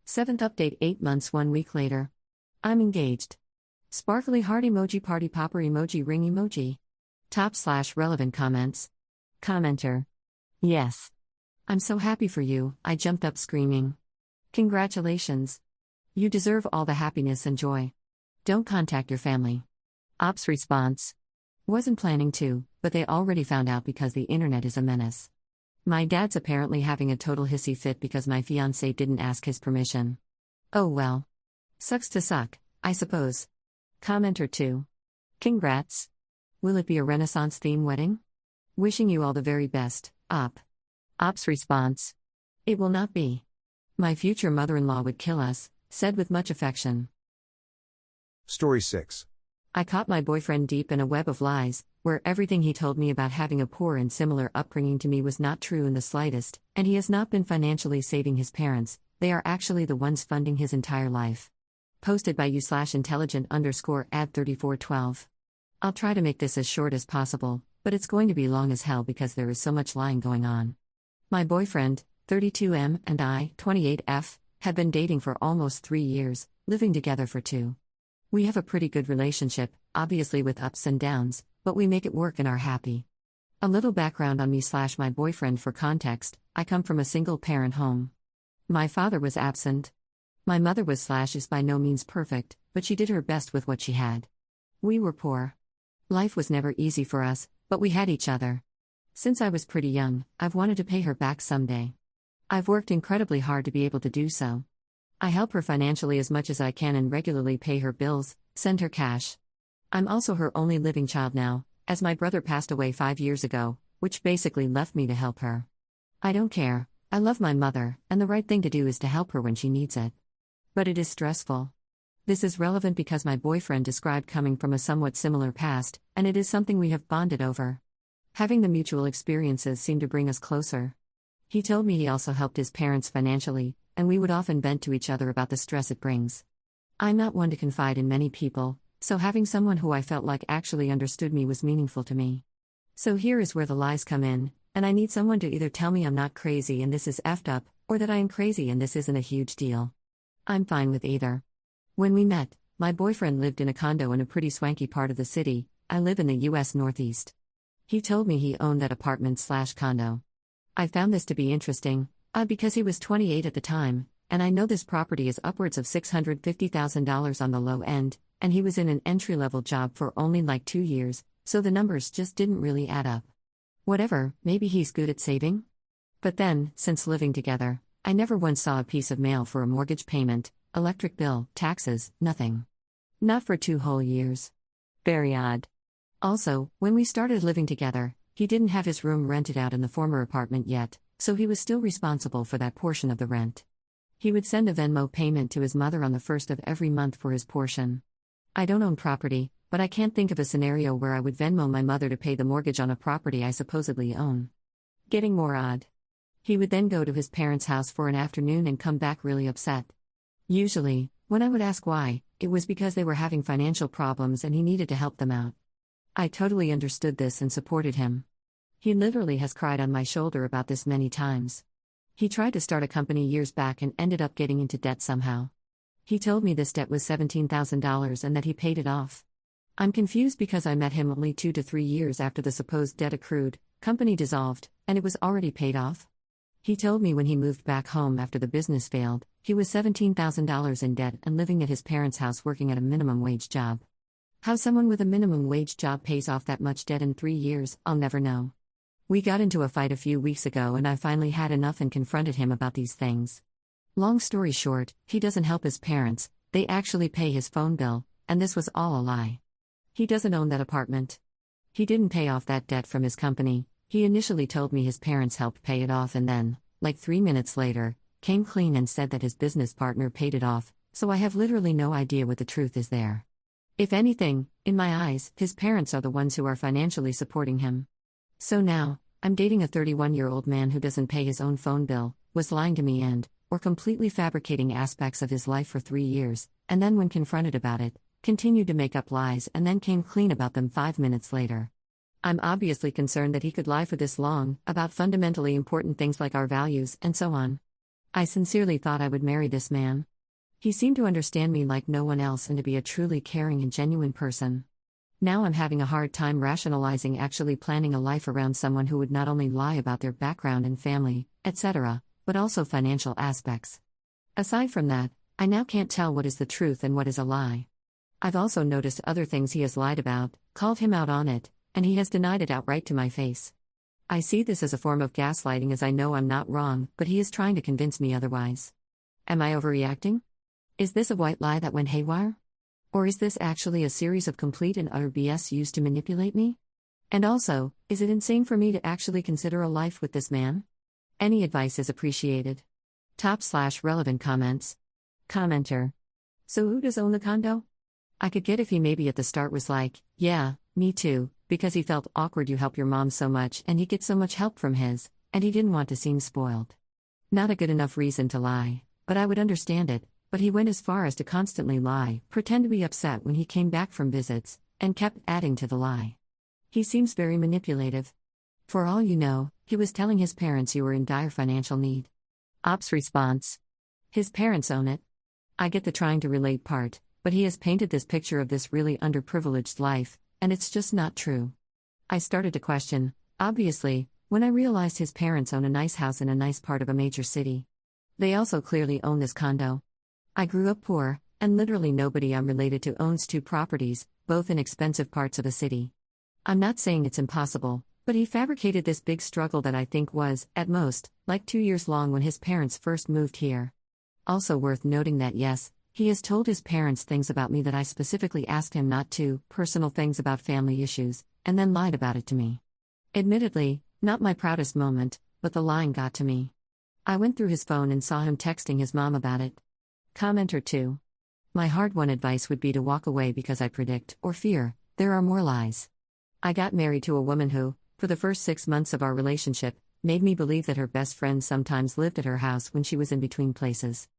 7th update 8 months 1 week later. I'm engaged. Sparkly heart emoji party popper emoji ring emoji. Top/relevant comments. Commenter. Yes. I'm so happy for you, I jumped up screaming. Congratulations. You deserve all the happiness and joy. Don't contact your family. Ops response. Wasn't planning to, but they already found out because the internet is a menace. My dad's apparently having a total hissy fit because my fiancé didn't ask his permission. Oh well. Sucks to suck, I suppose. Commenter 2. Congrats. Will it be a Renaissance theme wedding? Wishing you all the very best, Op. Op's response. It will not be. My future mother-in-law would kill us, said with much affection. Story 6. I caught my boyfriend deep in a web of lies, where everything he told me about having a poor and similar upbringing to me was not true in the slightest, and he has not been financially saving his parents, they are actually the ones funding his entire life. Posted by you/intelligent_ad3412. I'll try to make this as short as possible, but it's going to be long as hell because there is so much lying going on. My boyfriend, 32M, and I, 28F, have been dating for almost 3 years, living together for 2. We have a pretty good relationship, obviously with ups and downs, but we make it work and are happy. A little background on me/my boyfriend for context: I come from a single-parent home. My father was absent. My mother was/is by no means perfect, but she did her best with what she had. We were poor. Life was never easy for us, but we had each other. Since I was pretty young, I've wanted to pay her back someday. I've worked incredibly hard to be able to do so. I help her financially as much as I can and regularly pay her bills, send her cash. I'm also her only living child now, as my brother passed away 5 years ago, which basically left me to help her. I don't care, I love my mother, and the right thing to do is to help her when she needs it. But it is stressful. This is relevant because my boyfriend described coming from a somewhat similar past, and it is something we have bonded over. Having the mutual experiences seem to bring us closer. He told me he also helped his parents financially, and we would often vent to each other about the stress it brings. I'm not one to confide in many people, so having someone who I felt like actually understood me was meaningful to me. So here is where the lies come in, and I need someone to either tell me I'm not crazy and this is effed up, or that I am crazy and this isn't a huge deal. I'm fine with either. When we met, my boyfriend lived in a condo in a pretty swanky part of the city. I live in the US Northeast. He told me he owned that apartment/condo. I found this to be interesting, because he was 28 at the time, and I know this property is upwards of $650,000 on the low end, and he was in an entry-level job for only like 2 years, so the numbers just didn't really add up. Whatever, maybe he's good at saving? But then, since living together, I never once saw a piece of mail for a mortgage payment, electric bill, taxes, nothing. Not for 2 whole years. Very odd. Also, when we started living together, he didn't have his room rented out in the former apartment yet, so he was still responsible for that portion of the rent. He would send a Venmo payment to his mother on the 1st of every month for his portion. I don't own property, but I can't think of a scenario where I would Venmo my mother to pay the mortgage on a property I supposedly own. Getting more odd. He would then go to his parents' house for an afternoon and come back really upset. Usually, when I would ask why, it was because they were having financial problems and he needed to help them out. I totally understood this and supported him. He literally has cried on my shoulder about this many times. He tried to start a company years back and ended up getting into debt somehow. He told me this debt was $17,000 and that he paid it off. I'm confused because I met him only 2 to 3 years after the supposed debt accrued, company dissolved, and it was already paid off. He told me when he moved back home after the business failed, he was $17,000 in debt and living at his parents' house working at a minimum wage job. How someone with a minimum wage job pays off that much debt in 3 years, I'll never know. We got into a fight a few weeks ago and I finally had enough and confronted him about these things. Long story short, he doesn't help his parents, they actually pay his phone bill, and this was all a lie. He doesn't own that apartment. He didn't pay off that debt from his company. He initially told me his parents helped pay it off and then, like 3 minutes later, came clean and said that his business partner paid it off, so I have literally no idea what the truth is there. If anything, in my eyes, his parents are the ones who are financially supporting him. So now, I'm dating a 31-year-old man who doesn't pay his own phone bill, was lying to me or completely fabricating aspects of his life for 3 years, and then when confronted about it, continued to make up lies and then came clean about them 5 minutes later. I'm obviously concerned that he could lie for this long, about fundamentally important things like our values and so on. I sincerely thought I would marry this man. He seemed to understand me like no one else and to be a truly caring and genuine person. Now I'm having a hard time rationalizing actually planning a life around someone who would not only lie about their background and family, etc., but also financial aspects. Aside from that, I now can't tell what is the truth and what is a lie. I've also noticed other things he has lied about, called him out on it, and he has denied it outright to my face. I see this as a form of gaslighting as I know I'm not wrong, but he is trying to convince me otherwise. Am I overreacting? Is this a white lie that went haywire? Or is this actually a series of complete and utter BS used to manipulate me? And also, is it insane for me to actually consider a life with this man? Any advice is appreciated. /relevant comments. Commenter. So who does own the condo? I could get if he maybe at the start was like, yeah, me too, because he felt awkward you help your mom so much and he gets so much help from his, and he didn't want to seem spoiled. Not a good enough reason to lie, but I would understand it, but he went as far as to constantly lie, pretend to be upset when he came back from visits, and kept adding to the lie. He seems very manipulative. For all you know, he was telling his parents you were in dire financial need. Ops response. His parents own it. I get the trying to relate part, but he has painted this picture of this really underprivileged life, and it's just not true. I started to question, obviously, when I realized his parents own a nice house in a nice part of a major city. They also clearly own this condo. I grew up poor, and literally nobody I'm related to owns 2 properties, both in expensive parts of a city. I'm not saying it's impossible, but he fabricated this big struggle that I think was, at most, like 2 years long when his parents first moved here. Also worth noting that yes, he has told his parents things about me that I specifically asked him not to, personal things about family issues, and then lied about it to me. Admittedly, not my proudest moment, but the lying got to me. I went through his phone and saw him texting his mom about it. Commenter 2. My hard-won advice would be to walk away because I predict, or fear, there are more lies. I got married to a woman who, for the first 6 months of our relationship, made me believe that her best friend sometimes lived at her house when she was in between places.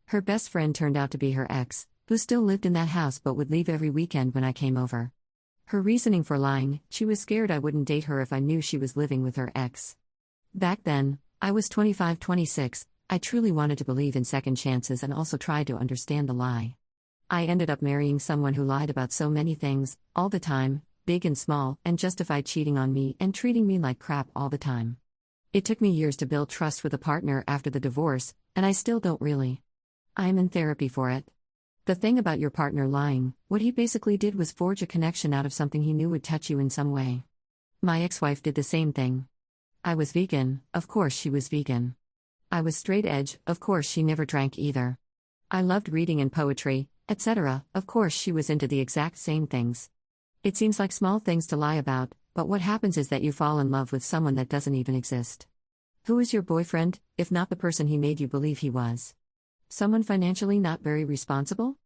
Her best friend turned out to be her ex, who still lived in that house but would leave every weekend when I came over. Her reasoning for lying, she was scared I wouldn't date her if I knew she was living with her ex. Back then, I was 25-26, I truly wanted to believe in second chances and also tried to understand the lie. I ended up marrying someone who lied about so many things, all the time, big and small, and justified cheating on me and treating me like crap all the time. It took me years to build trust with a partner after the divorce, and I still don't really. I'm in therapy for it. The thing about your partner lying, what he basically did was forge a connection out of something he knew would touch you in some way. My ex-wife did the same thing. I was vegan, of course she was vegan. I was straight edge, of course she never drank either. I loved reading and poetry, etc., of course she was into the exact same things. It seems like small things to lie about, but what happens is that you fall in love with someone that doesn't even exist. Who is your boyfriend, if not the person he made you believe he was? Someone financially not very responsible?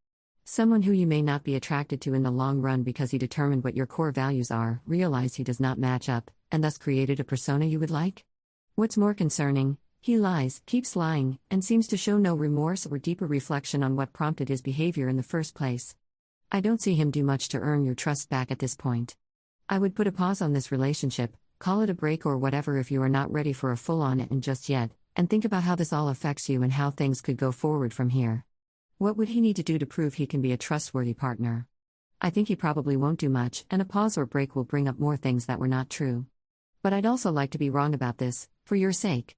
Someone who you may not be attracted to in the long run because he determined what your core values are, realized he does not match up, and thus created a persona you would like? What's more concerning, he lies, keeps lying, and seems to show no remorse or deeper reflection on what prompted his behavior in the first place. I don't see him do much to earn your trust back at this point. I would put a pause on this relationship, call it a break or whatever if you are not ready for a full-on and just yet, and think about how this all affects you and how things could go forward from here. What would he need to do to prove he can be a trustworthy partner? I think he probably won't do much, and a pause or break will bring up more things that were not true. But I'd also like to be wrong about this, for your sake.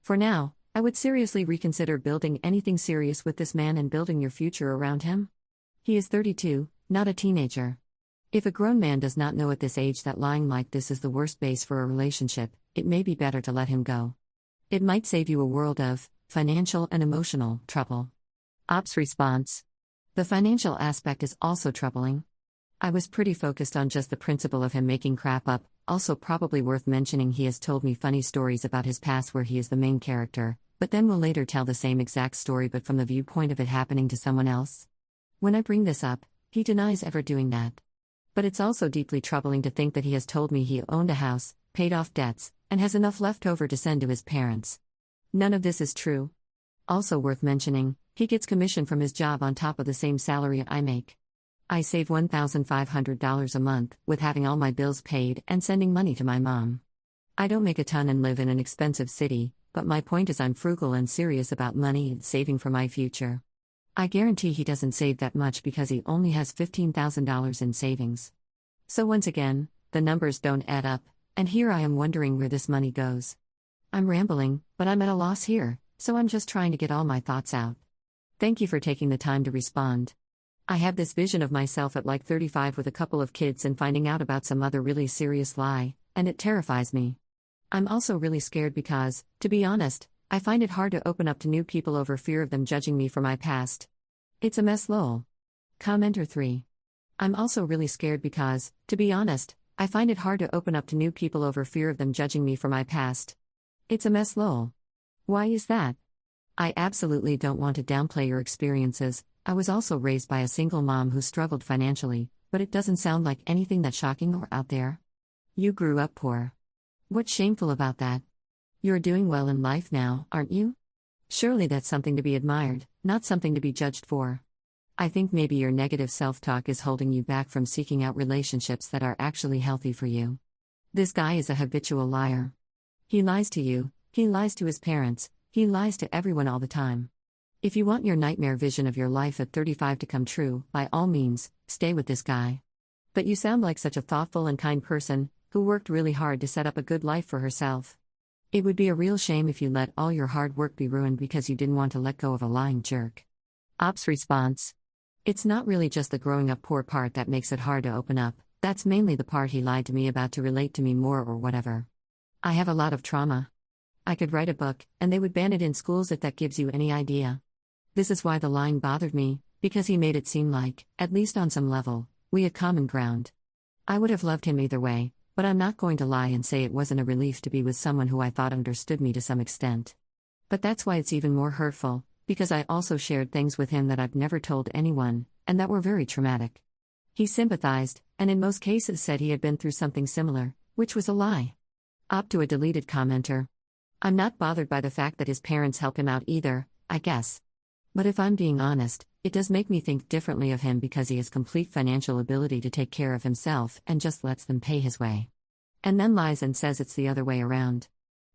For now, I would seriously reconsider building anything serious with this man and building your future around him. He is 32, not a teenager. If a grown man does not know at this age that lying like this is the worst base for a relationship, it may be better to let him go. It might save you a world of Financial and emotional trouble. Ops response. The financial aspect is also troubling. I was pretty focused on just the principle of him making crap up, also probably worth mentioning he has told me funny stories about his past where he is the main character, but then will later tell the same exact story but from the viewpoint of it happening to someone else. When I bring this up, he denies ever doing that. But it's also deeply troubling to think that he has told me he owned a house, paid off debts, and has enough left over to send to his parents. None of this is true. Also worth mentioning, he gets commission from his job on top of the same salary I make. I save $1,500 a month, with having all my bills paid and sending money to my mom. I don't make a ton and live in an expensive city, but my point is I'm frugal and serious about money and saving for my future. I guarantee he doesn't save that much because he only has $15,000 in savings. So once again, the numbers don't add up, and here I am wondering where this money goes. I'm rambling, but I'm at a loss here, so I'm just trying to get all my thoughts out. Thank you for taking the time to respond. I have this vision of myself at like 35 with a couple of kids and finding out about some other really serious lie, and it terrifies me. I'm also really scared because, to be honest, I find it hard to open up to new people over fear of them judging me for my past. It's a mess lol. Commenter 3. I'm also really scared because, to be honest, I find it hard to open up to new people over fear of them judging me for my past. It's a mess lol. Why is that? I absolutely don't want to downplay your experiences. I was also raised by a single mom who struggled financially, but it doesn't sound like anything that's shocking or out there. You grew up poor. What's shameful about that? You're doing well in life now, aren't you? Surely that's something to be admired, not something to be judged for. I think maybe your negative self-talk is holding you back from seeking out relationships that are actually healthy for you. This guy is a habitual liar. He lies to you, he lies to his parents, he lies to everyone all the time. If you want your nightmare vision of your life at 35 to come true, by all means, stay with this guy. But you sound like such a thoughtful and kind person, who worked really hard to set up a good life for herself. It would be a real shame if you let all your hard work be ruined because you didn't want to let go of a lying jerk. Ops response. It's not really just the growing up poor part that makes it hard to open up, that's mainly the part he lied to me about to relate to me more or whatever. I have a lot of trauma. I could write a book, and they would ban it in schools if that gives you any idea. This is why the lying bothered me, because he made it seem like, at least on some level, we had common ground. I would have loved him either way, but I'm not going to lie and say it wasn't a relief to be with someone who I thought understood me to some extent. But that's why it's even more hurtful, because I also shared things with him that I've never told anyone, and that were very traumatic. He sympathized, and in most cases said he had been through something similar, which was a lie. Up to a deleted commenter. I'm not bothered by the fact that his parents help him out either, I guess. But if I'm being honest, it does make me think differently of him because he has complete financial ability to take care of himself and just lets them pay his way. And then lies and says it's the other way around.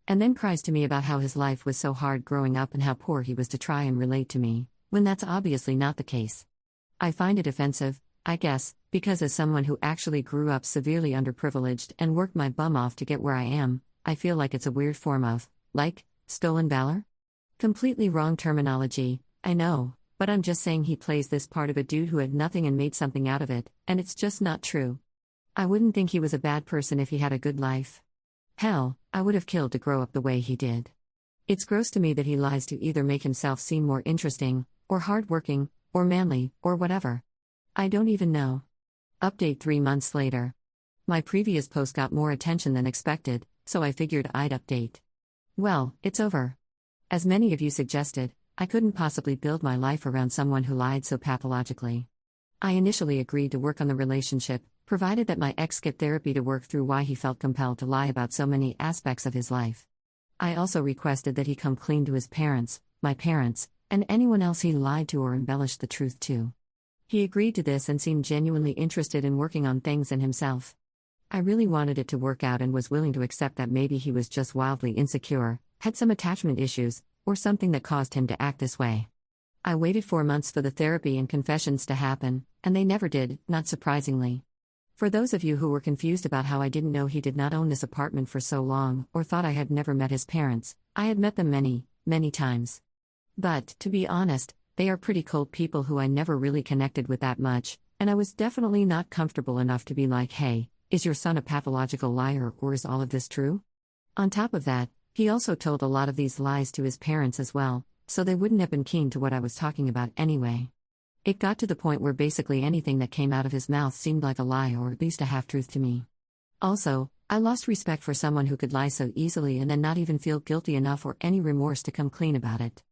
And then cries to me about how his life was so hard growing up and how poor he was to try and relate to me, when that's obviously not the case. I find it offensive, I guess, because as someone who actually grew up severely underprivileged and worked my bum off to get where I am, I feel like it's a weird form of, stolen valor? Completely wrong terminology, I know, but I'm just saying he plays this part of a dude who had nothing and made something out of it, and it's just not true. I wouldn't think he was a bad person if he had a good life. Hell, I would have killed to grow up the way he did. It's gross to me that he lies to either make himself seem more interesting, or hardworking, or manly, or whatever. I don't even know. Update 3 months later. My previous post got more attention than expected, so I figured I'd update. Well, it's over. As many of you suggested, I couldn't possibly build my life around someone who lied so pathologically. I initially agreed to work on the relationship, provided that my ex get therapy to work through why he felt compelled to lie about so many aspects of his life. I also requested that he come clean to his parents, my parents, and anyone else he lied to or embellished the truth to. He agreed to this and seemed genuinely interested in working on things and himself. I really wanted it to work out and was willing to accept that maybe he was just wildly insecure, had some attachment issues, or something that caused him to act this way. I waited 4 months for the therapy and confessions to happen, and they never did, not surprisingly. For those of you who were confused about how I didn't know he did not own this apartment for so long, or thought I had never met his parents, I had met them many, many times. But, to be honest, they are pretty cold people who I never really connected with that much, and I was definitely not comfortable enough to be like, hey, is your son a pathological liar or is all of this true? On top of that, He also told a lot of these lies to his parents as well, so they wouldn't have been keen to what I was talking about anyway. It got to the point where basically anything that came out of his mouth seemed like a lie or at least a half-truth to me. Also, I lost respect for someone who could lie so easily and then not even feel guilty enough or any remorse to come clean about it.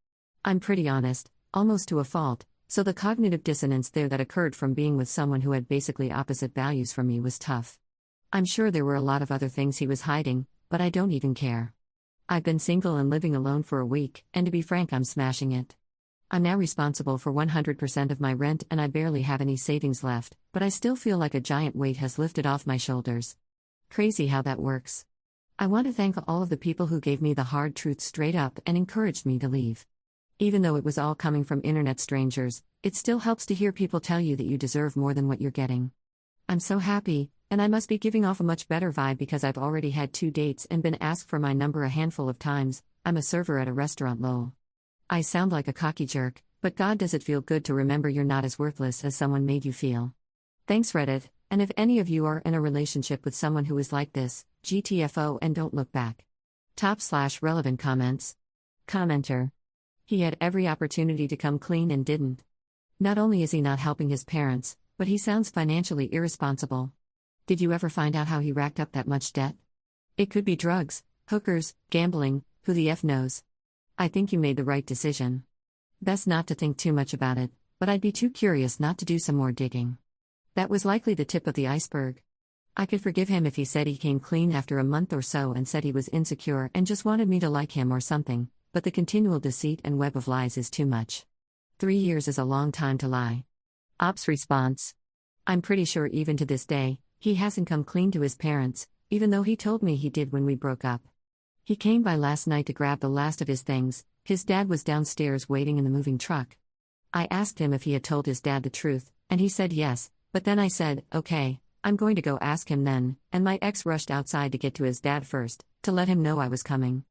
I'm pretty honest, almost to a fault, so the cognitive dissonance there that occurred from being with someone who had basically opposite values from me was tough. I'm sure there were a lot of other things he was hiding, but I don't even care. I've been single and living alone for a week, and to be frank, I'm smashing it. I'm now responsible for 100% of my rent and I barely have any savings left, but I still feel like a giant weight has lifted off my shoulders. Crazy how that works. I want to thank all of the people who gave me the hard truth straight up and encouraged me to leave. Even though it was all coming from internet strangers, it still helps to hear people tell you that you deserve more than what you're getting. I'm so happy, and I must be giving off a much better vibe because I've already had 2 dates and been asked for my number a handful of times. I'm a server at a restaurant, lol. I sound like a cocky jerk, but God, does it feel good to remember you're not as worthless as someone made you feel. Thanks, Reddit, and if any of you are in a relationship with someone who is like this, GTFO and don't look back. /relevant comments. Commenter. He had every opportunity to come clean and didn't. Not only is he not helping his parents, but he sounds financially irresponsible. Did you ever find out how he racked up that much debt? It could be drugs, hookers, gambling, who the F knows. I think you made the right decision. Best not to think too much about it, but I'd be too curious not to do some more digging. That was likely the tip of the iceberg. I could forgive him if he said he came clean after a month or so and said he was insecure and just wanted me to like him or something, but the continual deceit and web of lies is too much. 3 years is a long time to lie. Ops response. I'm pretty sure even to this day, he hasn't come clean to his parents, even though he told me he did when we broke up. He came by last night to grab the last of his things. His dad was downstairs waiting in the moving truck. I asked him if he had told his dad the truth, and he said yes, but then I said, okay, I'm going to go ask him then, and my ex rushed outside to get to his dad first, to let him know I was coming.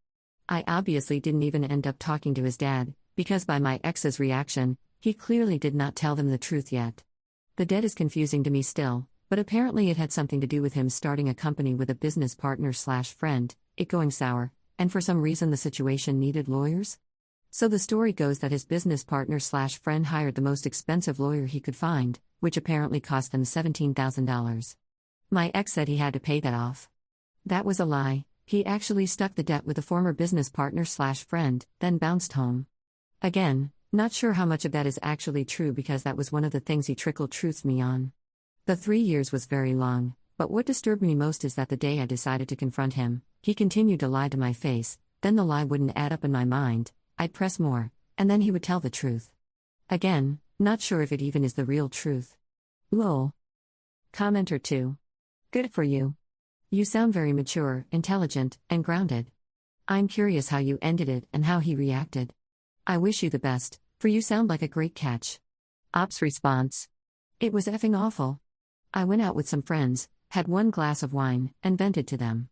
I obviously didn't even end up talking to his dad, because by my ex's reaction, he clearly did not tell them the truth yet. The debt is confusing to me still, but apparently it had something to do with him starting a company with a business partner/friend, it going sour, and for some reason the situation needed lawyers? So the story goes that his business partner/friend hired the most expensive lawyer he could find, which apparently cost them $17,000. My ex said he had to pay that off. That was a lie. He actually stuck the debt with a former business partner/friend, then bounced home. Again, not sure how much of that is actually true because that was one of the things he trickled truths me on. The 3 years was very long, but what disturbed me most is that the day I decided to confront him, he continued to lie to my face, then the lie wouldn't add up in my mind, I'd press more, and then he would tell the truth. Again, not sure if it even is the real truth. Lol. Commenter 2. Good for you. You sound very mature, intelligent, and grounded. I'm curious how you ended it and how he reacted. I wish you the best, for you sound like a great catch. Ops response. It was effing awful. I went out with some friends, had 1 glass of wine, and vented to them.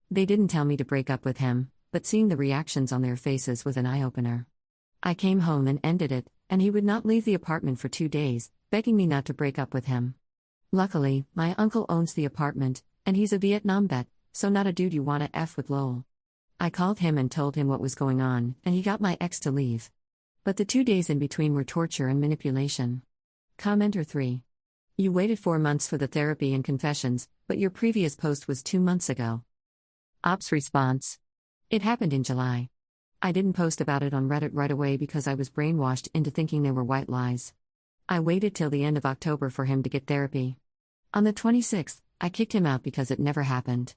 They didn't tell me to break up with him, but seeing the reactions on their faces was an eye-opener. I came home and ended it, and he would not leave the apartment for 2 days, begging me not to break up with him. Luckily, my uncle owns the apartment, and he's a Vietnam vet, so not a dude you wanna F with lol. I called him and told him what was going on, and he got my ex to leave. But the 2 days in between were torture and manipulation. Commenter 3. You waited 4 months for the therapy and confessions, but your previous post was 2 months ago. Ops response. It happened in July. I didn't post about it on Reddit right away because I was brainwashed into thinking they were white lies. I waited till the end of October for him to get therapy. On the 26th, I kicked him out because it never happened.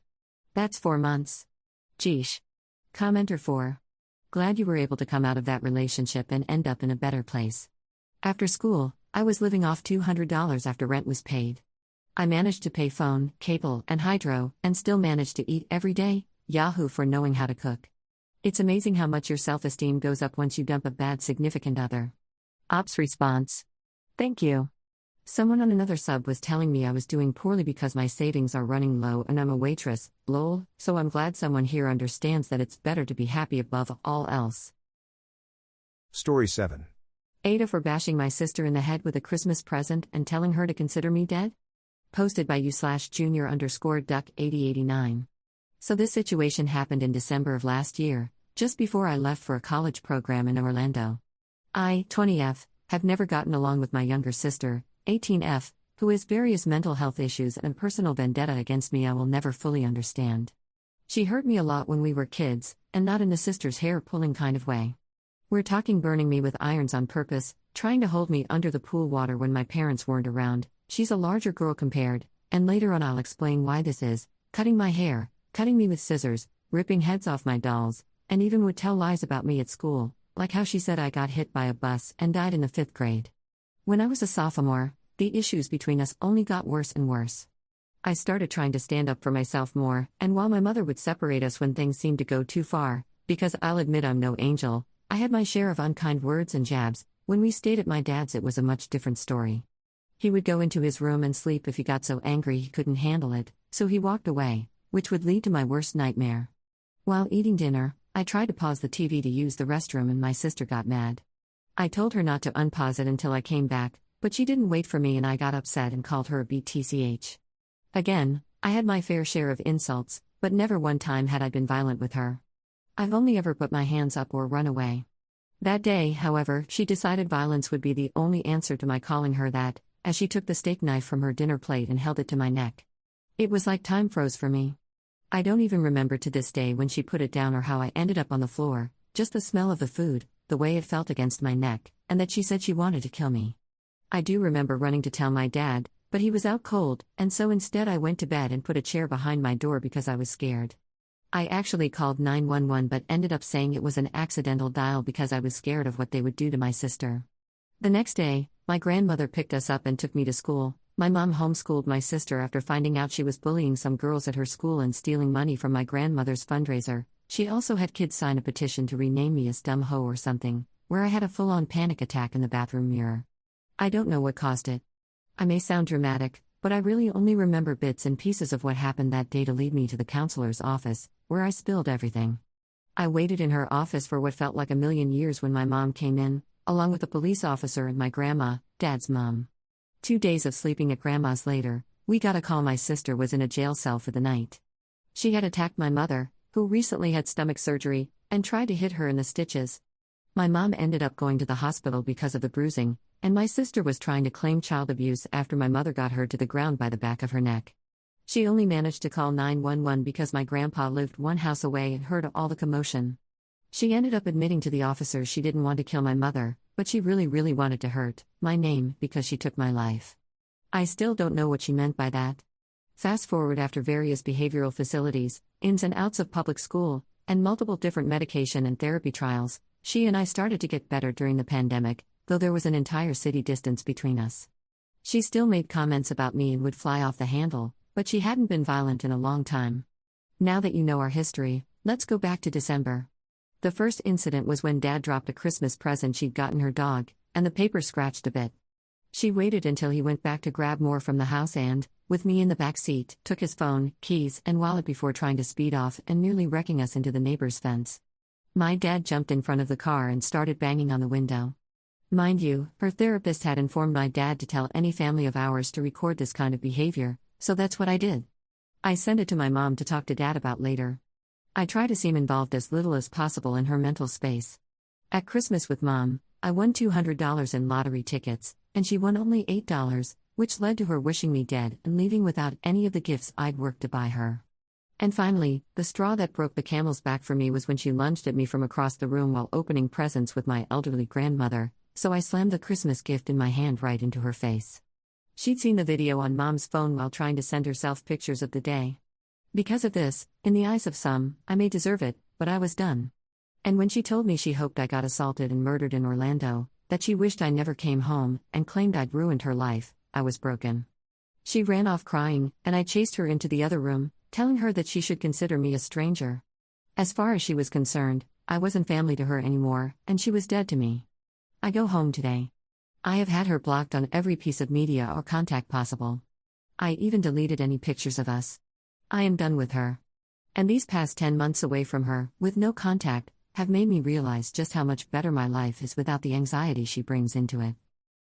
That's 4 months. Geesh. Commenter 4. Glad you were able to come out of that relationship and end up in a better place. After school, I was living off $200 after rent was paid. I managed to pay phone, cable, and hydro, and still managed to eat every day. Yahoo for knowing how to cook. It's amazing how much your self-esteem goes up once you dump a bad significant other. Ops response. Thank you. Someone on another sub was telling me I was doing poorly because my savings are running low and I'm a waitress, lol, so I'm glad someone here understands that it's better to be happy above all else. Story 7. AITA for bashing my sister in the head with a Christmas present and telling her to consider me dead? Posted by you/junior_duck8089. So this situation happened in December of last year, just before I left for a college program in Orlando. I, 20F, have never gotten along with my younger sister, 18F, who has various mental health issues and personal vendetta against me I will never fully understand. She hurt me a lot when we were kids, and not in a sister's hair-pulling kind of way. We're talking burning me with irons on purpose, trying to hold me under the pool water when my parents weren't around. She's a larger girl compared, and later on I'll explain why this is, cutting my hair, cutting me with scissors, ripping heads off my dolls, and even would tell lies about me at school, like how she said I got hit by a bus and died in the 5th grade. When I was a sophomore, the issues between us only got worse and worse. I started trying to stand up for myself more, and while my mother would separate us when things seemed to go too far, because I'll admit I'm no angel, I had my share of unkind words and jabs. When we stayed at my dad's it was a much different story. He would go into his room and sleep if he got so angry he couldn't handle it, so he walked away, which would lead to my worst nightmare. While eating dinner, I tried to pause the TV to use the restroom and my sister got mad. I told her not to unpause it until I came back, but she didn't wait for me and I got upset and called her a BTCH. Again, I had my fair share of insults, but never one time had I been violent with her. I've only ever put my hands up or run away. That day, however, she decided violence would be the only answer to my calling her that, as she took the steak knife from her dinner plate and held it to my neck. It was like time froze for me. I don't even remember to this day when she put it down or how I ended up on the floor, just the smell of the food, the way it felt against my neck, and that she said she wanted to kill me. I do remember running to tell my dad, but he was out cold, and so instead I went to bed and put a chair behind my door because I was scared. I actually called 911 but ended up saying it was an accidental dial because I was scared of what they would do to my sister. The next day, my grandmother picked us up and took me to school. My mom homeschooled my sister after finding out she was bullying some girls at her school and stealing money from my grandmother's fundraiser. She also had kids sign a petition to rename me as Dumb Ho or something, where I had a full-on panic attack in the bathroom mirror. I don't know what caused it. I may sound dramatic, but I really only remember bits and pieces of what happened that day to lead me to the counselor's office, where I spilled everything. I waited in her office for what felt like a million years when my mom came in, along with a police officer and my grandma, Dad's mom. 2 days of sleeping at Grandma's later, we got a call my sister was in a jail cell for the night. She had attacked my mother, who recently had stomach surgery, and tried to hit her in the stitches. My mom ended up going to the hospital because of the bruising, and my sister was trying to claim child abuse after my mother got her to the ground by the back of her neck. She only managed to call 911 because my grandpa lived one house away and heard all the commotion. She ended up admitting to the officers she didn't want to kill my mother, but she really wanted to hurt my name because she took my life. I still don't know what she meant by that. Fast forward after various behavioral facilities, ins and outs of public school, and multiple different medication and therapy trials, she and I started to get better during the pandemic, though there was an entire city distance between us. She still made comments about me and would fly off the handle, but she hadn't been violent in a long time. Now that you know our history, let's go back to December. The first incident was when Dad dropped a Christmas present she'd gotten her dog, and the paper scratched a bit. She waited until he went back to grab more from the house and, with me in the back seat, took his phone, keys, and wallet before trying to speed off and nearly wrecking us into the neighbor's fence. My dad jumped in front of the car and started banging on the window. Mind you, her therapist had informed my dad to tell any family of ours to record this kind of behavior, so that's what I did. I sent it to my mom to talk to Dad about later. I try to seem involved as little as possible in her mental space. At Christmas with Mom, I won $200 in lottery tickets, and she won only $8, which led to her wishing me dead and leaving without any of the gifts I'd worked to buy her. And finally, the straw that broke the camel's back for me was when she lunged at me from across the room while opening presents with my elderly grandmother, so I slammed the Christmas gift in my hand right into her face. She'd seen the video on Mom's phone while trying to send herself pictures of the day. Because of this, in the eyes of some, I may deserve it, but I was done. And when she told me she hoped I got assaulted and murdered in Orlando, that she wished I never came home, and claimed I'd ruined her life, I was broken. She ran off crying, and I chased her into the other room, telling her that she should consider me a stranger. As far as she was concerned, I wasn't family to her anymore, and she was dead to me. I go home today. I have had her blocked on every piece of media or contact possible. I even deleted any pictures of us. I am done with her. And these past 10 months away from her, with no contact, have made me realize just how much better my life is without the anxiety she brings into it.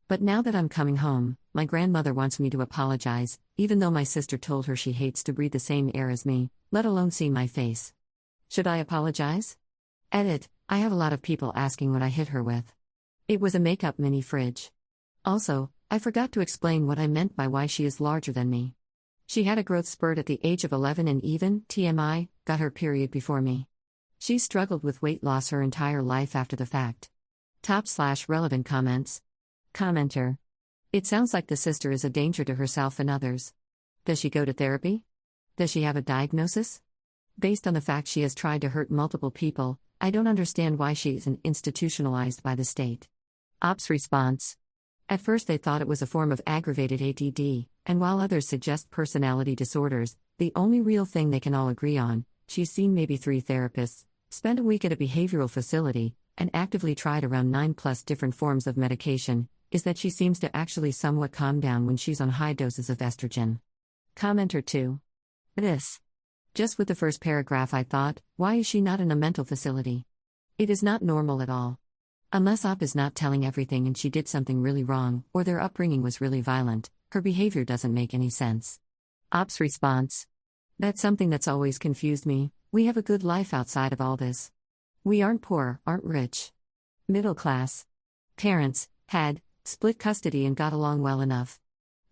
But now that I'm coming home, my grandmother wants me to apologize, even though my sister told her she hates to breathe the same air as me, let alone see my face. Should I apologize? Edit, I have a lot of people asking what I hit her with. It was a makeup mini fridge. Also, I forgot to explain what I meant by why she is larger than me. She had a growth spurt at the age of 11 and even, TMI, got her period before me. She struggled with weight loss her entire life after the fact. Top/relevant comments. Commenter. It sounds like the sister is a danger to herself and others. Does she go to therapy? Does she have a diagnosis? Based on the fact she has tried to hurt multiple people, I don't understand why she isn't institutionalized by the state. Ops response. At first they thought it was a form of aggravated ADD, and while others suggest personality disorders, the only real thing they can all agree on, she's seen maybe 3 therapists, spent a week at a behavioral facility, and actively tried around 9+ different forms of medication, is that she seems to actually somewhat calm down when she's on high doses of estrogen. Commenter 2. This. Just with the first paragraph I thought, why is she not in a mental facility? It is not normal at all. Unless OP is not telling everything and she did something really wrong, or their upbringing was really violent, her behavior doesn't make any sense. OP's response. That's something that's always confused me. We have a good life outside of all this. We aren't poor, aren't rich. Middle class. Parents had split custody and got along well enough.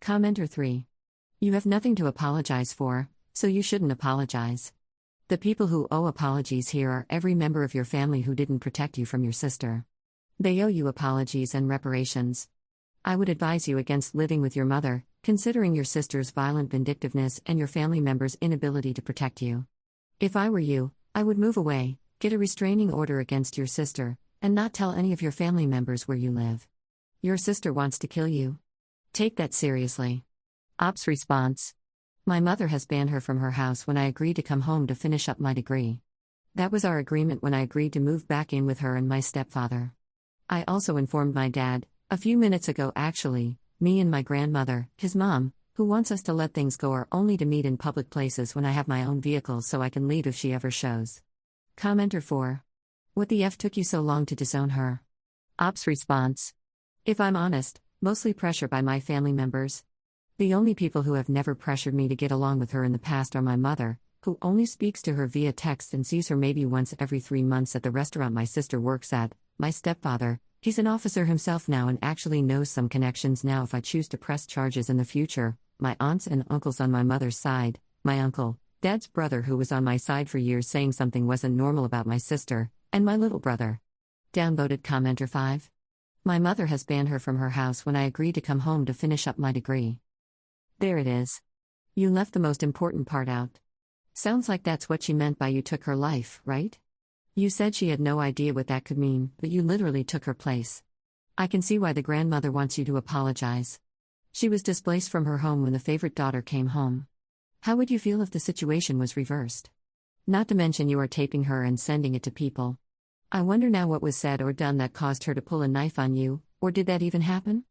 Commenter 3. You have nothing to apologize for, so you shouldn't apologize. The people who owe apologies here are every member of your family who didn't protect you from your sister. They owe you apologies and reparations. I would advise you against living with your mother, considering your sister's violent vindictiveness and your family members' inability to protect you. If I were you, I would move away, get a restraining order against your sister, and not tell any of your family members where you live. Your sister wants to kill you. Take that seriously. Op's response. My mother has banned her from her house when I agreed to come home to finish up my degree. That was our agreement when I agreed to move back in with her and my stepfather. I also informed my dad, a few minutes ago actually, me and my grandmother, his mom, who wants us to let things go or only to meet in public places when I have my own vehicle so I can leave if she ever shows. Commenter 4. What the F took you so long to disown her? Op's response. If I'm honest, mostly pressure by my family members. The only people who have never pressured me to get along with her in the past are my mother, who only speaks to her via text and sees her maybe once every 3 months at the restaurant my sister works at, my stepfather, he's an officer himself now and actually knows some connections now if I choose to press charges in the future, my aunts and uncles on my mother's side, my uncle, Dad's brother who was on my side for years saying something wasn't normal about my sister, and my little brother. Downvoted commenter 5. My mother has banned her from her house when I agreed to come home to finish up my degree. There it is. You left the most important part out. Sounds like that's what she meant by you took her life, right? You said she had no idea what that could mean, but you literally took her place. I can see why the grandmother wants you to apologize. She was displaced from her home when the favorite daughter came home. How would you feel if the situation was reversed? Not to mention you are taping her and sending it to people. I wonder now what was said or done that caused her to pull a knife on you, or did that even happen?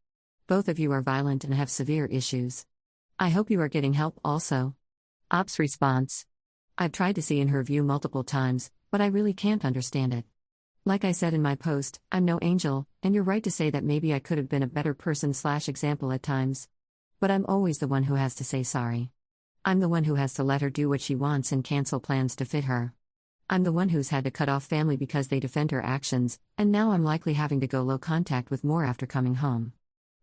Both of you are violent and have severe issues. I hope you are getting help also. Op's response. I've tried to see in her view multiple times, but I really can't understand it. Like I said in my post, I'm no angel, and you're right to say that maybe I could have been a better person/example at times. But I'm always the one who has to say sorry. I'm the one who has to let her do what she wants and cancel plans to fit her. I'm the one who's had to cut off family because they defend her actions, and now I'm likely having to go low contact with more after coming home.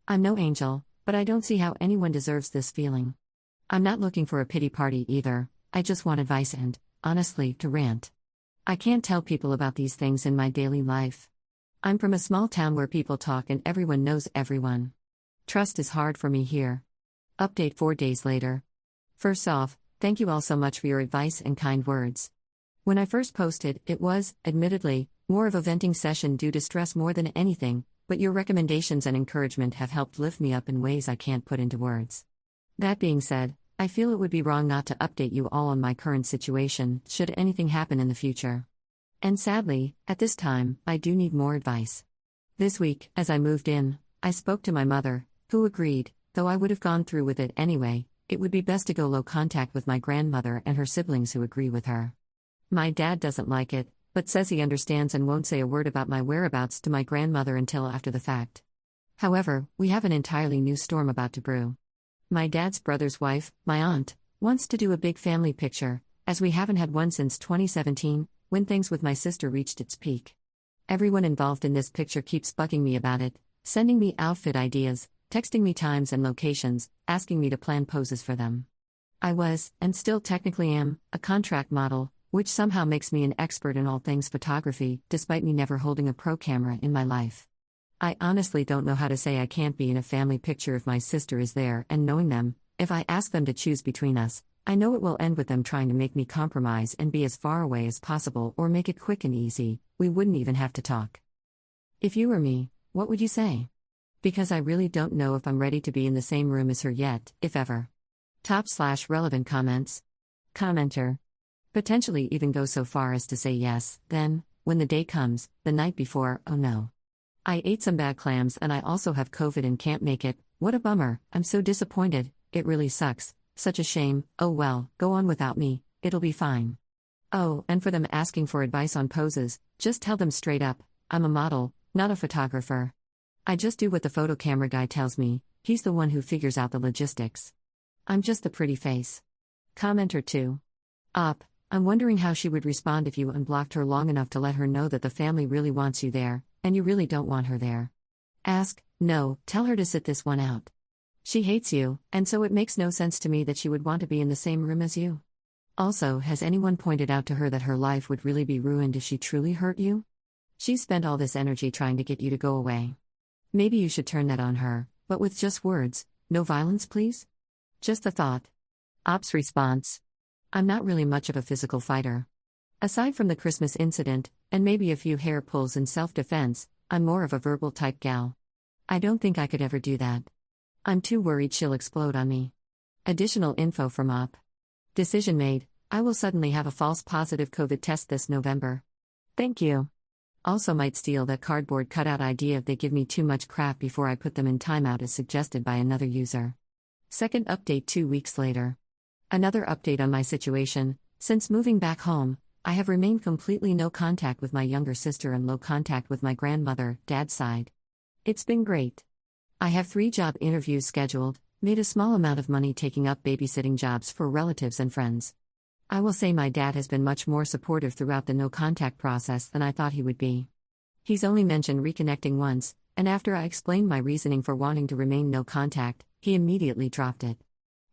I'm no angel, but I don't see how anyone deserves this feeling. I'm not looking for a pity party either, I just want advice and, honestly, to rant. I can't tell people about these things in my daily life. I'm from a small town where people talk and everyone knows everyone. Trust is hard for me here. Update 4 days later. First off, thank you all so much for your advice and kind words. When I first posted, it was, admittedly, more of a venting session due to stress more than anything, but your recommendations and encouragement have helped lift me up in ways I can't put into words. That being said, I feel it would be wrong not to update you all on my current situation, should anything happen in the future. And sadly, at this time, I do need more advice. This week, as I moved in, I spoke to my mother, who agreed, though I would have gone through with it anyway, it would be best to go low contact with my grandmother and her siblings who agree with her. My dad doesn't like it, but says he understands and won't say a word about my whereabouts to my grandmother until after the fact. However, we have an entirely new storm about to brew. My dad's brother's wife, my aunt, wants to do a big family picture, as we haven't had one since 2017, when things with my sister reached its peak. Everyone involved in this picture keeps bugging me about it, sending me outfit ideas, texting me times and locations, asking me to plan poses for them. I was, and still technically am, a contract model, which somehow makes me an expert in all things photography, despite me never holding a pro camera in my life. I honestly don't know how to say I can't be in a family picture if my sister is there, and knowing them, if I ask them to choose between us, I know it will end with them trying to make me compromise and be as far away as possible or make it quick and easy, we wouldn't even have to talk. If you were me, what would you say? Because I really don't know if I'm ready to be in the same room as her yet, if ever. /relevant comments. Commenter. Potentially even go so far as to say yes, then, when the day comes, the night before, oh no. I ate some bad clams and I also have COVID and can't make it, what a bummer, I'm so disappointed, it really sucks, such a shame, oh well, go on without me, it'll be fine. Oh, and for them asking for advice on poses, just tell them straight up, I'm a model, not a photographer. I just do what the photo camera guy tells me, he's the one who figures out the logistics. I'm just the pretty face. Commenter 2. I'm wondering how she would respond if you unblocked her long enough to let her know that the family really wants you there, and you really don't want her there. No, tell her to sit this one out. She hates you, and so it makes no sense to me that she would want to be in the same room as you. Also, has anyone pointed out to her that her life would really be ruined if she truly hurt you? She's spent all this energy trying to get you to go away. Maybe you should turn that on her, but with just words, no violence please? Just a thought. Op's response. I'm not really much of a physical fighter. Aside from the Christmas incident, and maybe a few hair pulls in self-defense, I'm more of a verbal type gal. I don't think I could ever do that. I'm too worried she'll explode on me. Additional info from Op. Decision made, I will suddenly have a false positive COVID test this November. Thank you. Also might steal that cardboard cutout idea if they give me too much crap before I put them in timeout as suggested by another user. Second update 2 weeks later. Another update on my situation, since moving back home, I have remained completely no contact with my younger sister and low contact with my grandmother, dad's side. It's been great. I have 3 job interviews scheduled, made a small amount of money taking up babysitting jobs for relatives and friends. I will say my dad has been much more supportive throughout the no contact process than I thought he would be. He's only mentioned reconnecting once, and after I explained my reasoning for wanting to remain no contact, he immediately dropped it.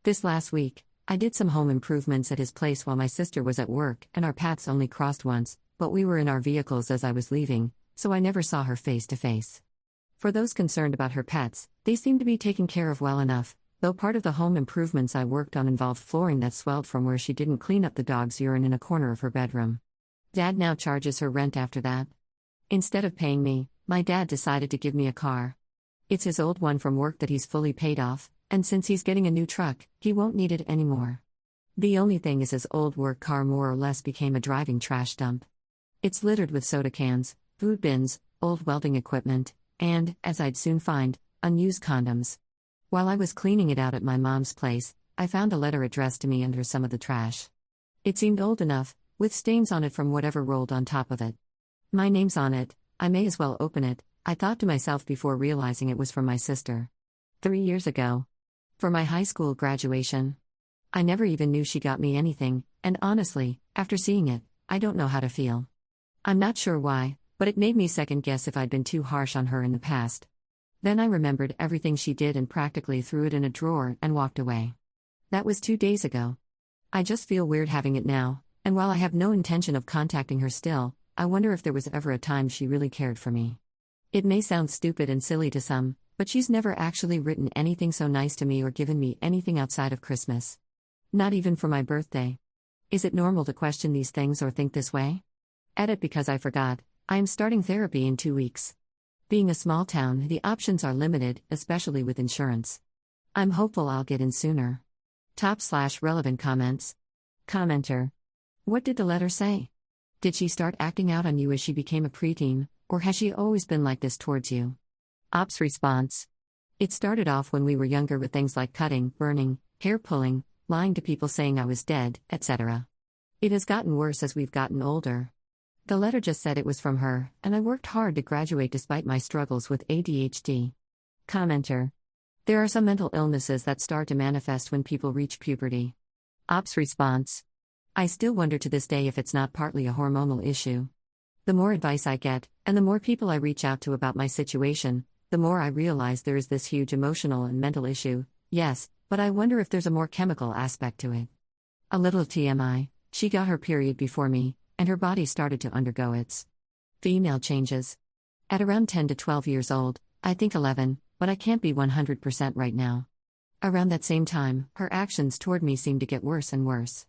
This last week, I did some home improvements at his place while my sister was at work, and our paths only crossed once, but we were in our vehicles as I was leaving, so I never saw her face to face. For those concerned about her pets, they seem to be taken care of well enough, though part of the home improvements I worked on involved flooring that swelled from where she didn't clean up the dog's urine in a corner of her bedroom. Dad now charges her rent after that. Instead of paying me, my dad decided to give me a car. It's his old one from work that he's fully paid off, and since he's getting a new truck, he won't need it anymore. The only thing is his old work car more or less became a driving trash dump. It's littered with soda cans, food bins, old welding equipment, and, as I'd soon find, unused condoms. While I was cleaning it out at my mom's place, I found a letter addressed to me under some of the trash. It seemed old enough, with stains on it from whatever rolled on top of it. My name's on it, I may as well open it, I thought to myself before realizing it was from my sister. 3 years ago. For my high school graduation. I never even knew she got me anything, and honestly, after seeing it, I don't know how to feel. I'm not sure why, but it made me second guess if I'd been too harsh on her in the past. Then I remembered everything she did and practically threw it in a drawer and walked away. That was 2 days ago. I just feel weird having it now, and while I have no intention of contacting her still, I wonder if there was ever a time she really cared for me. It may sound stupid and silly to some, but she's never actually written anything so nice to me or given me anything outside of Christmas. Not even for my birthday. Is it normal to question these things or think this way? Edit because I forgot, I am starting therapy in 2 weeks. Being a small town, the options are limited, especially with insurance. I'm hopeful I'll get in sooner. /relevant comments. Commenter. What did the letter say? Did she start acting out on you as she became a preteen, or has she always been like this towards you? Op's response. It started off when we were younger with things like cutting, burning, hair pulling, lying to people saying I was dead, etc. It has gotten worse as we've gotten older. The letter just said it was from her, and I worked hard to graduate despite my struggles with ADHD. Commenter. There are some mental illnesses that start to manifest when people reach puberty. Ops response. I still wonder to this day if it's not partly a hormonal issue. The more advice I get, and the more people I reach out to about my situation, the more I realize there is this huge emotional and mental issue, yes, but I wonder if there's a more chemical aspect to it. A little TMI, she got her period before me, and her body started to undergo its female changes. At around 10 to 12 years old, I think 11, but I can't be 100% right now. Around that same time, her actions toward me seem to get worse and worse.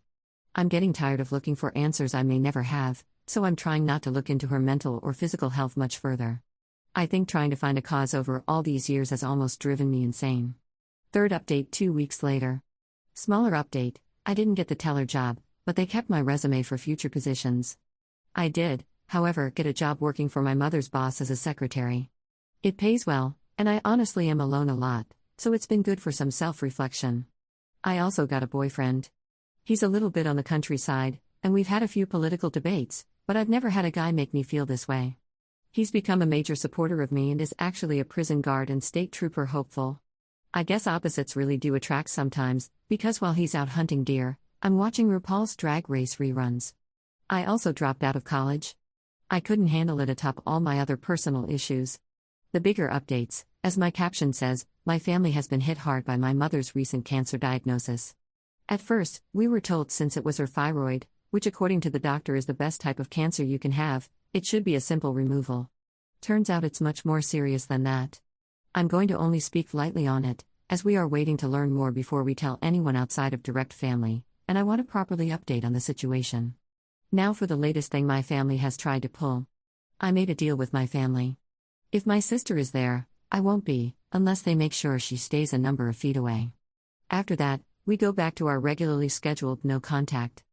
I'm getting tired of looking for answers I may never have, so I'm trying not to look into her mental or physical health much further. I think trying to find a cause over all these years has almost driven me insane. Third update 2 weeks later. Smaller update, I didn't get the teller job, but they kept my resume for future positions. I did, however, get a job working for my mother's boss as a secretary. It pays well, and I honestly am alone a lot, so it's been good for some self-reflection. I also got a boyfriend. He's a little bit on the countryside, and we've had a few political debates, but I've never had a guy make me feel this way. He's become a major supporter of me and is actually a prison guard and state trooper hopeful. I guess opposites really do attract sometimes, because while he's out hunting deer, I'm watching RuPaul's Drag Race reruns. I also dropped out of college. I couldn't handle it atop all my other personal issues. The bigger updates, as my caption says, my family has been hit hard by my mother's recent cancer diagnosis. At first, we were told since it was her thyroid, which according to the doctor is the best type of cancer you can have, it should be a simple removal. Turns out it's much more serious than that. I'm going to only speak lightly on it, as we are waiting to learn more before we tell anyone outside of direct family, and I want to properly update on the situation. Now for the latest thing my family has tried to pull. I made a deal with my family. If my sister is there, I won't be, unless they make sure she stays a number of feet away. After that, we go back to our regularly scheduled no contact.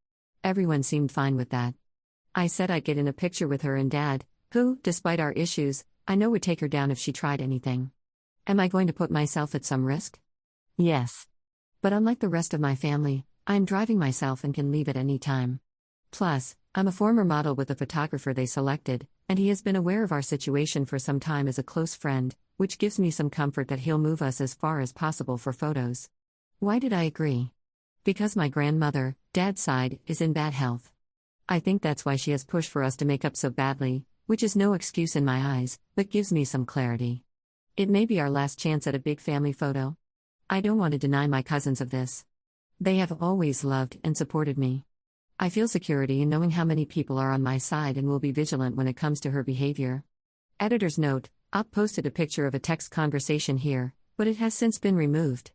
Everyone seemed fine with that. I said I'd get in a picture with her and Dad, who, despite our issues, I know would take her down if she tried anything. Am I going to put myself at some risk? Yes. But unlike the rest of my family, I'm driving myself and can leave at any time. Plus, I'm a former model with the photographer they selected, and he has been aware of our situation for some time as a close friend, which gives me some comfort that he'll move us as far as possible for photos. Why did I agree? Because my grandmother, Dad's side, is in bad health. I think that's why she has pushed for us to make up so badly, which is no excuse in my eyes, but gives me some clarity. It may be our last chance at a big family photo. I don't want to deny my cousins of this. They have always loved and supported me. I feel security in knowing how many people are on my side and will be vigilant when it comes to her behavior. Editor's note, Op posted a picture of a text conversation here, but it has since been removed.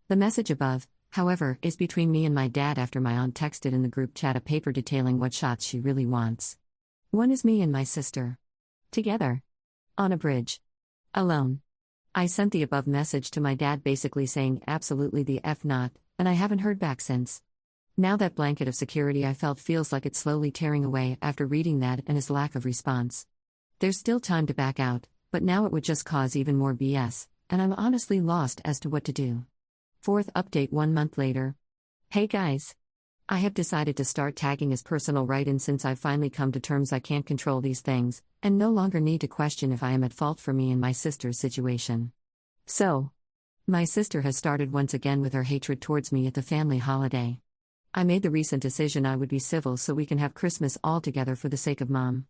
The message above, however, is between me and my dad after my aunt texted in the group chat a paper detailing what shots she really wants. One is me and my sister. Together. On a bridge. Alone. I sent the above message to my dad basically saying absolutely the F not, and I haven't heard back since. Now that blanket of security I felt feels like it's slowly tearing away after reading that and his lack of response. There's still time to back out, but now it would just cause even more BS, and I'm honestly lost as to what to do. Fourth update 1 month later. Hey guys. I have decided to start tagging as personal write-in since I've finally come to terms I can't control these things, and no longer need to question if I am at fault for me and my sister's situation. So, my sister has started once again with her hatred towards me at the family holiday. I made the recent decision I would be civil so we can have Christmas all together for the sake of Mom.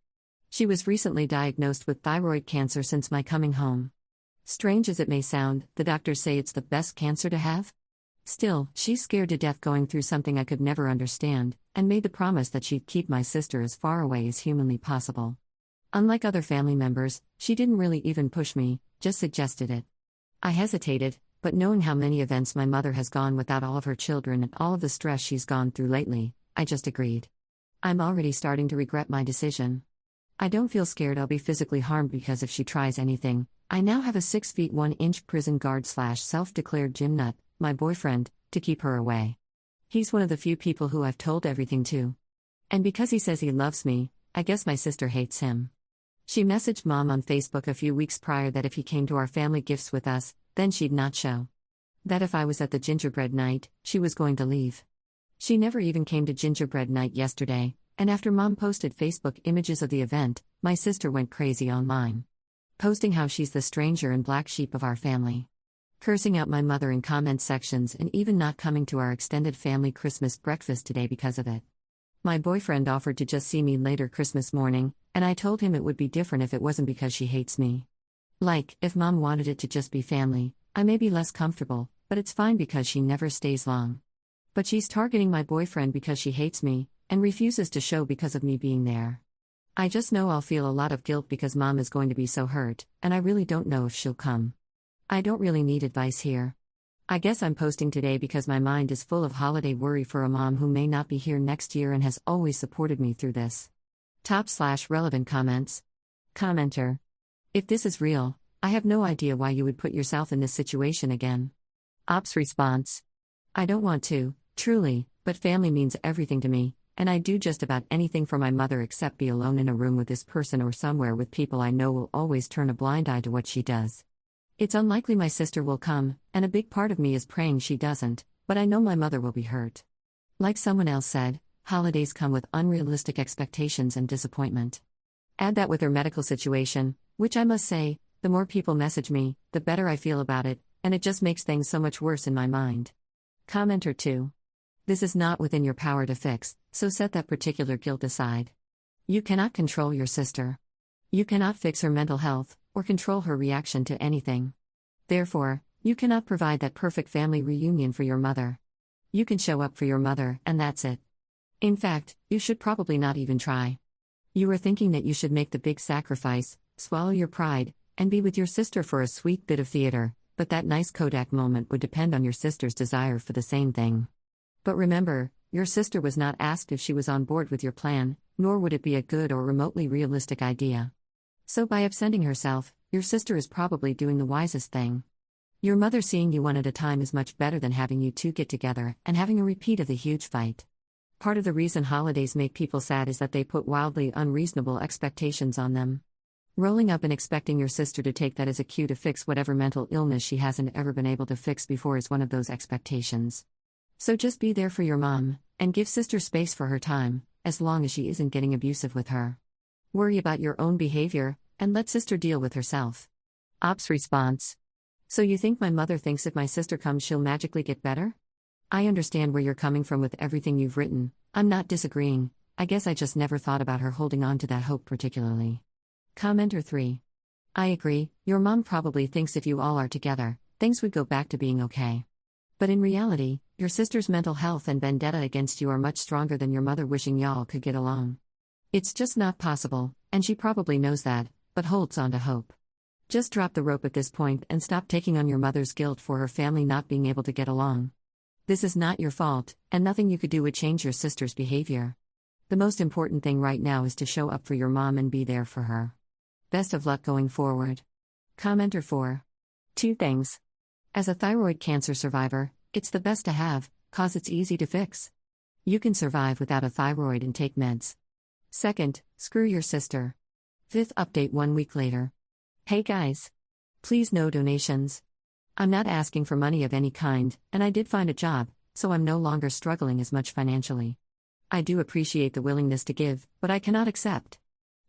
She was recently diagnosed with thyroid cancer since my coming home. Strange as it may sound, the doctors say it's the best cancer to have. Still, she's scared to death going through something I could never understand, and made the promise that she'd keep my sister as far away as humanly possible. Unlike other family members, she didn't really even push me, just suggested it. I hesitated, but knowing how many events my mother has gone without all of her children and all of the stress she's gone through lately, I just agreed. I'm already starting to regret my decision. I don't feel scared I'll be physically harmed because if she tries anything, I now have a 6 feet 1 inch prison guard / self-declared gym nut, my boyfriend, to keep her away. He's one of the few people who I've told everything to. And because he says he loves me, I guess my sister hates him. She messaged Mom on Facebook a few weeks prior that if he came to our family gifts with us, then she'd not show. That if I was at the gingerbread night, she was going to leave. She never even came to gingerbread night yesterday, and after Mom posted Facebook images of the event, my sister went crazy online. posting how she's the stranger and black sheep of our family, cursing out my mother in comment sections, and even not coming to our extended family Christmas breakfast today because of it. My boyfriend offered to just see me later Christmas morning, and I told him it would be different if it wasn't because she hates me. Like, if mom wanted it to just be family, I may be less comfortable, but it's fine because she never stays long. But she's targeting my boyfriend because she hates me, and refuses to show because of me being there. I just know I'll feel a lot of guilt because mom is going to be so hurt, and I really don't know if she'll come. I don't really need advice here. I guess I'm posting today because my mind is full of holiday worry for a mom who may not be here next year and has always supported me through this. Top/relevant comments. Commenter. If this is real, I have no idea why you would put yourself in this situation again. Ops response. I don't want to, truly, but family means everything to me, and I do just about anything for my mother except be alone in a room with this person or somewhere with people I know will always turn a blind eye to what she does. It's unlikely my sister will come, and a big part of me is praying she doesn't, but I know my mother will be hurt. Like someone else said, holidays come with unrealistic expectations and disappointment. Add that with her medical situation, which I must say, the more people message me, the better I feel about it, and it just makes things so much worse in my mind. Commenter 2. This is not within your power to fix, so set that particular guilt aside. You cannot control your sister. You cannot fix her mental health, or control her reaction to anything. Therefore, you cannot provide that perfect family reunion for your mother. You can show up for your mother, and that's it. In fact, you should probably not even try. You are thinking that you should make the big sacrifice, swallow your pride, and be with your sister for a sweet bit of theater, but that nice Kodak moment would depend on your sister's desire for the same thing. But remember, your sister was not asked if she was on board with your plan, nor would it be a good or remotely realistic idea. So by absenting herself, your sister is probably doing the wisest thing. Your mother seeing you one at a time is much better than having you two get together and having a repeat of the huge fight. Part of the reason holidays make people sad is that they put wildly unreasonable expectations on them. Rolling up and expecting your sister to take that as a cue to fix whatever mental illness she hasn't ever been able to fix before is one of those expectations. So just be there for your mom, and give sister space for her time, as long as she isn't getting abusive with her. Worry about your own behavior, and let sister deal with herself. Ops response. So you think my mother thinks if my sister comes she'll magically get better? I understand where you're coming from with everything you've written, I'm not disagreeing, I guess I just never thought about her holding on to that hope particularly. Commenter 3. I agree, your mom probably thinks if you all are together, things would go back to being okay. But in reality, your sister's mental health and vendetta against you are much stronger than your mother wishing y'all could get along. It's just not possible, and she probably knows that, but holds on to hope. Just drop the rope at this point and stop taking on your mother's guilt for her family not being able to get along. This is not your fault, and nothing you could do would change your sister's behavior. The most important thing right now is to show up for your mom and be there for her. Best of luck going forward. Commenter 4. 2 things. As a thyroid cancer survivor, it's the best to have, cause it's easy to fix. You can survive without a thyroid and take meds. Second, screw your sister. 5th update 1 week later. Hey guys. Please no donations. I'm not asking for money of any kind, and I did find a job, so I'm no longer struggling as much financially. I do appreciate the willingness to give, but I cannot accept.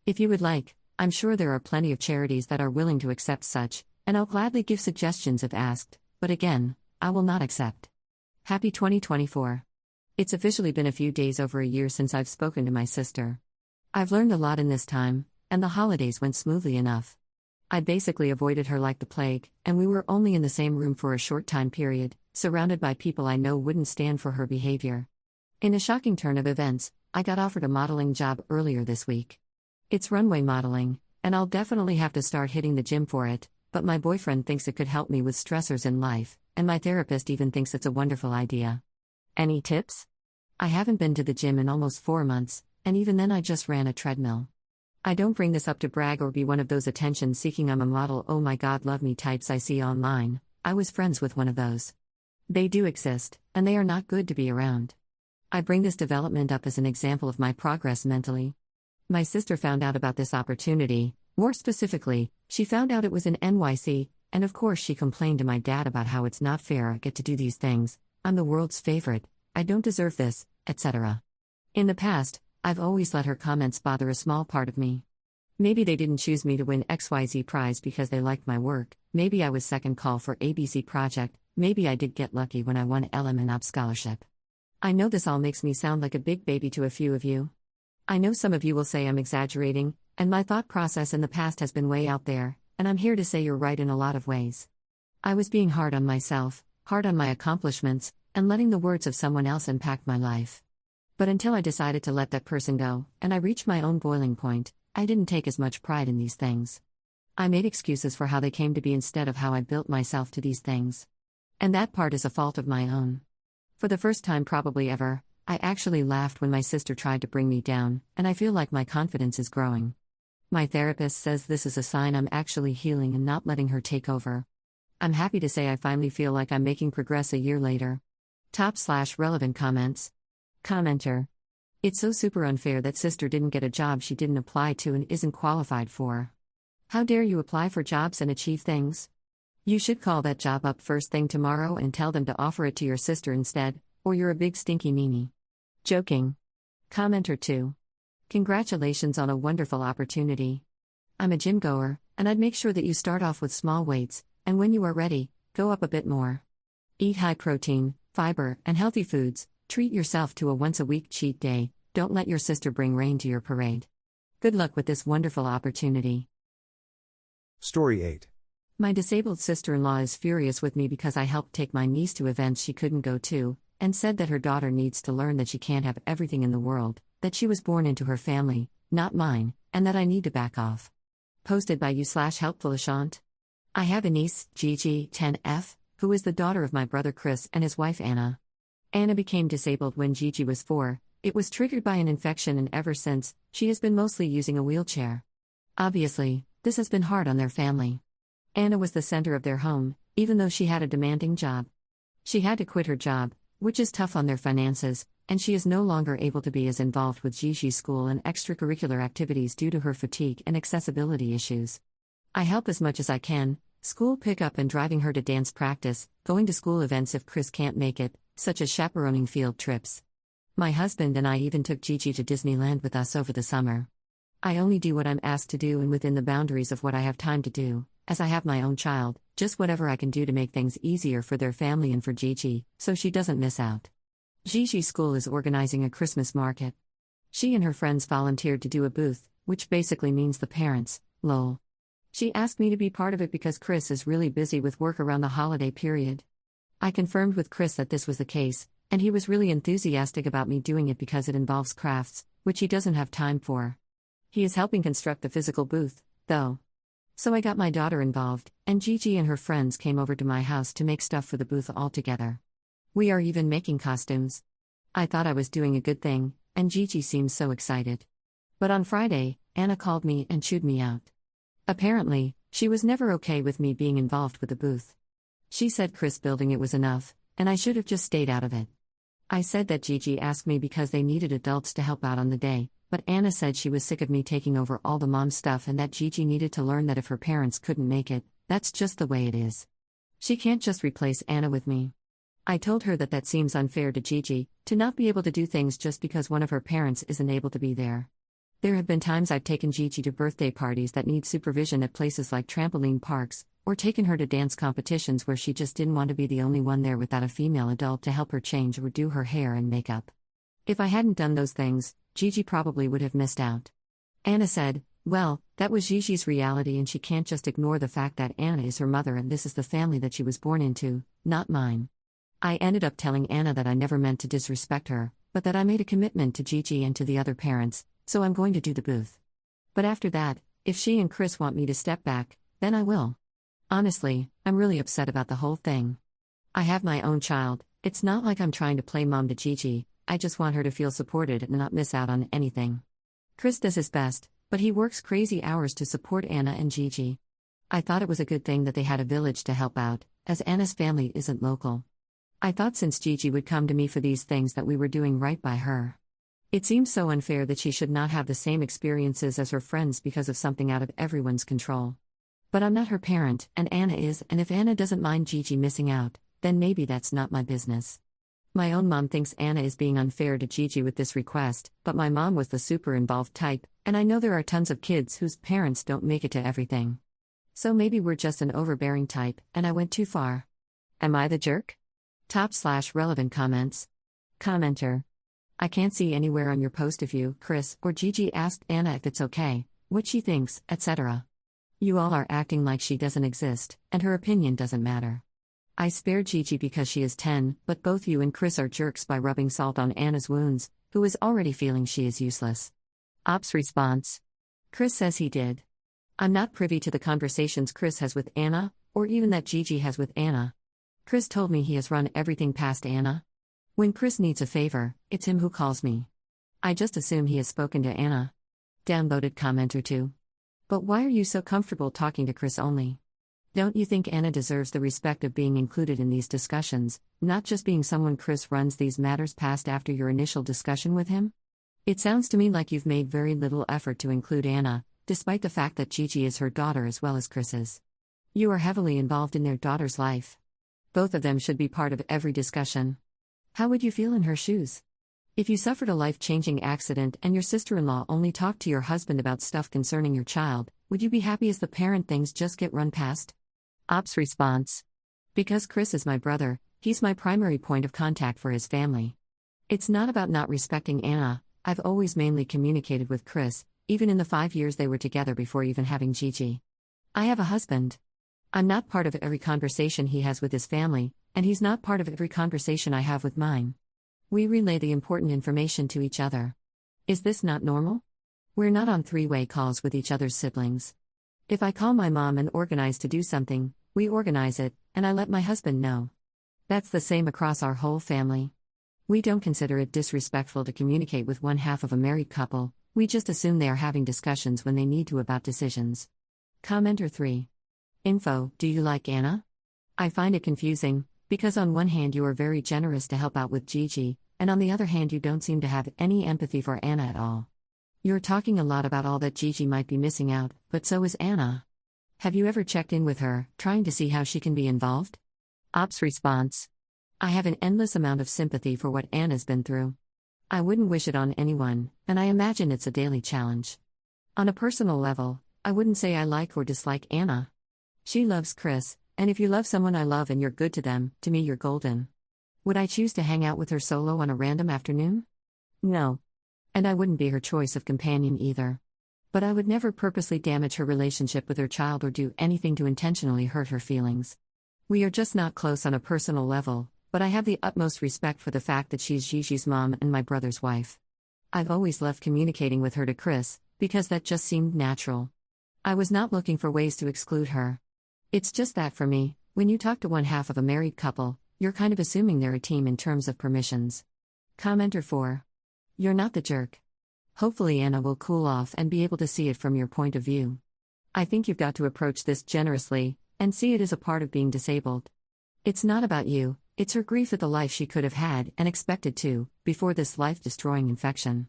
If you would like, I'm sure there are plenty of charities that are willing to accept such, and I'll gladly give suggestions if asked, but again, I will not accept. Happy 2024. It's officially been a few days over a year since I've spoken to my sister. I've learned a lot in this time, and the holidays went smoothly enough. I basically avoided her like the plague, and we were only in the same room for a short time period, surrounded by people I know wouldn't stand for her behavior. In a shocking turn of events, I got offered a modeling job earlier this week. It's runway modeling, and I'll definitely have to start hitting the gym for it, but my boyfriend thinks it could help me with stressors in life, and my therapist even thinks it's a wonderful idea. Any tips? I haven't been to the gym in almost 4 months, and even then I just ran a treadmill. I don't bring this up to brag or be one of those attention-seeking I'm a model oh my god love me types I see online. I was friends with one of those. They do exist, and they are not good to be around. I bring this development up as an example of my progress mentally. My sister found out about this opportunity, more specifically, she found out it was in NYC, and of course she complained to my dad about how it's not fair I get to do these things, I'm the world's favorite, I don't deserve this, etc. In the past, I've always let her comments bother a small part of me. Maybe they didn't choose me to win XYZ prize because they liked my work, maybe I was second call for ABC project, maybe I did get lucky when I won LM Op scholarship. I know this all makes me sound like a big baby to a few of you. I know some of you will say I'm exaggerating, and my thought process in the past has been way out there, and I'm here to say you're right in a lot of ways. I was being hard on myself, hard on my accomplishments, and letting the words of someone else impact my life. But until I decided to let that person go, and I reached my own boiling point, I didn't take as much pride in these things. I made excuses for how they came to be instead of how I built myself to these things. And that part is a fault of my own. For the first time probably ever, I actually laughed when my sister tried to bring me down, and I feel like my confidence is growing. My therapist says this is a sign I'm actually healing and not letting her take over. I'm happy to say I finally feel like I'm making progress a year later. Top/relevant comments. Commenter. It's so super unfair that sister didn't get a job she didn't apply to and isn't qualified for. How dare you apply for jobs and achieve things? You should call that job up first thing tomorrow and tell them to offer it to your sister instead, or you're a big stinky meanie. Joking. Commenter 2. Congratulations on a wonderful opportunity. I'm a gym goer, and I'd make sure that you start off with small weights, and when you are ready, go up a bit more. Eat high protein, fiber, and healthy foods, treat yourself to a once-a-week cheat day, don't let your sister bring rain to your parade. Good luck with this wonderful opportunity. Story 8. My disabled sister-in-law is furious with me because I helped take my niece to events she couldn't go to, and said that her daughter needs to learn that she can't have everything in the world, that she was born into her family, not mine, and that I need to back off. Posted by you/helpfulashant. I have a niece, Gigi, 10F, who is the daughter of my brother Chris and his wife Anna. Anna became disabled when Gigi was 4, it was triggered by an infection and ever since, she has been mostly using a wheelchair. Obviously, this has been hard on their family. Anna was the center of their home, even though she had a demanding job. She had to quit her job, which is tough on their finances, and she is no longer able to be as involved with Gigi's school and extracurricular activities due to her fatigue and accessibility issues. I help as much as I can, school pickup and driving her to dance practice, going to school events if Chris can't make it, such as chaperoning field trips. My husband and I even took Gigi to Disneyland with us over the summer. I only do what I'm asked to do and within the boundaries of what I have time to do, as I have my own child, just whatever I can do to make things easier for their family and for Gigi, so she doesn't miss out. Gigi's school is organizing a Christmas market. She and her friends volunteered to do a booth, which basically means the parents, lol. She asked me to be part of it because Chris is really busy with work around the holiday period. I confirmed with Chris that this was the case, and he was really enthusiastic about me doing it because it involves crafts, which he doesn't have time for. He is helping construct the physical booth, though. So I got my daughter involved, and Gigi and her friends came over to my house to make stuff for the booth all together. We are even making costumes. I thought I was doing a good thing, and Gigi seemed so excited. But on Friday, Anna called me and chewed me out. Apparently, she was never okay with me being involved with the booth. She said Chris building it was enough, and I should have just stayed out of it. I said that Gigi asked me because they needed adults to help out on the day, but Anna said she was sick of me taking over all the mom stuff and that Gigi needed to learn that if her parents couldn't make it, that's just the way it is. She can't just replace Anna with me. I told her that that seems unfair to Gigi, to not be able to do things just because one of her parents isn't able to be there. There have been times I've taken Gigi to birthday parties that need supervision at places like trampoline parks, or taken her to dance competitions where she just didn't want to be the only one there without a female adult to help her change or do her hair and makeup. If I hadn't done those things, Gigi probably would have missed out. Anna said, well, that was Gigi's reality and she can't just ignore the fact that Anna is her mother and this is the family that she was born into, not mine. I ended up telling Anna that I never meant to disrespect her, but that I made a commitment to Gigi and to the other parents, so I'm going to do the booth. But after that, if she and Chris want me to step back, then I will. Honestly, I'm really upset about the whole thing. I have my own child, it's not like I'm trying to play mom to Gigi, I just want her to feel supported and not miss out on anything. Chris does his best, but he works crazy hours to support Anna and Gigi. I thought it was a good thing that they had a village to help out, as Anna's family isn't local. I thought since Gigi would come to me for these things that we were doing right by her. It seems so unfair that she should not have the same experiences as her friends because of something out of everyone's control. But I'm not her parent, and Anna is, and if Anna doesn't mind Gigi missing out, then maybe that's not my business. My own mom thinks Anna is being unfair to Gigi with this request, but my mom was the super involved type, And I know there are tons of kids whose parents don't make it to everything. So maybe we're just an overbearing type, and I went too far. Am I the jerk? Top/relevant comments. Commenter. I can't see anywhere on your post if you, Chris, or Gigi asked Anna if it's okay, what she thinks, etc. You all are acting like she doesn't exist, and her opinion doesn't matter. I spared Gigi because she is 10, but both you and Chris are jerks by rubbing salt on Anna's wounds, who is already feeling she is useless. Ops response. Chris says he did. I'm not privy to the conversations Chris has with Anna, or even that Gigi has with Anna. Chris told me he has run everything past Anna. When Chris needs a favor, it's him who calls me. I just assume he has spoken to Anna. Downvoted commenter 2. But why are you so comfortable talking to Chris only? Don't you think Anna deserves the respect of being included in these discussions, not just being someone Chris runs these matters past after your initial discussion with him? It sounds to me like you've made very little effort to include Anna, despite the fact that Gigi is her daughter as well as Chris's. You are heavily involved in their daughter's life. Both of them should be part of every discussion. How would you feel in her shoes? If you suffered a life-changing accident and your sister-in-law only talked to your husband about stuff concerning your child, would you be happy as the parent things just get run past? Ops response. Because Chris is my brother, he's my primary point of contact for his family. It's not about not respecting Anna. I've always mainly communicated with Chris, even in the 5 years they were together before even having Gigi. I have a husband. I'm not part of every conversation he has with his family, and he's not part of every conversation I have with mine. We relay the important information to each other. Is this not normal? We're not on three-way calls with each other's siblings. If I call my mom and organize to do something, we organize it, and I let my husband know. That's the same across our whole family. We don't consider it disrespectful to communicate with one half of a married couple, we just assume they are having discussions when they need to about decisions. Commenter 3. Info, do you like Anna? I find it confusing, because on one hand you are very generous to help out with Gigi, and on the other hand you don't seem to have any empathy for Anna at all. You're talking a lot about all that Gigi might be missing out, but so is Anna. Have you ever checked in with her, trying to see how she can be involved? Ops response. I have an endless amount of sympathy for what Anna's been through. I wouldn't wish it on anyone, and I imagine it's a daily challenge. On a personal level, I wouldn't say I like or dislike Anna. She loves Chris, and if you love someone I love and you're good to them, to me you're golden. Would I choose to hang out with her solo on a random afternoon? No. And I wouldn't be her choice of companion either. But I would never purposely damage her relationship with her child or do anything to intentionally hurt her feelings. We are just not close on a personal level, but I have the utmost respect for the fact that she's Gigi's mom and my brother's wife. I've always left communicating with her to Chris, because that just seemed natural. I was not looking for ways to exclude her. It's just that for me, when you talk to one half of a married couple, you're kind of assuming they're a team in terms of permissions. Commenter 4. You're not the jerk. Hopefully Anna will cool off and be able to see it from your point of view. I think you've got to approach this generously, and see it as a part of being disabled. It's not about you, it's her grief at the life she could have had and expected to, before this life-destroying infection.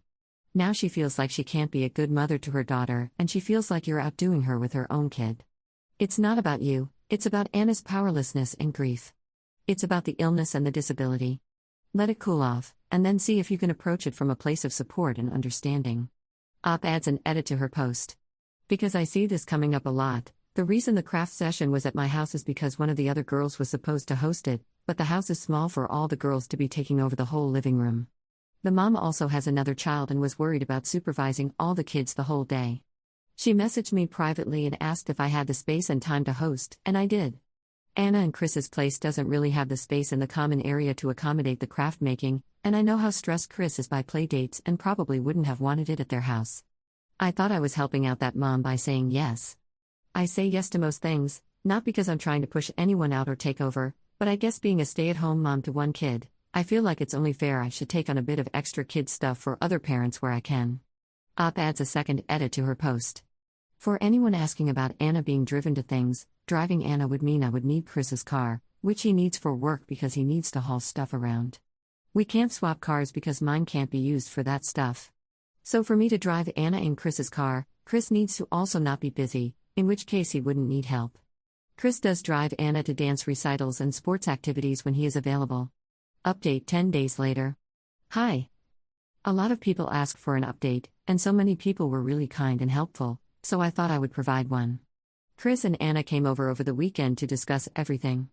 Now she feels like she can't be a good mother to her daughter, and she feels like you're outdoing her with her own kid. It's not about you, it's about Anna's powerlessness and grief. It's about the illness and the disability. Let it cool off, and then see if you can approach it from a place of support and understanding. Op adds an edit to her post. Because I see this coming up a lot, the reason the craft session was at my house is because one of the other girls was supposed to host it, but the house is small for all the girls to be taking over the whole living room. The mom also has another child and was worried about supervising all the kids the whole day. She messaged me privately and asked if I had the space and time to host, and I did. Anna and Chris's place doesn't really have the space in the common area to accommodate the craft making, and I know how stressed Chris is by play dates and probably wouldn't have wanted it at their house. I thought I was helping out that mom by saying yes. I say yes to most things, not because I'm trying to push anyone out or take over, but I guess being a stay-at-home mom to one kid, I feel like it's only fair I should take on a bit of extra kid stuff for other parents where I can. Op adds a second edit to her post. For anyone asking about Anna being driven to things, driving Anna would mean I would need Chris's car, which he needs for work because he needs to haul stuff around. We can't swap cars because mine can't be used for that stuff. So for me to drive Anna in Chris's car, Chris needs to also not be busy, in which case he wouldn't need help. Chris does drive Anna to dance recitals and sports activities when he is available. Update 10 days later. Hi. A lot of people asked for an update, and so many people were really kind and helpful, so I thought I would provide one. Chris and Anna came over the weekend to discuss everything.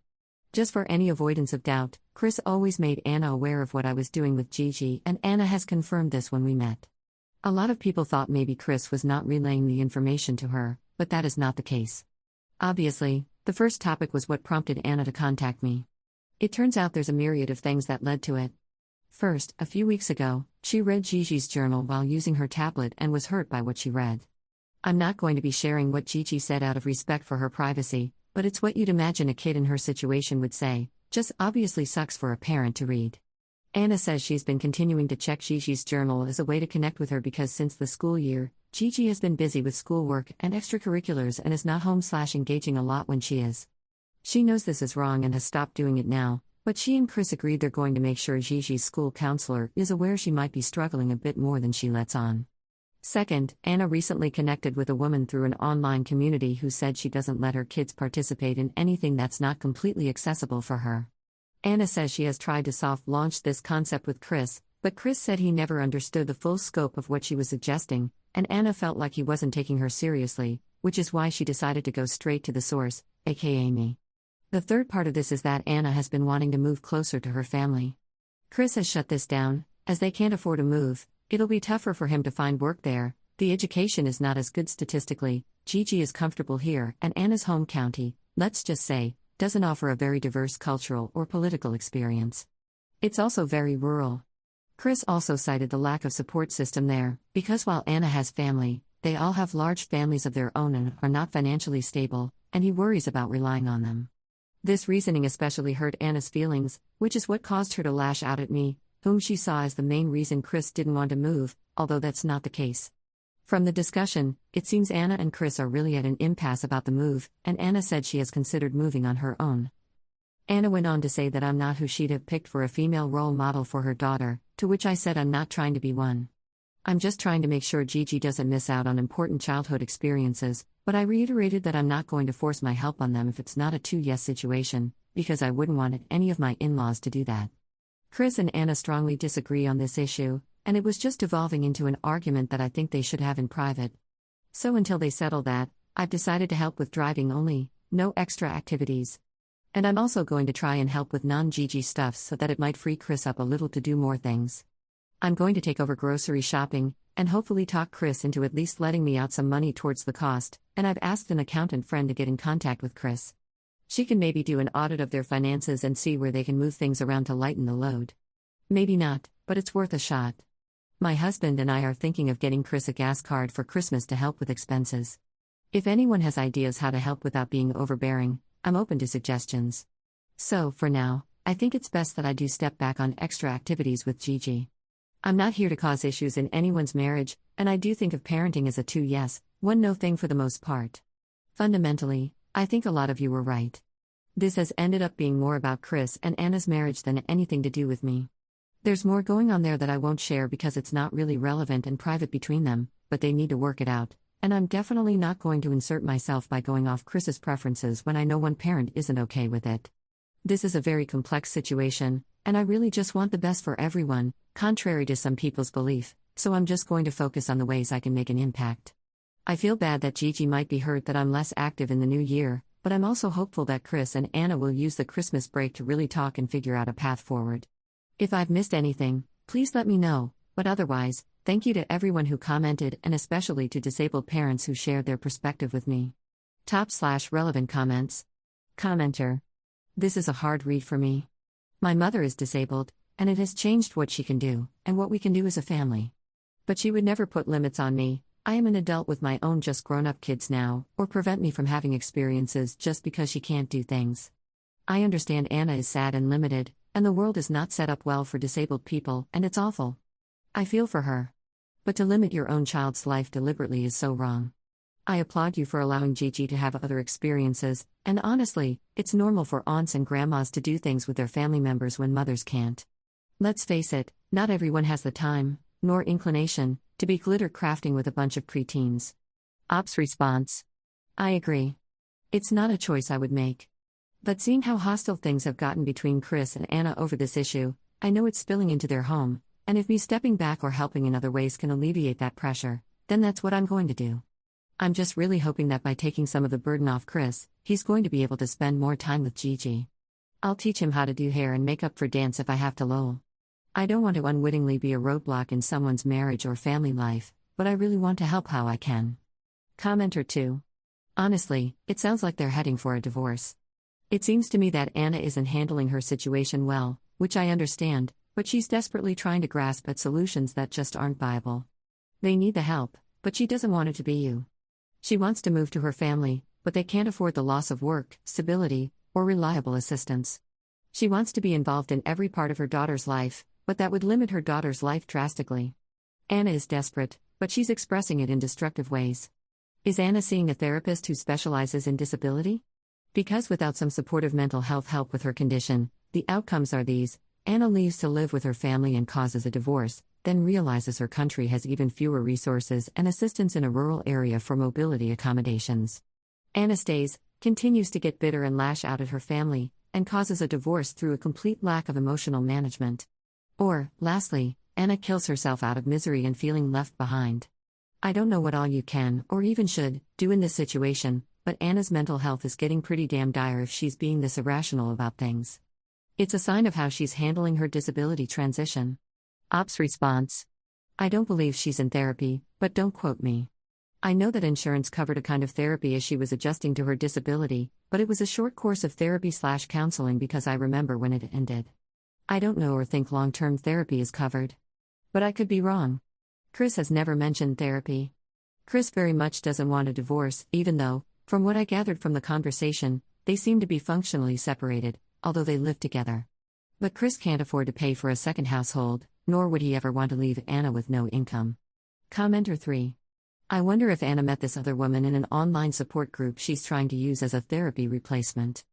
Just for any avoidance of doubt, Chris always made Anna aware of what I was doing with Gigi, and Anna has confirmed this when we met. A lot of people thought maybe Chris was not relaying the information to her, but that is not the case. Obviously, the first topic was what prompted Anna to contact me. It turns out there's a myriad of things that led to it. First, a few weeks ago, she read Gigi's journal while using her tablet and was hurt by what she read. I'm not going to be sharing what Gigi said out of respect for her privacy, but it's what you'd imagine a kid in her situation would say, just obviously sucks for a parent to read. Anna says she's been continuing to check Gigi's journal as a way to connect with her because since the school year, Gigi has been busy with schoolwork and extracurriculars and is not home/engaging a lot when she is. She knows this is wrong and has stopped doing it now, but she and Chris agreed they're going to make sure Gigi's school counselor is aware she might be struggling a bit more than she lets on. Second, Anna recently connected with a woman through an online community who said she doesn't let her kids participate in anything that's not completely accessible for her. Anna says she has tried to soft launch this concept with Chris, but Chris said he never understood the full scope of what she was suggesting, and Anna felt like he wasn't taking her seriously, which is why she decided to go straight to the source, aka me. The third part of this is that Anna has been wanting to move closer to her family. Chris has shut this down, as they can't afford to move. It'll be tougher for him to find work there, the education is not as good statistically, Gigi is comfortable here, and Anna's home county, let's just say, doesn't offer a very diverse cultural or political experience. It's also very rural. Chris also cited the lack of support system there, because while Anna has family, they all have large families of their own and are not financially stable, and he worries about relying on them. This reasoning especially hurt Anna's feelings, which is what caused her to lash out at me, whom she saw as the main reason Chris didn't want to move, although that's not the case. From the discussion, it seems Anna and Chris are really at an impasse about the move, and Anna said she has considered moving on her own. Anna went on to say that I'm not who she'd have picked for a female role model for her daughter, to which I said I'm not trying to be one. I'm just trying to make sure Gigi doesn't miss out on important childhood experiences, but I reiterated that I'm not going to force my help on them if it's not a 2-yes situation, because I wouldn't want any of my in-laws to do that. Chris and Anna strongly disagree on this issue, and it was just evolving into an argument that I think they should have in private. So until they settle that, I've decided to help with driving only, no extra activities. And I'm also going to try and help with non-Gigi stuff so that it might free Chris up a little to do more things. I'm going to take over grocery shopping, and hopefully talk Chris into at least letting me out some money towards the cost, and I've asked an accountant friend to get in contact with Chris. She can maybe do an audit of their finances and see where they can move things around to lighten the load. Maybe not, but it's worth a shot. My husband and I are thinking of getting Chris a gas card for Christmas to help with expenses. If anyone has ideas how to help without being overbearing, I'm open to suggestions. So, for now, I think it's best that I do step back on extra activities with Gigi. I'm not here to cause issues in anyone's marriage, and I do think of parenting as a 2-yes, 1-no thing for the most part. Fundamentally, I think a lot of you were right. This has ended up being more about Chris and Anna's marriage than anything to do with me. There's more going on there that I won't share because it's not really relevant and private between them, but they need to work it out, and I'm definitely not going to insert myself by going off Chris's preferences when I know one parent isn't okay with it. This is a very complex situation, and I really just want the best for everyone, contrary to some people's belief, so I'm just going to focus on the ways I can make an impact. I feel bad that Gigi might be hurt that I'm less active in the new year, but I'm also hopeful that Chris and Anna will use the Christmas break to really talk and figure out a path forward. If I've missed anything, please let me know, but otherwise, thank you to everyone who commented and especially to disabled parents who shared their perspective with me. Top/relevant comments. Commenter. This is a hard read for me. My mother is disabled, and it has changed what she can do, and what we can do as a family. But she would never put limits on me. I am an adult with my own just grown-up kids now, or prevent me from having experiences just because she can't do things. I understand Anna is sad and limited, and the world is not set up well for disabled people, and it's awful. I feel for her. But to limit your own child's life deliberately is so wrong. I applaud you for allowing Gigi to have other experiences, and honestly, it's normal for aunts and grandmas to do things with their family members when mothers can't. Let's face it, not everyone has the time, nor inclination, to be glitter crafting with a bunch of preteens. Ops response. I agree. It's not a choice I would make. But seeing how hostile things have gotten between Chris and Anna over this issue, I know it's spilling into their home, and if me stepping back or helping in other ways can alleviate that pressure, then that's what I'm going to do. I'm just really hoping that by taking some of the burden off Chris, he's going to be able to spend more time with Gigi. I'll teach him how to do hair and makeup for dance if I have to lol. I don't want to unwittingly be a roadblock in someone's marriage or family life, but I really want to help how I can. Commenter 2. Honestly, it sounds like they're heading for a divorce. It seems to me that Anna isn't handling her situation well, which I understand, but she's desperately trying to grasp at solutions that just aren't viable. They need the help, but she doesn't want it to be you. She wants to move to her family, but they can't afford the loss of work, stability, or reliable assistance. She wants to be involved in every part of her daughter's life, but that would limit her daughter's life drastically. Anna is desperate, but she's expressing it in destructive ways. Is Anna seeing a therapist who specializes in disability? Because without some supportive mental health help with her condition, the outcomes are these: Anna leaves to live with her family and causes a divorce, then realizes her country has even fewer resources and assistance in a rural area for mobility accommodations. Anna stays, continues to get bitter and lash out at her family, and causes a divorce through a complete lack of emotional management. Or, lastly, Anna kills herself out of misery and feeling left behind. I don't know what all you can, or even should, do in this situation, but Anna's mental health is getting pretty damn dire if she's being this irrational about things. It's a sign of how she's handling her disability transition. Ops response. I don't believe she's in therapy, but don't quote me. I know that insurance covered a kind of therapy as she was adjusting to her disability, but it was a short course of therapy/counseling because I remember when it ended. I don't know or think long-term therapy is covered. But I could be wrong. Chris has never mentioned therapy. Chris very much doesn't want a divorce, even though, from what I gathered from the conversation, they seem to be functionally separated, although they live together. But Chris can't afford to pay for a second household, nor would he ever want to leave Anna with no income. Commenter 3. I wonder if Anna met this other woman in an online support group she's trying to use as a therapy replacement.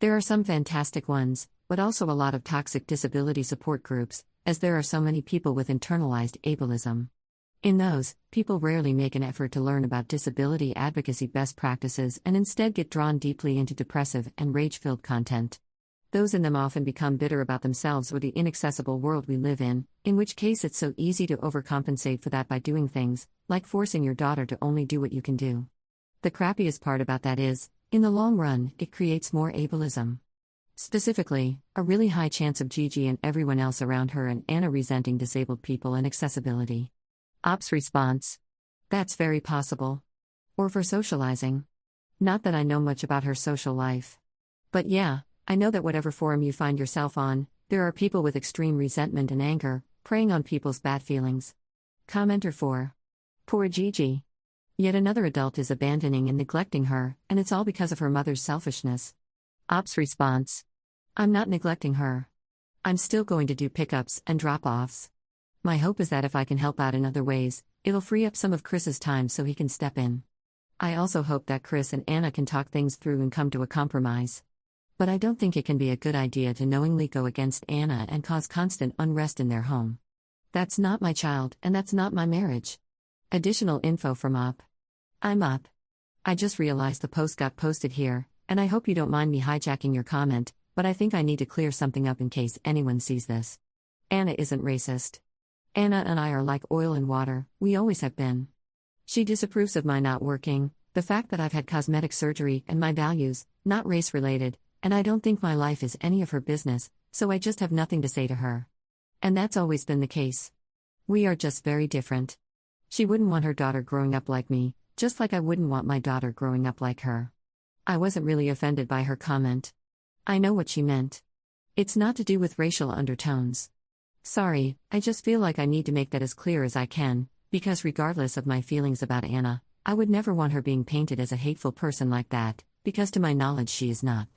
There are some fantastic ones, but also a lot of toxic disability support groups, as there are so many people with internalized ableism. In those, people rarely make an effort to learn about disability advocacy best practices and instead get drawn deeply into depressive and rage-filled content. Those in them often become bitter about themselves or the inaccessible world we live in which case it's so easy to overcompensate for that by doing things, like forcing your daughter to only do what you can do. The crappiest part about that is, in the long run, it creates more ableism. Specifically, a really high chance of Gigi and everyone else around her and Anna resenting disabled people and accessibility. Ops response. That's very possible. Or for socializing. Not that I know much about her social life. But yeah, I know that whatever forum you find yourself on, there are people with extreme resentment and anger, preying on people's bad feelings. Commenter 4. Poor Gigi. Yet another adult is abandoning and neglecting her, and it's all because of her mother's selfishness. Ops response. I'm not neglecting her. I'm still going to do pickups and drop-offs. My hope is that if I can help out in other ways, it'll free up some of Chris's time so he can step in. I also hope that Chris and Anna can talk things through and come to a compromise. But I don't think it can be a good idea to knowingly go against Anna and cause constant unrest in their home. That's not my child, and that's not my marriage. Additional info from Up. I'm Up. I just realized the post got posted here, and I hope you don't mind me hijacking your comment, but I think I need to clear something up in case anyone sees this. Anna isn't racist. Anna and I are like oil and water, we always have been. She disapproves of my not working, the fact that I've had cosmetic surgery, and my values, not race-related, and I don't think my life is any of her business, so I just have nothing to say to her. And that's always been the case. We are just very different. She wouldn't want her daughter growing up like me, just like I wouldn't want my daughter growing up like her. I wasn't really offended by her comment. I know what she meant. It's not to do with racial undertones. Sorry, I just feel like I need to make that as clear as I can, because regardless of my feelings about Anna, I would never want her being painted as a hateful person like that, because to my knowledge she is not.